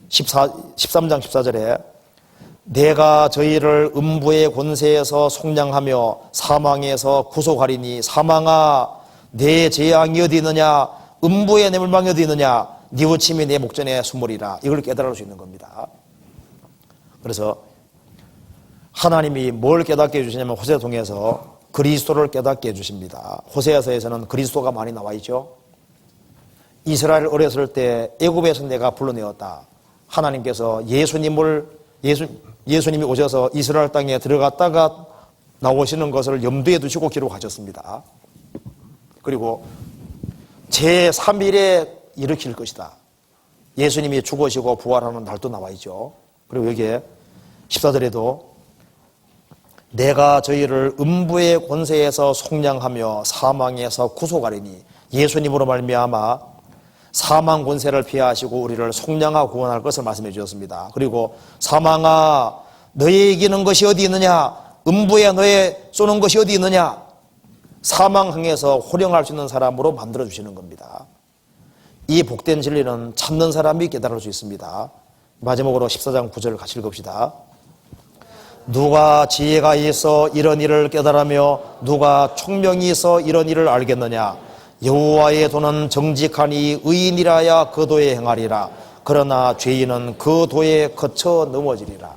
13장 14절에 내가 저희를 음부의 권세에서 속량하며 사망에서 구속하리니 사망아 내 재앙이 어디 있느냐 음부의 내 물망이 어디 있느냐 네 우침이 내 목전에 숨으리라. 이걸 깨달을 수 있는 겁니다. 그래서 하나님이 뭘 깨닫게 해주시냐면 호세아 통해서 그리스도를 깨닫게 해주십니다. 호세아서에서는 그리스도가 많이 나와 있죠. 이스라엘 어렸을 때 애굽에서 내가 불러내었다. 하나님께서 예수님이 오셔서 이스라엘 땅에 들어갔다가 나오시는 것을 염두에 두시고 기록하셨습니다. 그리고 제3일에 일으킬 것이다. 예수님이 죽으시고 부활하는 날도 나와 있죠. 그리고 여기에 14절에도 내가 저희를 음부의 권세에서 속량하며 사망에서 구속하리니 예수님으로 말미암아 사망 권세를 피하시고 우리를 속량하고 구원할 것을 말씀해 주셨습니다. 그리고 사망아 너의 이기는 것이 어디 있느냐 음부에 너의 쏘는 것이 어디 있느냐 사망항에서 호령할 수 있는 사람으로 만들어 주시는 겁니다. 이 복된 진리는 참는 사람이 깨달을 수 있습니다. 마지막으로 14장 9절 같이 읽읍시다. 누가 지혜가 있어 이런 일을 깨달으며 누가 총명이 있어 이런 일을 알겠느냐 여호와의 도는 정직하니 의인이라야 그 도에 행하리라. 그러나 죄인은 그 도에 거쳐 넘어지리라.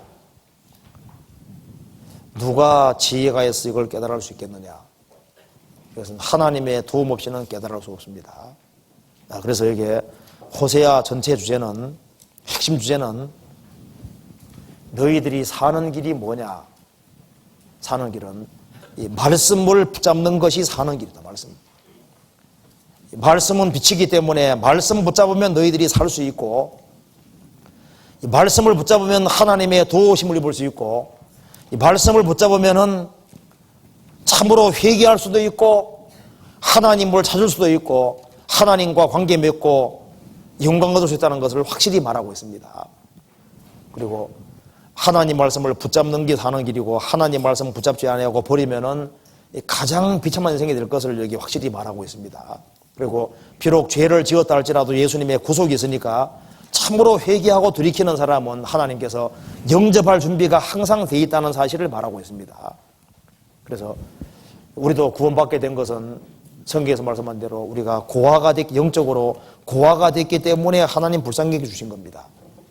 누가 지혜가 있어 이걸 깨달을 수 있겠느냐. 이것은 하나님의 도움 없이는 깨달을 수 없습니다. 그래서 여기에 호세아 전체 주제는 핵심 주제는 너희들이 사는 길이 뭐냐. 사는 길은 이 말씀을 붙잡는 것이 사는 길이다. 말씀은 빛이기 때문에 말씀 붙잡으면 너희들이 살 수 있고 이 말씀을 붙잡으면 하나님의 도우심을 입을 수 있고 이 말씀을 붙잡으면은 참으로 회개할 수도 있고 하나님을 찾을 수도 있고 하나님과 관계 맺고 영광 얻을 수 있다는 것을 확실히 말하고 있습니다. 그리고 하나님 말씀을 붙잡는 게 사는 길이고 하나님 말씀을 붙잡지 않고 버리면은 가장 비참한 인생이 될 것을 여기 확실히 말하고 있습니다. 그리고 비록 죄를 지었다 할지라도 예수님의 구속이 있으니까 참으로 회개하고 돌이키는 사람은 하나님께서 영접할 준비가 항상 돼 있다는 사실을 말하고 있습니다. 그래서 우리도 구원받게 된 것은 성경에서 말씀한 대로 우리가 영적으로 고아가 됐기 때문에 하나님 불쌍히 여겨 주신 겁니다.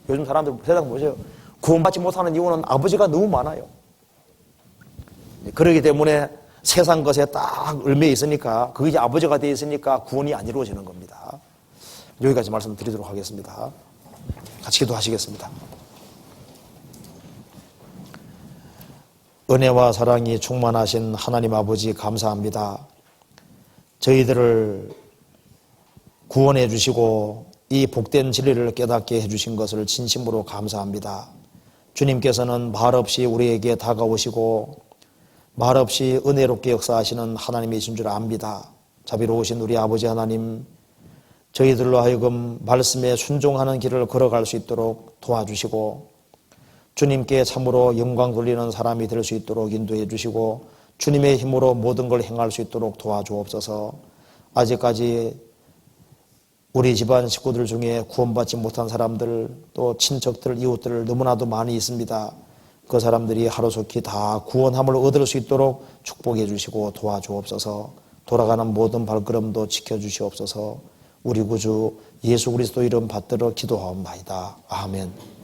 요즘 사람들 세상 보세요. 구원받지 못하는 이유는 아버지가 너무 많아요. 그렇기 때문에 세상 것에 딱 얽매 있으니까 그게 아버지가 되어 있으니까 구원이 안 이루어지는 겁니다. 여기까지 말씀드리도록 하겠습니다. 같이 기도하시겠습니다. 은혜와 사랑이 충만하신 하나님 아버지 감사합니다. 저희들을 구원해 주시고 이 복된 진리를 깨닫게 해주신 것을 진심으로 감사합니다. 주님께서는 말없이 우리에게 다가오시고 말없이 은혜롭게 역사하시는 하나님이신 줄 압니다. 자비로우신 우리 아버지 하나님, 저희들로 하여금 말씀에 순종하는 길을 걸어갈 수 있도록 도와주시고 주님께 참으로 영광 돌리는 사람이 될 수 있도록 인도해 주시고 주님의 힘으로 모든 걸 행할 수 있도록 도와주옵소서. 아직까지 우리 집안 식구들 중에 구원받지 못한 사람들, 또 친척들, 이웃들 너무나도 많이 있습니다. 그 사람들이 하루속히 다 구원함을 얻을 수 있도록 축복해 주시고 도와주옵소서. 돌아가는 모든 발걸음도 지켜주시옵소서. 우리 구주 예수 그리스도 이름 받들어 기도하옵나이다. 아멘.